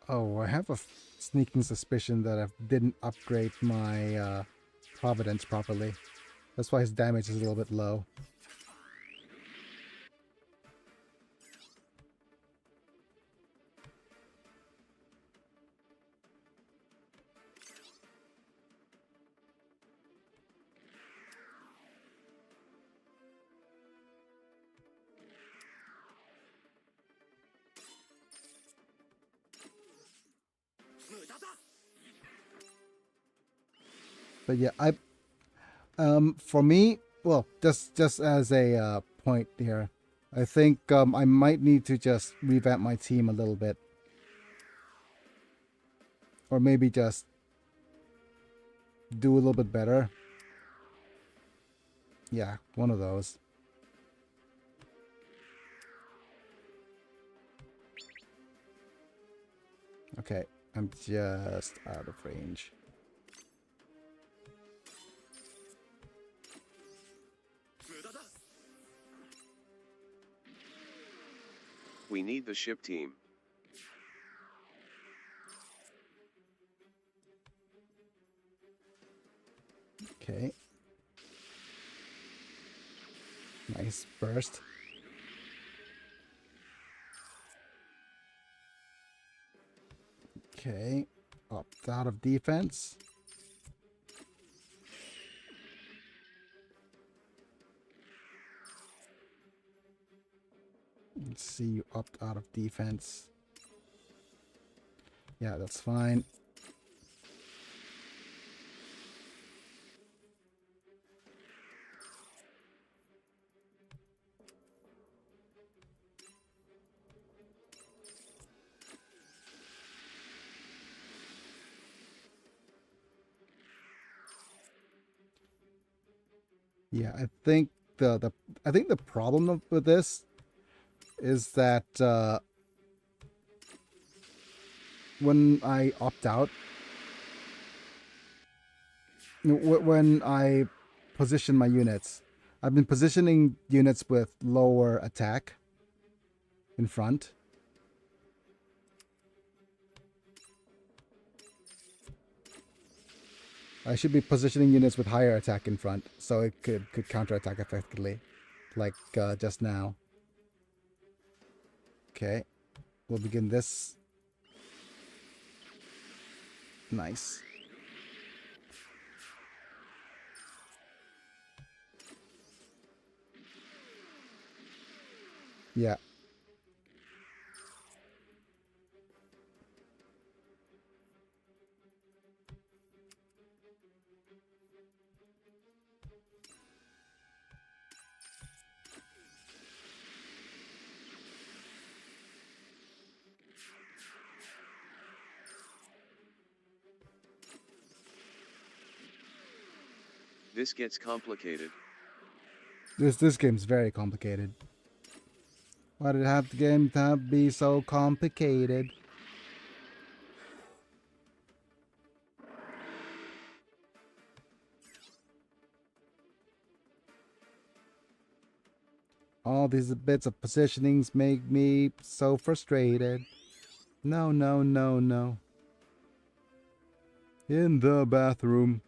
Oh, I have a sneaking suspicion that I didn't upgrade my Providence properly. That's why his damage is a little bit low. But yeah, for me, well, just as a point here, I think I might need to just revamp my team a little bit, or maybe just do a little bit better. Yeah, one of those. Okay, I'm just out of range. We need the ship team. Okay. Nice burst. Okay. Opt out of defense. Let's see, you opt out of defense. Yeah, that's fine. Yeah, I think I think the problem with this is that when I opt out, when I position my units, I've been positioning units with lower attack in front. I should be positioning units with higher attack in front, so it could counterattack effectively, like just now. Okay, we'll begin this. Nice. Yeah. This gets complicated. This game's very complicated. Why did it have the game to be so complicated? All these bits of positionings make me so frustrated. No, no, no, no. In the bathroom.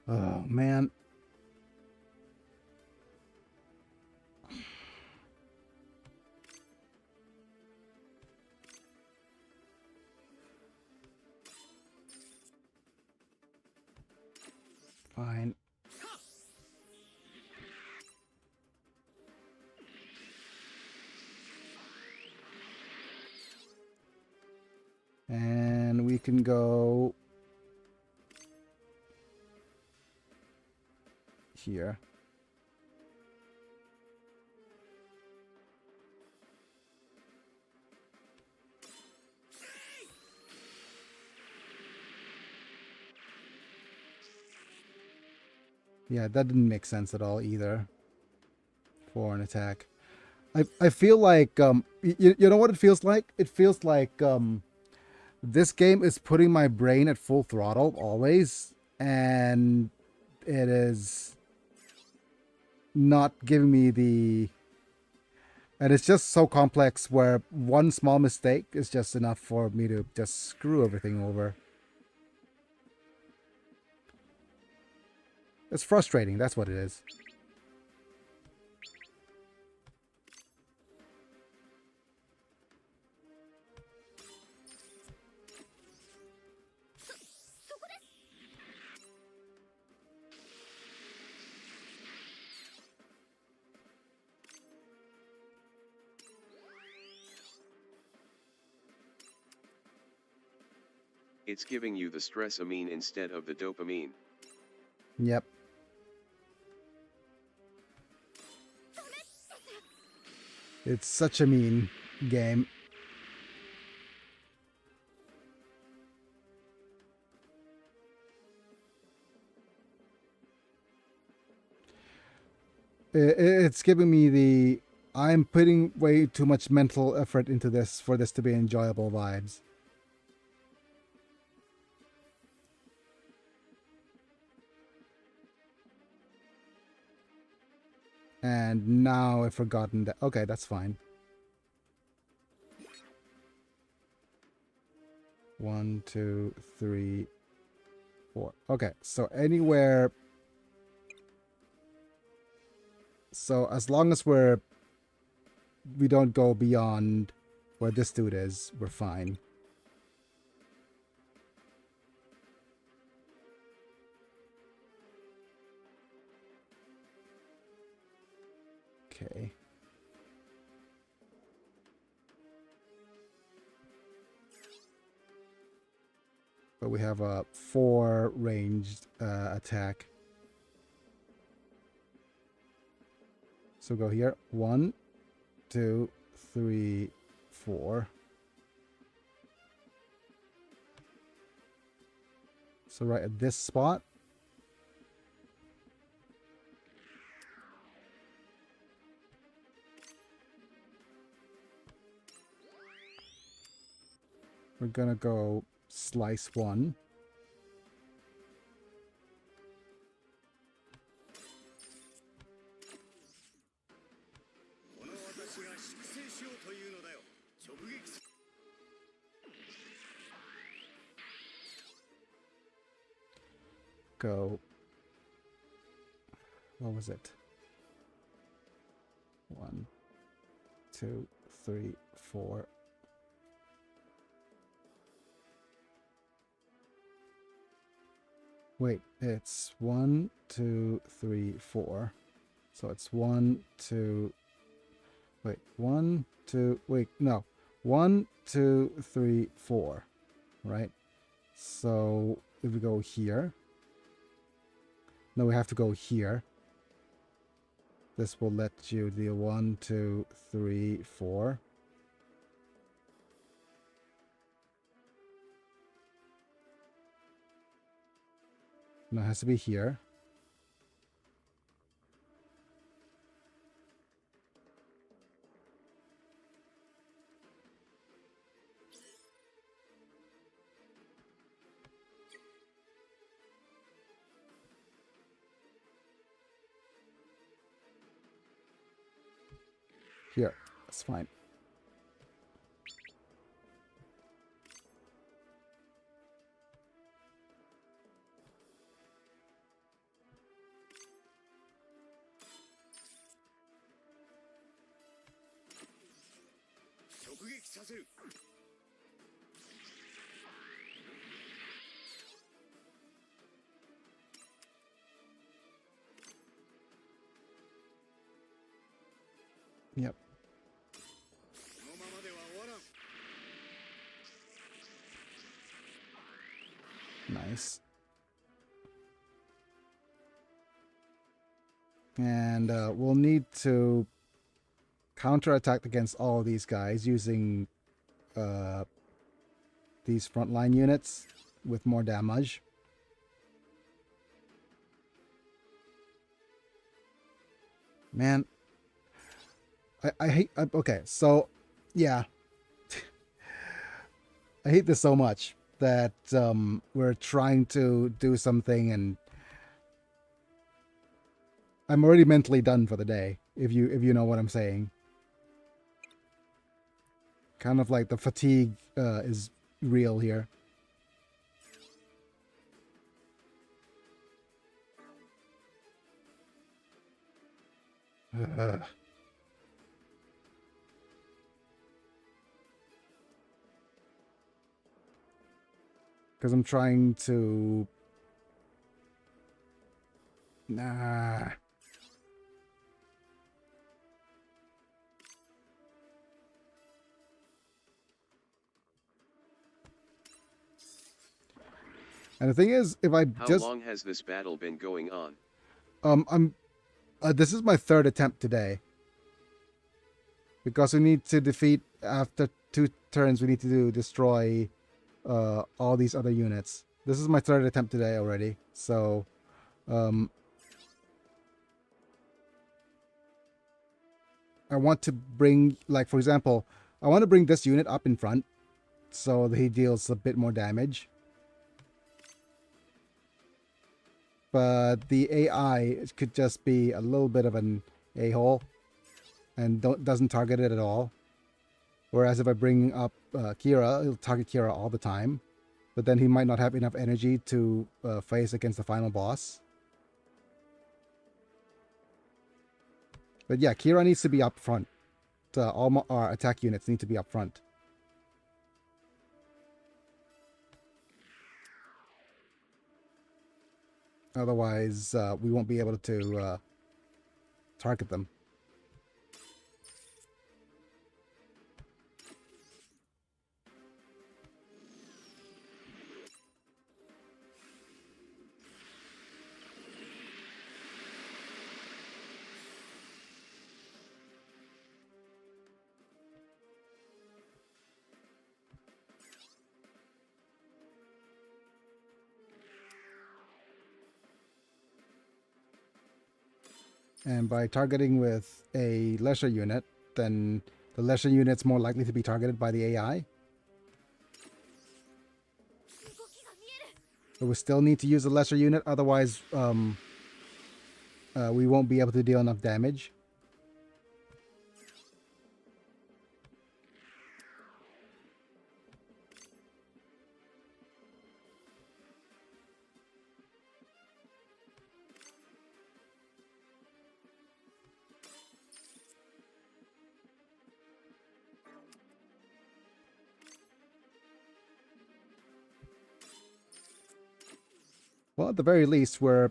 Oh, man. Fine. And we can go here. Yeah, that didn't make sense at all either for an attack. I feel like you know what it feels like? It feels like this game is putting my brain at full throttle always, and it is not giving me the, and it's just so complex where one small mistake is just enough for me to just screw everything over. It's frustrating, that's what it is. It's giving you the stress-amine instead of the dopamine. Yep. It's such a mean game. It's giving me the, I'm putting way too much mental effort into this for this to be enjoyable vibes. And now I've forgotten that. Okay, that's fine. 1, 2, 3, 4. Okay, so anywhere. So as long as we don't go beyond where this dude is, we're fine. Okay. But we have a 4 ranged attack. So go here. 1, 2, 3, 4. So right at this spot. We're gonna go slice 1. Go. What was it? 1, 2, 3, 4. Wait, it's 1, 2, 3, 4. So it's 1, 2. Wait, 1, 2. Wait, no. 1, 2, 3, 4. Right? So if we go here. No, we have to go here. This will let you do 1, 2, 3, 4. No, it has to be here. Here, that's fine. Yep. Nice. And we'll need to counterattack against all of these guys using these frontline units with more damage. Man, I hate... okay, so, yeah. I hate this so much that we're trying to do something and I'm already mentally done for the day, if you know what I'm saying. Kind of like the fatigue is real here. Because I'm trying to... Nah. And the thing is, if I How long has this battle been going on? This is my third attempt today. Because we need to defeat, after 2 turns, we need to destroy all these other units. This is my third attempt today already. So, I want to bring, like, for example, I want to bring this unit up in front so that he deals a bit more damage. But the AI could just be a little bit of an a-hole and doesn't target it at all. Whereas if I bring up Kira, he'll target Kira all the time. But then he might not have enough energy to face against the final boss. But yeah, Kira needs to be up front. All our attack units need to be up front. Otherwise, we won't be able to target them. And by targeting with a lesser unit, then the lesser unit's more likely to be targeted by the AI. But we still need to use a lesser unit, otherwise we won't be able to deal enough damage. Well, at the very least, we're...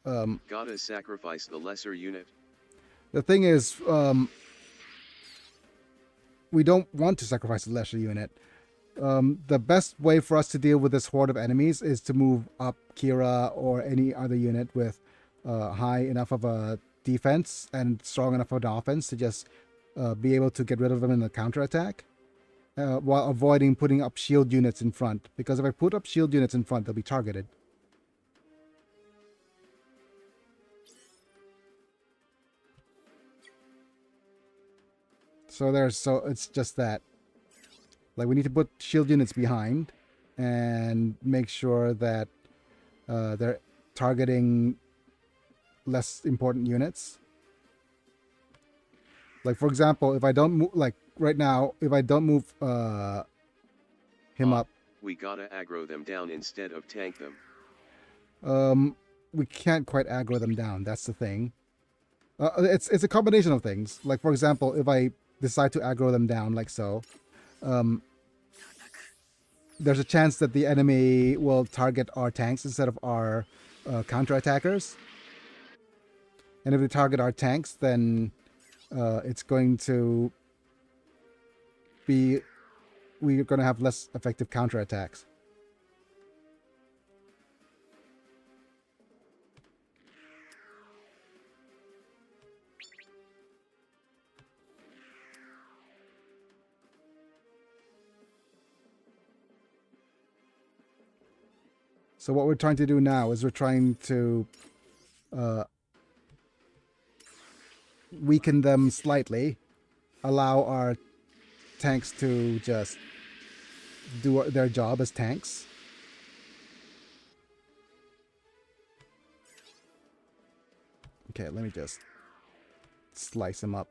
Gotta sacrifice the lesser unit. The thing is, we don't want to sacrifice the lesser unit. The best way for us to deal with this horde of enemies is to move up Kira or any other unit with high enough of a defense and strong enough of an offense to just be able to get rid of them in the counterattack, while avoiding putting up shield units in front. Because if I put up shield units in front, they'll be targeted. So it's just that. Like, we need to put shield units behind and make sure that they're targeting less important units. Like, for example, if I don't move, like right now, if I don't move him up, We gotta aggro them down instead of tank them. we can't quite aggro them down. That's the thing. It's a combination of things. Like, for example, if I decide to aggro them down like so, there's a chance that the enemy will target our tanks instead of our counterattackers. And if they target our tanks, then it's going to be... we're going to have less effective counterattacks. So what we're trying to do now is we're trying to weaken them slightly, allow our tanks to just do their job as tanks. Okay, let me just slice them up.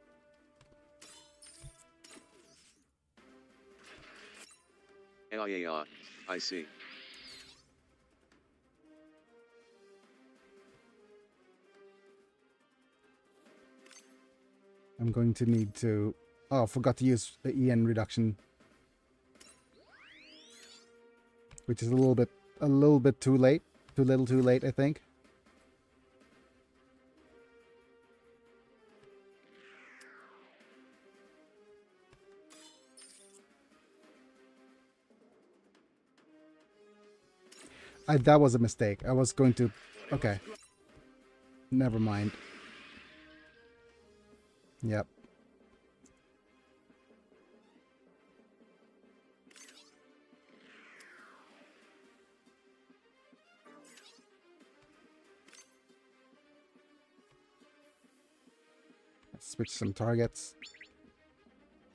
Yeah, I see. I'm going to need to... oh, forgot to use the EN reduction, which is a little bit too late. Too little too late, I think. That was a mistake. I was going to... okay. Never mind. Yep. Let's switch some targets.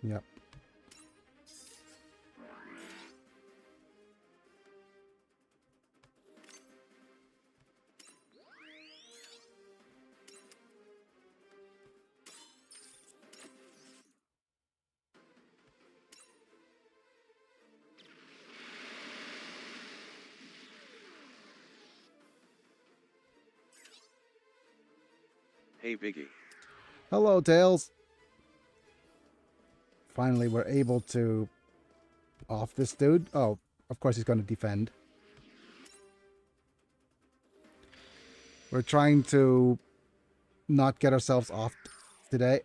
Yep. Hey Biggie. Hello, Tails. Finally, we're able to off this dude. Oh, of course he's going to defend. We're trying to not get ourselves off today.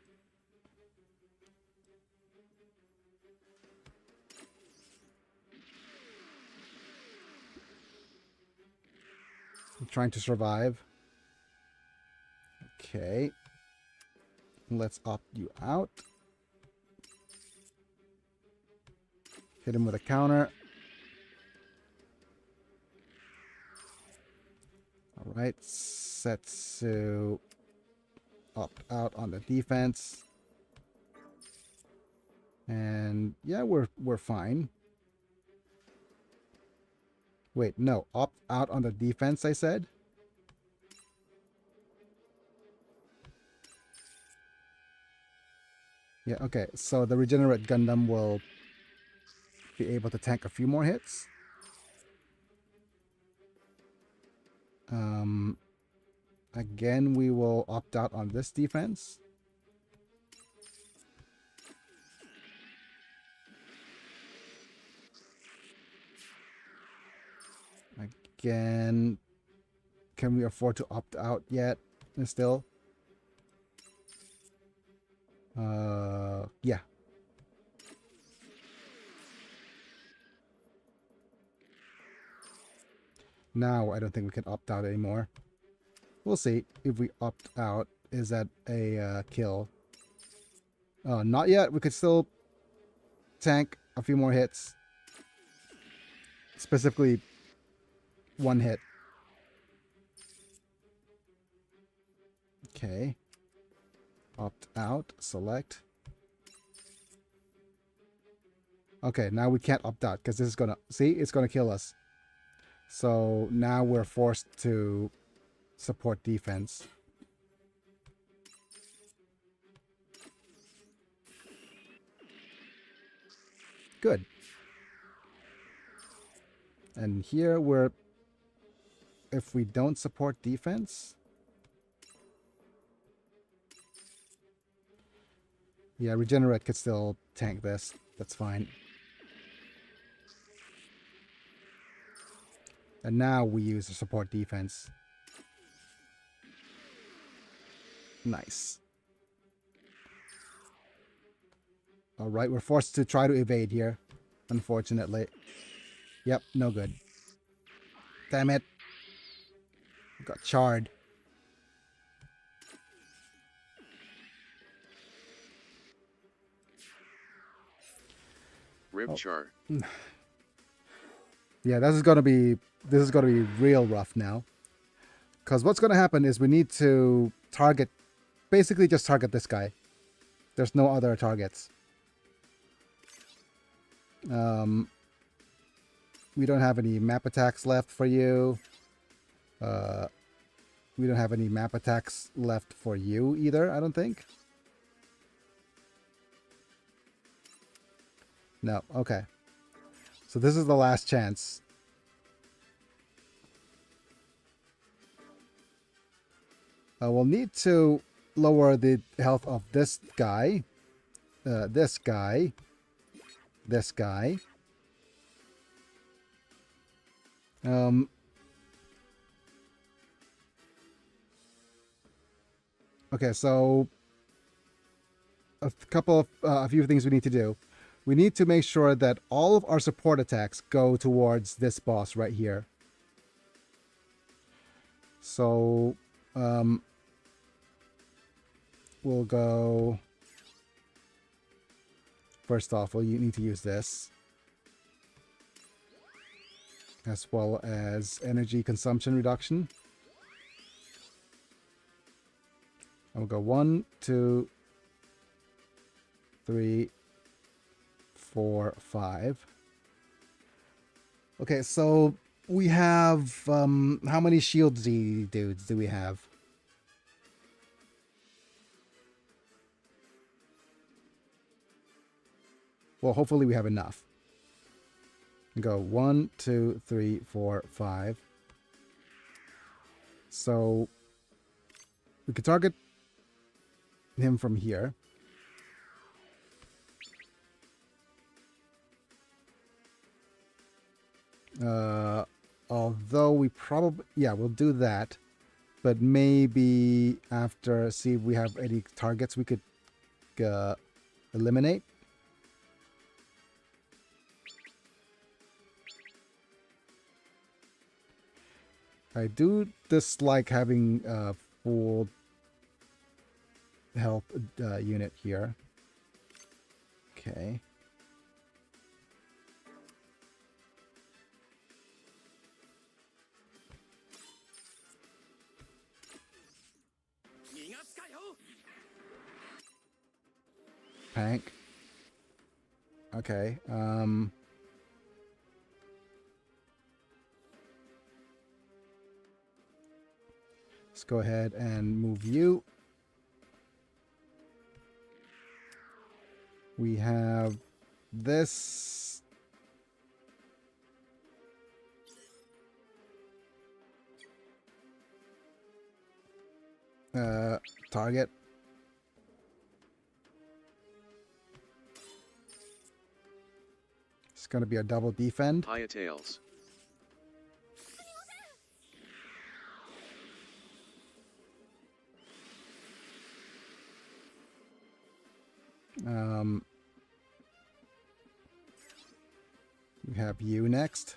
I'm trying to survive. Okay. Let's opt you out. Hit him with a counter. Alright, Setsu opt out on the defense. And yeah, we're fine. Wait, no, opt out on the defense, I said. Yeah, okay, so the regenerate Gundam will be able to tank a few more hits. Again, we will opt out on this defense. Again, can we afford to opt out yet? Still? Yeah. Now I don't think we can opt out anymore. We'll see if we opt out. Is that a kill? Not yet. We could still tank a few more hits. Specifically, one hit. Okay. Opt out. Select. Okay, now we can't opt out because this is gonna... See? It's gonna kill us. So now we're forced to support defense. Good. And here we're... If we don't support defense... Yeah, Regenerate could still tank this. That's fine. And now we use the support defense. Nice. Alright, we're forced to try to evade here. Unfortunately. Yep, no good. Damn it. Got charred. Rib char. Yeah, this is gonna be real rough now. Because what's gonna happen is we need to target, basically just target this guy. There's no other targets. We don't have any map attacks left for you. We don't have any map attacks left for you either, I don't think. No, okay. So this is the last chance. We'll need to lower the health of this guy. This guy. This guy. Okay, so a few things we need to do. We need to make sure that all of our support attacks go towards this boss right here. So, we'll go... First off, you need to use this. As well as energy consumption reduction. I'll go 1, 2, 3, 4, 5. Okay, so we have how many shield dudes do we have? Well, hopefully we have enough. Go 1, 2, 3, 4, 5. So we could target him from here. Although we probably, yeah, we'll do that, but maybe after, see if we have any targets we could eliminate. I do dislike having a full health unit here. Okay. Pank. Okay. Let's go ahead and move you. We have this. Target. It's going to be a double defend. High tails. We have you next.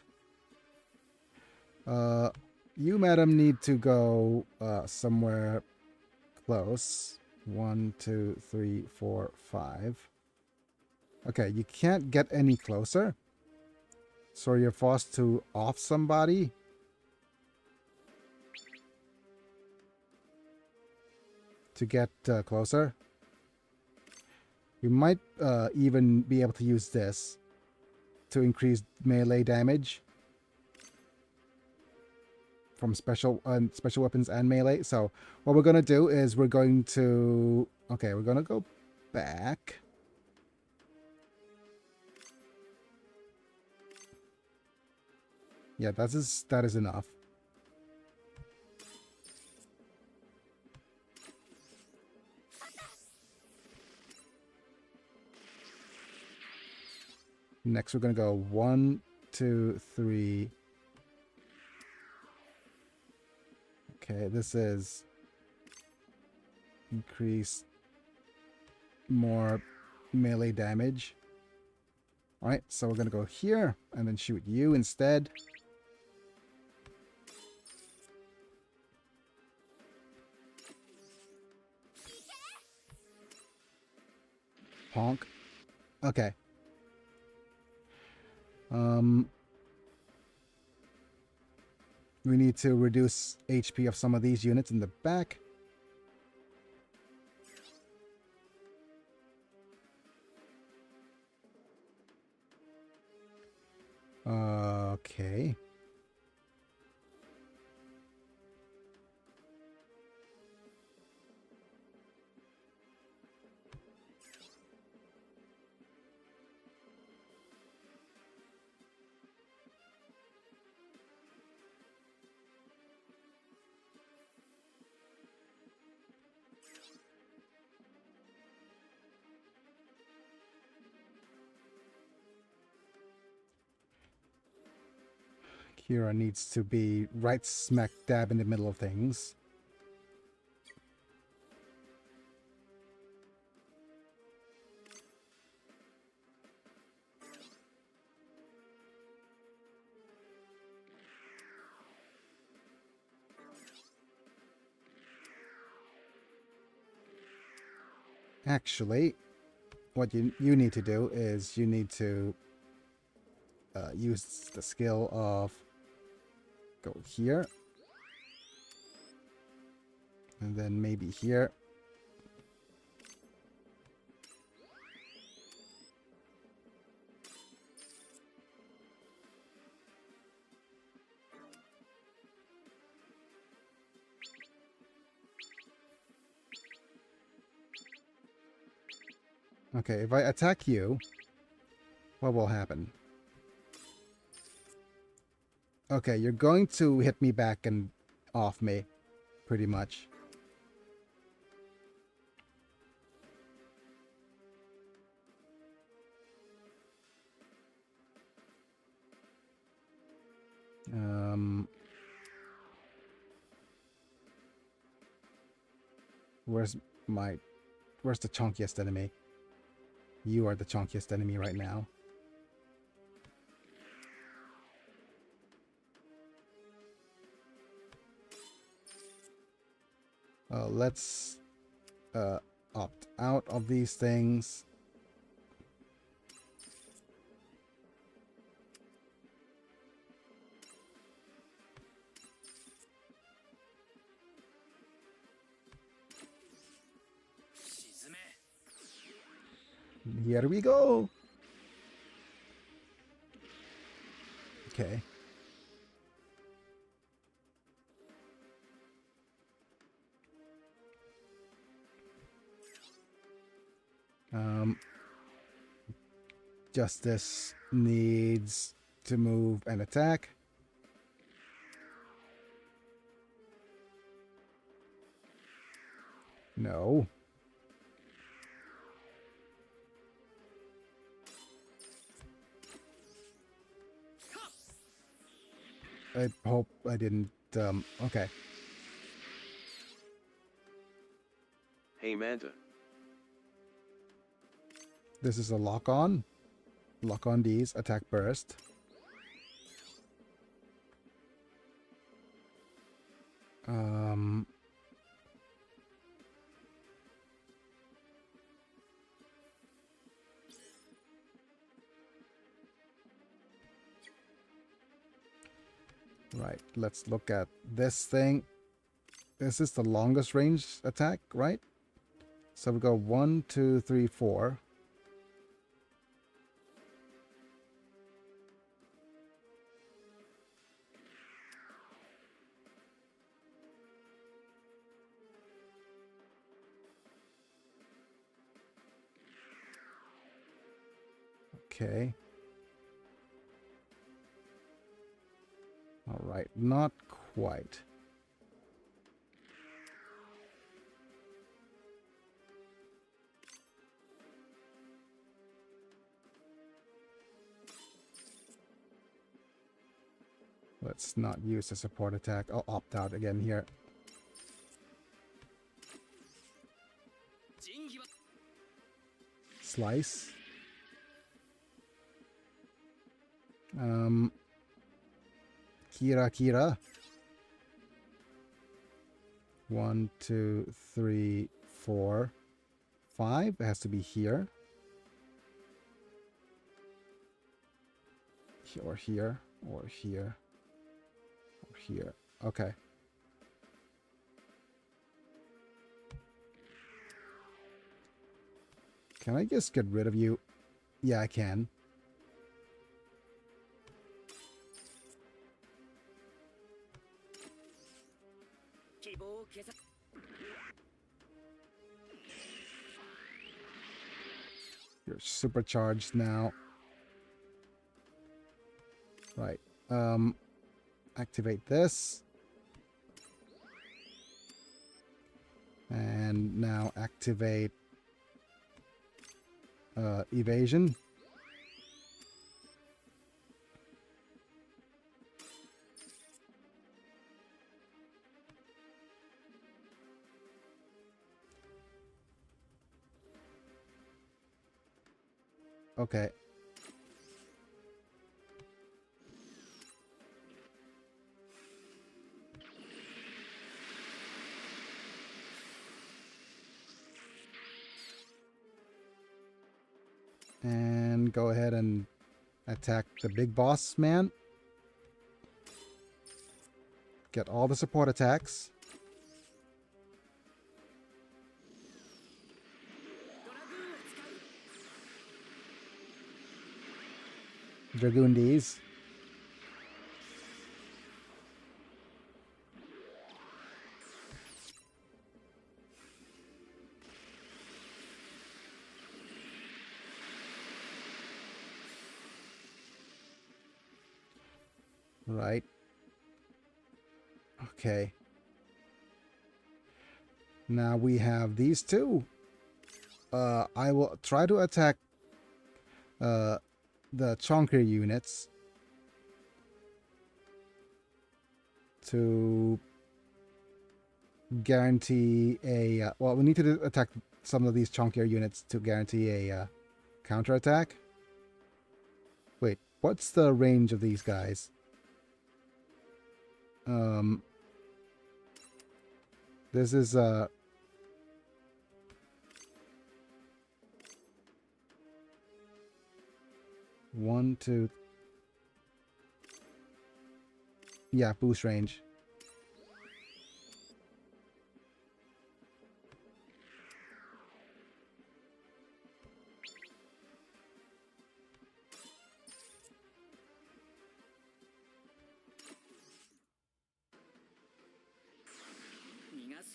You, madam, need to go somewhere close. 1, 2, 3, 4, 5. Okay, you can't get any closer. So you're forced to off somebody. To get closer. You might even be able to use this to increase melee damage from special weapons and melee. So what we're going to do is we're going to... Okay, we're going to go back. Yeah, that is enough. Next, we're going to go 1, 2, 3. Okay, this is increase more melee damage. All right, so we're going to go here and then shoot you instead. Honk. Okay. We need to reduce HP of some of these units in the back. Okay. Kira needs to be right smack dab in the middle of things. Actually, what you need to do is you need to use the skill of go here and then maybe here. Okay, if I attack you, what will happen? Okay, you're going to hit me back and off me, pretty much. Where's the chunkiest enemy? You are the chunkiest enemy right now. Let's opt out of these things. Here we go. Okay. Justice needs to move and attack. No. I hope I didn't, okay. Hey Manta. This is a lock-on. Lock on these, attack burst. Right, let's look at this thing. This is the longest range attack, right? So we go 1, 2, 3, 4. Okay. All right, not quite. Let's not use the support attack. I'll opt out again here. Slice. Kira. 1, 2, 3, 4, 5. It has to be here. Or here. Or here. Or here. Okay. Can I just get rid of you? Yeah, I can. You're supercharged now. Right. Activate this. And now activate evasion. Okay. And go ahead and attack the big boss man. Get all the support attacks. Dragoon these. Right. Okay. Now we have these two. I will try to attack the chunkier units to guarantee a well, we need to attack some of these chunkier units to guarantee a counterattack. Wait, what's the range of these guys? This is 1, 2. Yeah, boost range.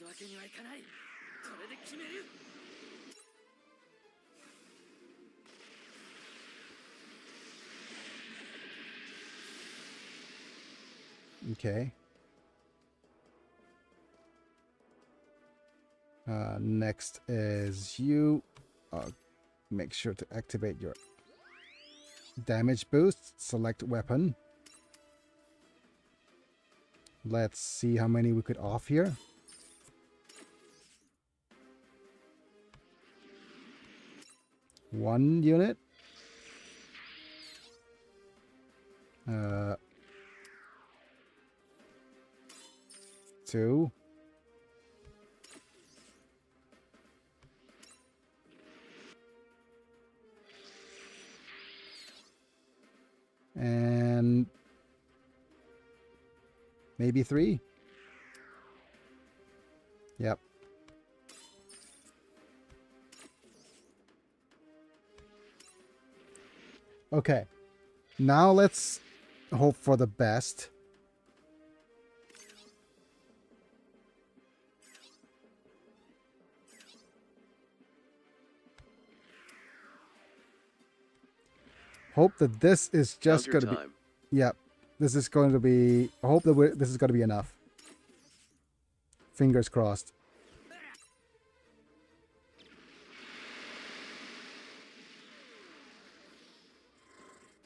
わけにはいかない。これで決める。 Okay. Next is you. Make sure to activate your damage boost. Select weapon. Let's see how many we could off here. One unit. Two. And maybe three. Yep. Okay. Now let's hope for the best. Hope that this is just going to be... Yep. This is going to be... I hope that this is going to be enough. Fingers crossed.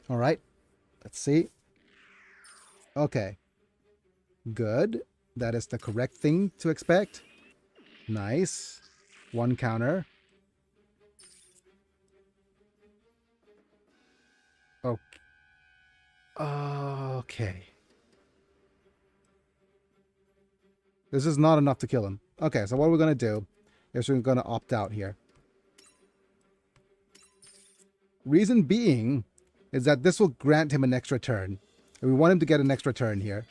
All right. Let's see. Okay. Good. That is the correct thing to expect. Nice. One counter. Okay. Okay. This is not enough to kill him. Okay, so what we're going to do is we're going to opt out here. Reason being is that this will grant him an extra turn. And we want him to get an extra turn here.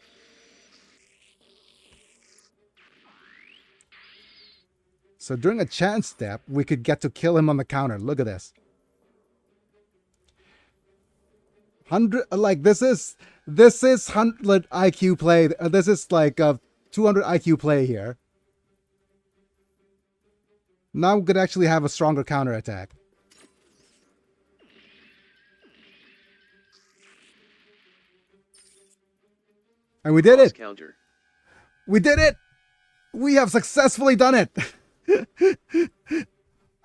So during a chance step, we could get to kill him on the counter. Look at this. 100, like this is 100 IQ play. This is like a 200 IQ play here. Now we could actually have a stronger counter attack. And we did it. Counter. We did it. We have successfully done it.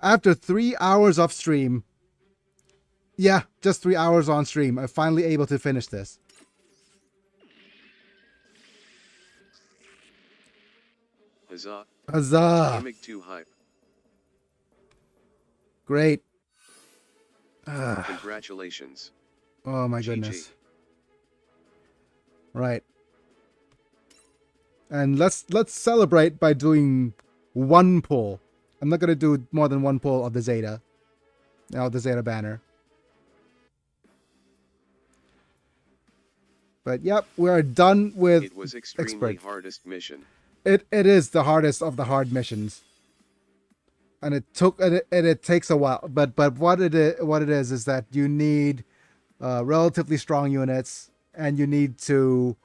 After 3 hours of stream. Yeah, just 3 hours on stream. I'm finally able to finish this. Huzzah. Huzzah. Gimmick 2 hype. Great. Congratulations. Oh my GG. goodness. Right. And let's celebrate by doing one pull. I'm not gonna do more than one pull of the Zeta. Now the Zeta banner. But yep, we are done with It was extremely hardest mission. It is the hardest of the hard missions. And it takes a while. But what it is that you need relatively strong units, and you need to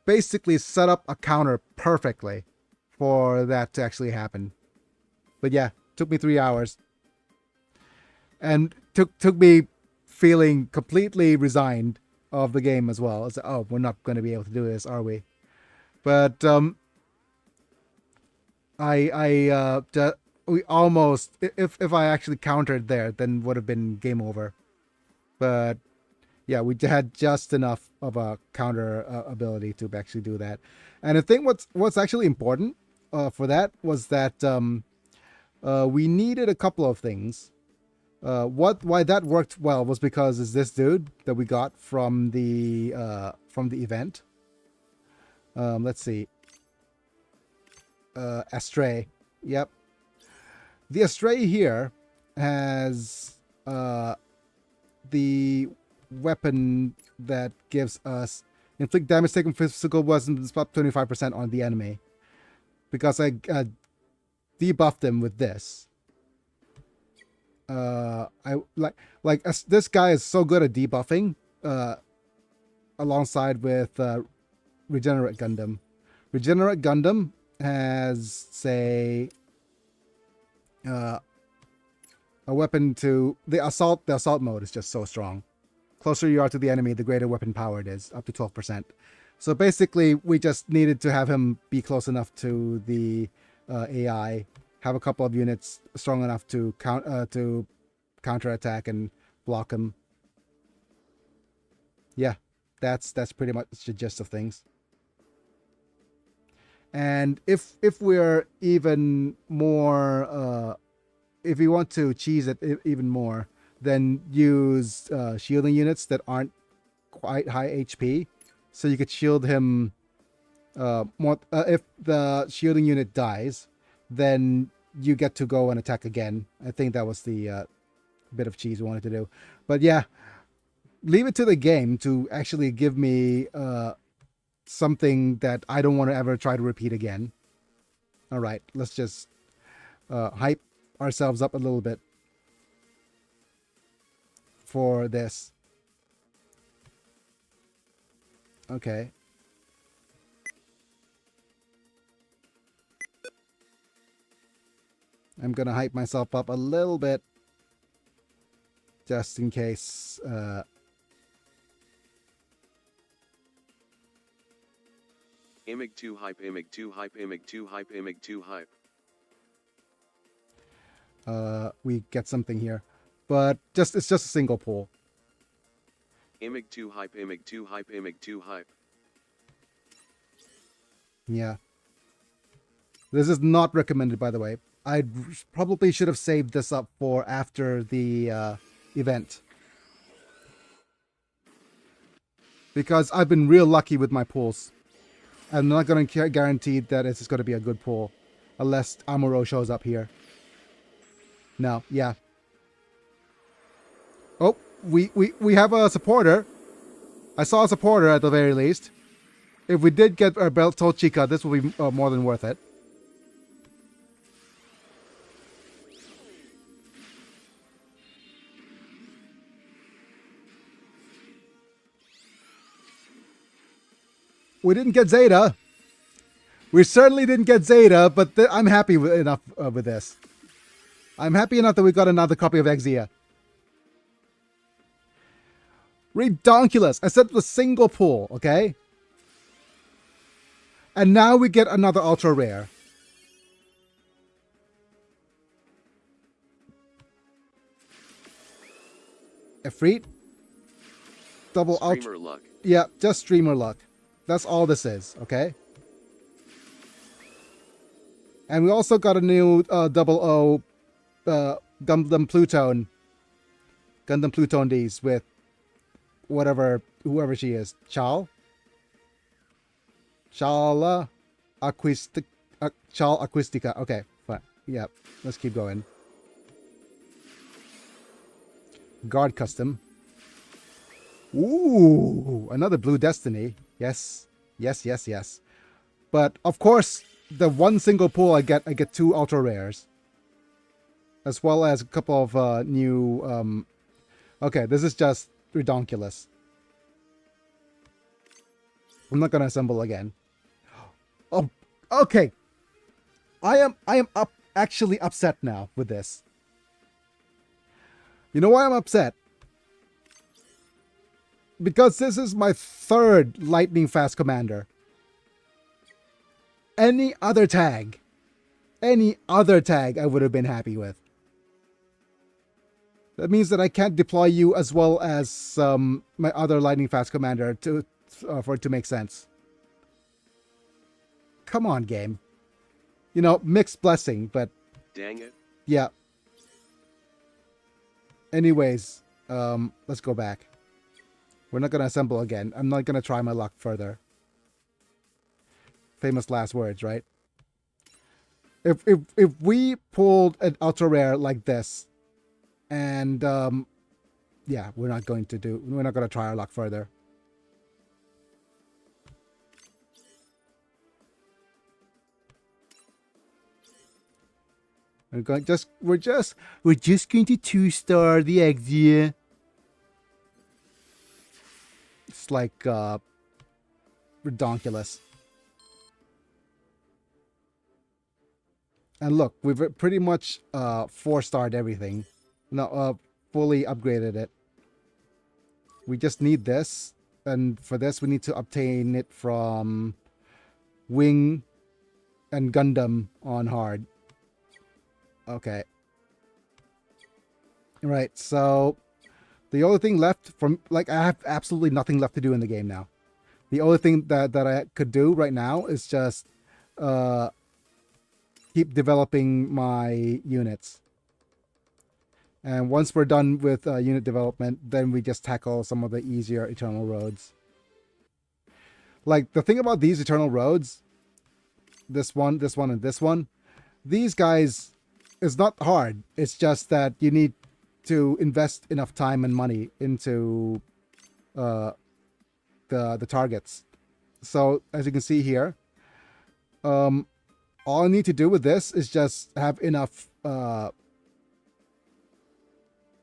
basically set up a counter perfectly for that to actually happen. But yeah, took me 3 hours. And took me feeling completely resigned of the game as well. It's like, oh, we're not going to be able to do this, are we? But we almost, if I actually countered there, then would have been game over. But yeah, we had just enough of a counter ability to actually do that. And I think what's actually important for that was that we needed a couple of things. Why that worked well was because is this dude that we got from the event. Let's see. Astray. Yep. The Astray here has the weapon that gives us inflict damage taken physical weapons up 25% on the enemy. Because I debuffed him with this. This guy is so good at debuffing alongside with Regenerate Gundam. Regenerate Gundam has, say, a weapon to the assault. The assault mode is just so strong. Closer you are to the enemy, the greater weapon power it is, up to 12%. So basically, we just needed to have him be close enough to the AI, have a couple of units strong enough to counterattack and block him. Yeah, that's pretty much the gist of things. And if we're even more, if we want to cheese it even more, then use shielding units that aren't quite high HP. So you could shield him more. If the shielding unit dies, then you get to go and attack again. I think that was the bit of cheese we wanted to do. But yeah, leave it to the game to actually give me something that I don't want to ever try to repeat again. All right, let's just hype ourselves up a little bit for this. Okay. I'm gonna hype myself up a little bit just in case. Imig 2 hype, Imig 2 hype, Imig 2 hype, Imig 2 hype. We get something here, but it's just a single pull. Imig 2 hype, Imig 2 hype, Imig 2 hype. Yeah. This is not recommended, by the way. I probably should have saved this up for after the event. Because I've been real lucky with my pulls. I'm not going to guarantee that it's going to be a good pull. Unless Amuro shows up here. No, yeah. Oh, we have a supporter. I saw a supporter at the very least. If we did get our belt Chica, this will be more than worth it. We didn't get Zeta. We certainly didn't get Zeta, but I'm happy enough with this. I'm happy enough that we got another copy of Exia. Redonkulous. I said the single pull, okay? And now we get another ultra rare. Efreet. Double ultra. Streamer luck. Yeah, just streamer luck. That's all this is, okay? And we also got a new 00 Gundam Pluton. Gundam Pluton D's with whoever she is. Chal Aquistica. Okay, fine. Yeah, let's keep going. Guard custom. Ooh, another Blue Destiny. Yes. But of course, the one single pull I get 2 ultra rares. As well as a couple of new okay, this is just redonkulous. I'm not gonna assemble again. Oh, okay. I am actually upset now with this. You know why I'm upset? Because this is my 3rd lightning fast commander. Any other tag I would have been happy with. That means that I can't deploy you as well as my other lightning fast commander for it to make sense. Come on, game. You know, mixed blessing, but Dang it. yeah. Anyways, let's go back. We're not gonna assemble again. I'm not gonna try my luck further. Famous last words, right? If we pulled an ultra rare like this, and yeah, we're not gonna try our luck further. We're just going to 2-star the Exia. It's like redonkulous. And look, we've pretty much 4-starred everything. No, fully upgraded it. We just need this, and for this we need to obtain it from Wing and Gundam on hard. Okay. Right, so the only thing left from, like, I have absolutely nothing left to do in the game now. The only thing that I could do right now is just keep developing my units. And once we're done with unit development, then we just tackle some of the easier Eternal Roads. Like, the thing about these Eternal Roads, this one, and this one, these guys, is not hard. It's just that you need to invest enough time and money into the targets. So, as you can see here, all I need to do with this is just have enough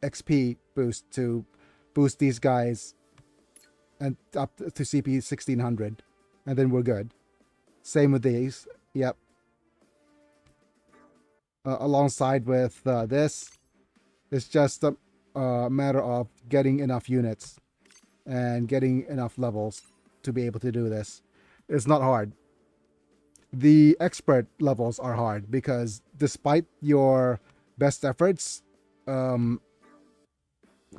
XP boost to boost these guys and up to CP 1600, and then we're good. Same with these. Yep. Alongside with this, it's just a matter of getting enough units and getting enough levels to be able to do this. It's not hard. The expert levels are hard because despite your best efforts,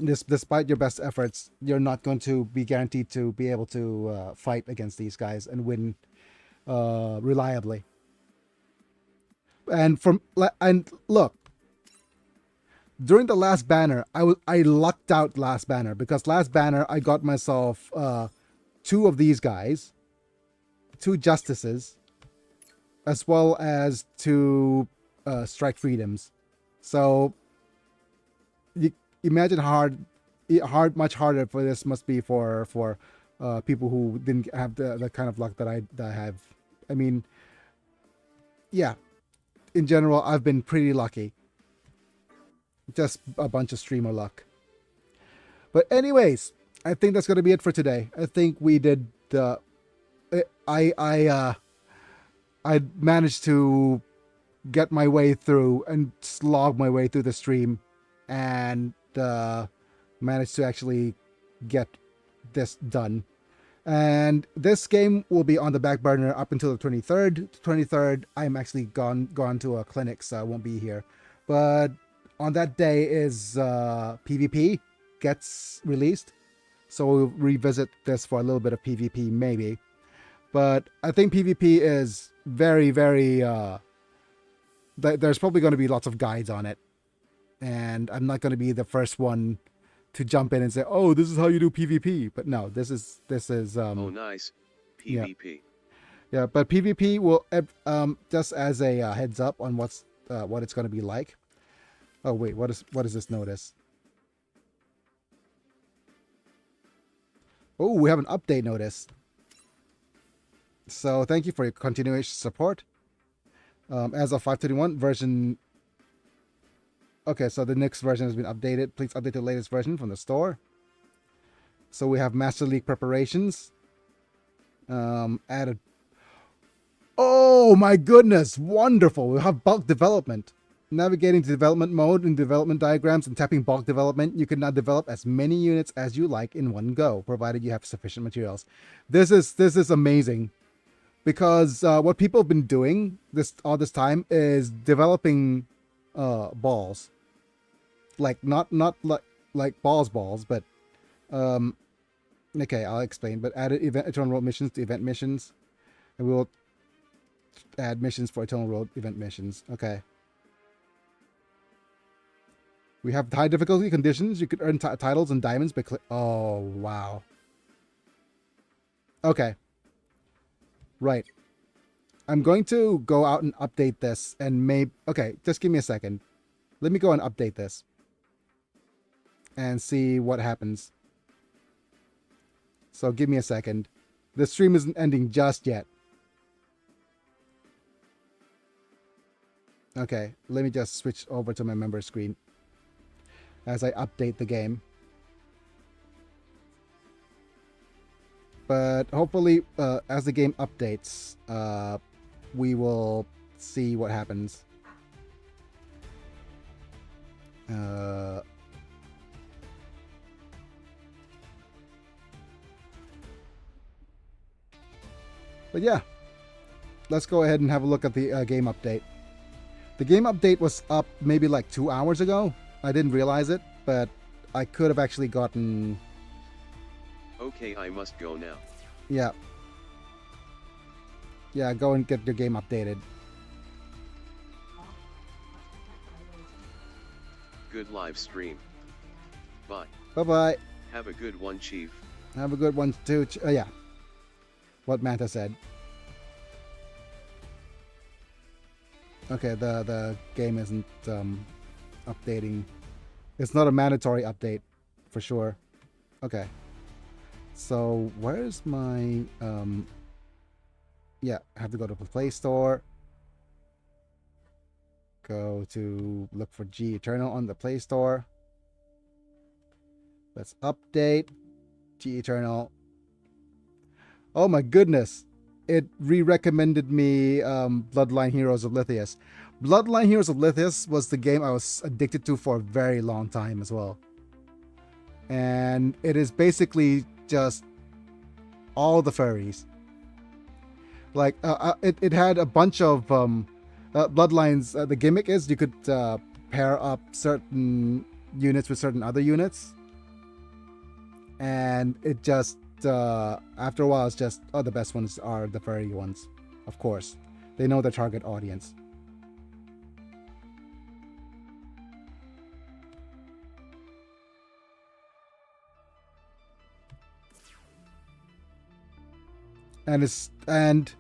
despite your best efforts, you're not going to be guaranteed to be able to fight against these guys and win reliably. And look, during the last banner, I lucked out last banner, because last banner I got myself 2 of these guys, 2 justices, as well as 2 strike freedoms. So you imagine how much harder for this must be for people who didn't have the kind of luck that I have. I mean, yeah, in general, I've been pretty lucky. Just a bunch of streamer luck. But anyways, I think that's gonna be it for today. I think we did. I managed to get my way through and slog my way through the stream, and managed to actually get this done. And this game will be on the back burner up until the 23rd. The 23rd, I'm actually gone to a clinic, so I won't be here. But on that day is PvP gets released, so we'll revisit this for a little bit of PvP maybe. But I think PvP is very, very... there's probably going to be lots of guides on it, and I'm not going to be the first one to jump in and say, "Oh, this is how you do PvP." But no, this is oh, nice. PvP. Yeah, but PvP will just as a heads up on what it's going to be like. Oh wait, what is this notice? Oh, we have an update notice. So thank you for your continuation support. As of 5.21 version. Okay, so the next version has been updated. Please update the latest version from the store. So we have Master League preparations. Added. Oh my goodness, wonderful! We have bulk development. Navigating to development mode in development diagrams and tapping bulk development, you can now develop as many units as you like in one go, provided you have sufficient materials. This is amazing, because what people have been doing all this time is developing balls, like not like balls, but okay, I'll explain. But added Eternal Road missions to event missions, and we will add missions for Eternal Road event missions. Okay. We have high difficulty conditions. You could earn titles and diamonds by oh, wow. Okay. Right. I'm going to go out and update this and maybe... Okay, just give me a second. Let me go and update this and see what happens. So give me a second. The stream isn't ending just yet. Okay, let me just switch over to my member screen as I update the game. But hopefully, as the game updates, we will see what happens. Uh, but yeah, let's go ahead and have a look at the game update. The game update was up maybe like 2 hours ago. I didn't realize it, but I could have actually gotten... Okay, I must go now. Yeah. Yeah, go and get your game updated. Good live stream. Bye. Bye-bye. Have a good one, Chief. Have a good one too. Yeah. What Manta said. Okay, the game isn't updating. It's not a mandatory update, for sure. Okay. So where's my yeah, I have to go to the Play Store. Go to look for G Eternal on the Play Store. Let's update G Eternal. Oh my goodness. It re-recommended me Bloodline Heroes of Lithius. Bloodline Heroes of Lithius was the game I was addicted to for a very long time as well. And it is basically just all the furries. Like, it had a bunch of Bloodlines. The gimmick is you could pair up certain units with certain other units. And it just... after a while, it's just, oh, the best ones are the furry ones. Of course. They know their target audience. And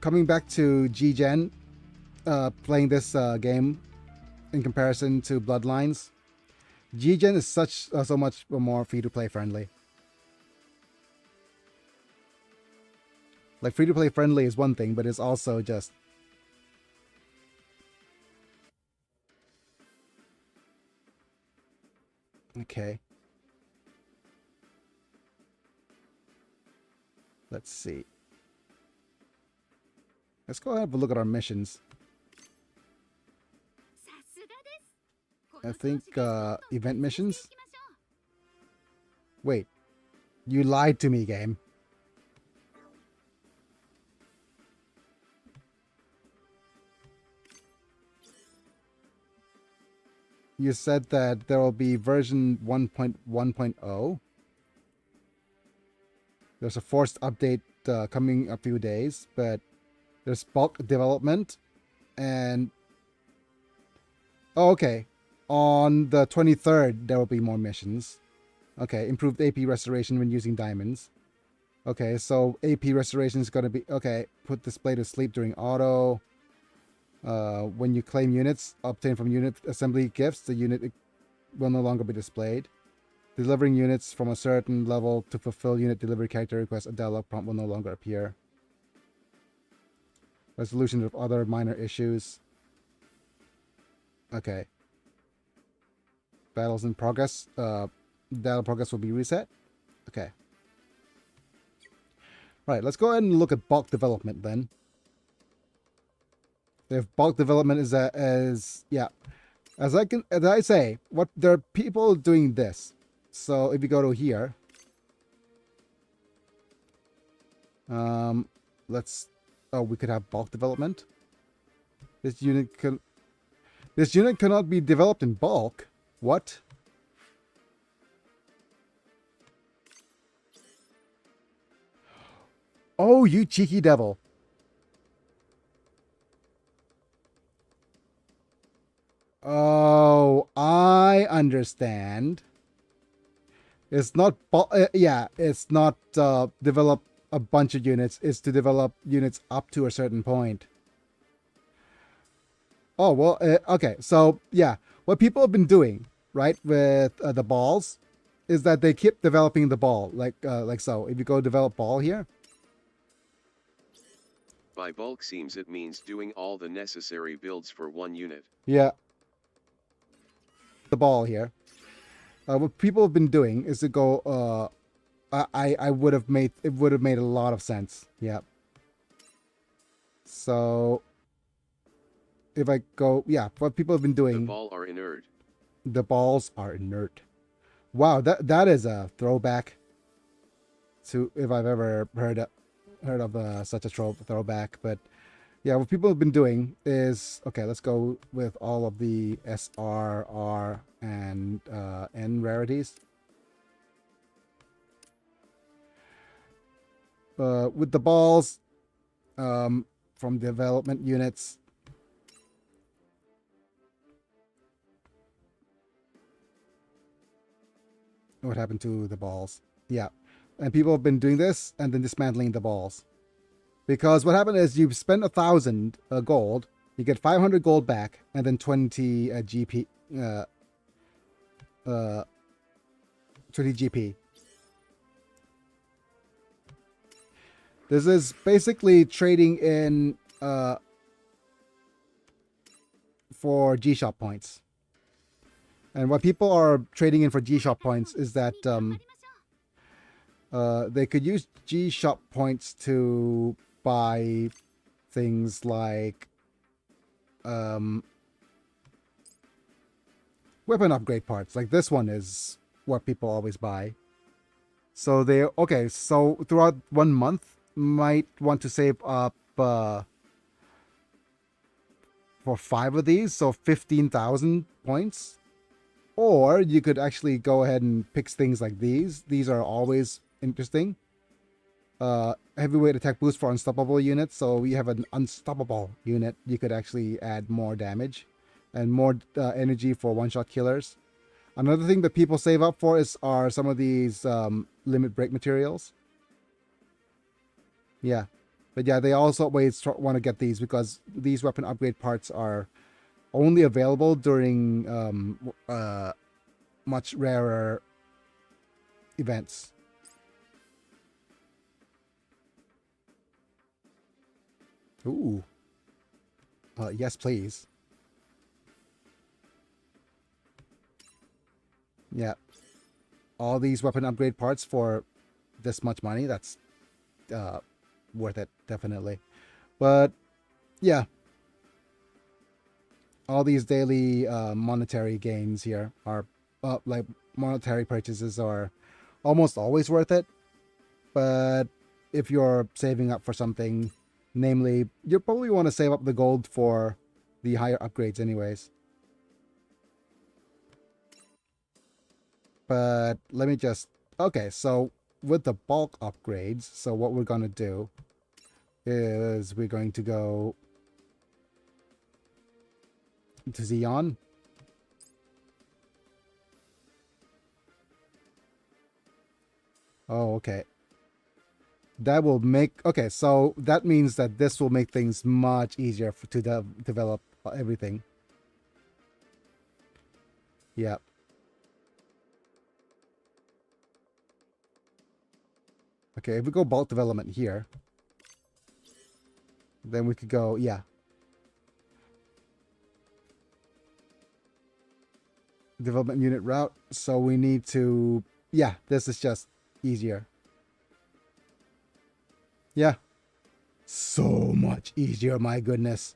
coming back to G-Gen, playing this game in comparison to Bloodlines, G-Gen is so much more free-to-play friendly. Like, free-to-play friendly is one thing, but it's also just... Okay. Let's see. Let's go ahead and have a look at our missions. I think, event missions? Wait. You lied to me, game. You said that there will be version 1.1.0. There's a forced update coming a few days, but there's bulk development and... Oh, okay. On the 23rd, there will be more missions. Okay, improved AP restoration when using diamonds. Okay, so AP restoration is going to be... Okay, put display to sleep during auto. When you claim units obtained from unit assembly gifts, the unit will no longer be displayed. Delivering units from a certain level to fulfill unit delivery character requests, a dialog prompt will no longer appear. Resolution of other minor issues. Okay. Battles in progress. Battle progress will be reset. Okay. Right, let's go ahead and look at bulk development then. If bulk development is as I say, what there are people doing this. So if you go to here, we could have bulk development. This unit cannot be developed in bulk. What? Oh, you cheeky devil. Oh, I understand. It's not, it's not develop a bunch of units. It's to develop units up to a certain point. Oh, well, okay. So, yeah, what people have been doing, right, with the balls, is that they keep developing the ball, like so. If you go develop ball here. By bulk seems it means doing all the necessary builds for one unit. Yeah. The ball here. What people have been doing is to go, it would have made a lot of sense. Yeah. So if I go, yeah, what people have been doing. The ball are inert. The balls are inert. Wow, that is a throwback to, if I've ever heard of such a throwback. But yeah, what people have been doing is, okay, let's go with all of the SR, R, and N rarities. With the balls from development units, what happened to the balls? Yeah, and people have been doing this and then dismantling the balls, because what happened is you spend 1,000 gold, you get 500 gold back, and then 20 GP 20 GP. This is basically trading in for G-Shop points. And what people are trading in for G-Shop points is that they could use G-Shop points to buy things like weapon upgrade parts. Like this one is what people always buy. So so throughout 1 month, might want to save up for 5 of these, so 15,000 points. Or you could actually go ahead and pick things like these. These are always interesting. Heavyweight attack boost for unstoppable units. So we have an unstoppable unit. You could actually add more damage and more energy for one-shot killers. Another thing that people save up for are some of these limit break materials. Yeah, but yeah, they also always want to get these because these weapon upgrade parts are only available during much rarer events. Ooh. Yes, please. Yeah. All these weapon upgrade parts for this much money, that's worth it, definitely. But yeah, all these daily monetary gains here are like monetary purchases are almost always worth it. But if you're saving up for something, namely, you probably want to save up the gold for the higher upgrades anyways. But let me just, okay, so with the bulk upgrades, so what we're going to do is we're going to go to Xeon. Oh, okay. That will make, okay, so that means that this will make things much easier to develop everything. Yep. Okay, if we go bulk development here, then we could go, yeah. Development unit route. So we need to, yeah, this is just easier. Yeah. So much easier, my goodness.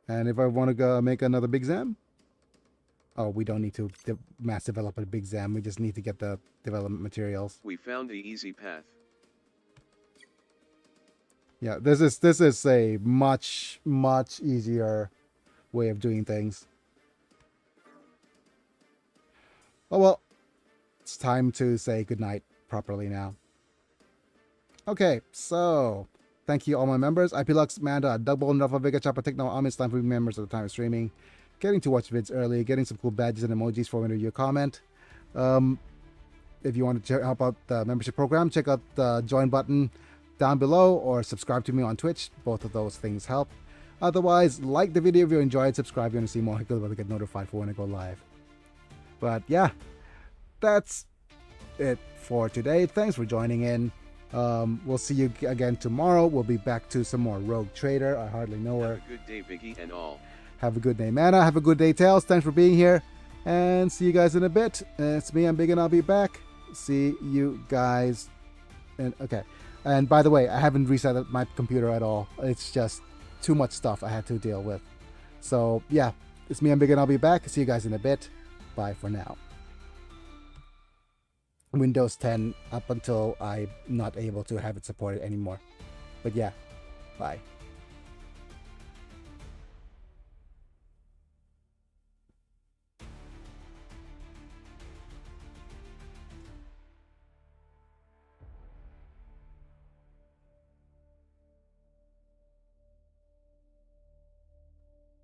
And if I want to go make another Big Zam, oh, we don't need to mass develop a Big Zam. We just need to get the development materials. We found the easy path. Yeah, this is a much easier way of doing things. Oh well, it's time to say goodnight properly now. Okay, so thank you all my members. IPLux, Manda, Double, Rafa, Vega, Chapa, Techno, Amis, time for members at the time of streaming. Getting to watch vids early, getting some cool badges and emojis for when you comment. If you want to help out the membership program, check out the join button down below or subscribe to me on Twitch. Both of those things help. Otherwise, like the video if you enjoyed, subscribe if you want to see more, to get notified for when I go live. But yeah, that's it for today. Thanks for joining in. We'll see you again tomorrow. We'll be back to some more Rogue Trader. I hardly know her. Have a good day, Biggie and all. Have a good day, Mana. Have a good day, Tails. Thanks for being here. And see you guys in a bit. It's me, I'm Big, and I'll be back. See you guys. And okay. And by the way, I haven't reset my computer at all. It's just too much stuff I had to deal with. So yeah, it's me, Ambig, and I'll be back. See you guys in a bit. Bye for now. Windows 10 up until I'm not able to have it supported anymore. But yeah, bye.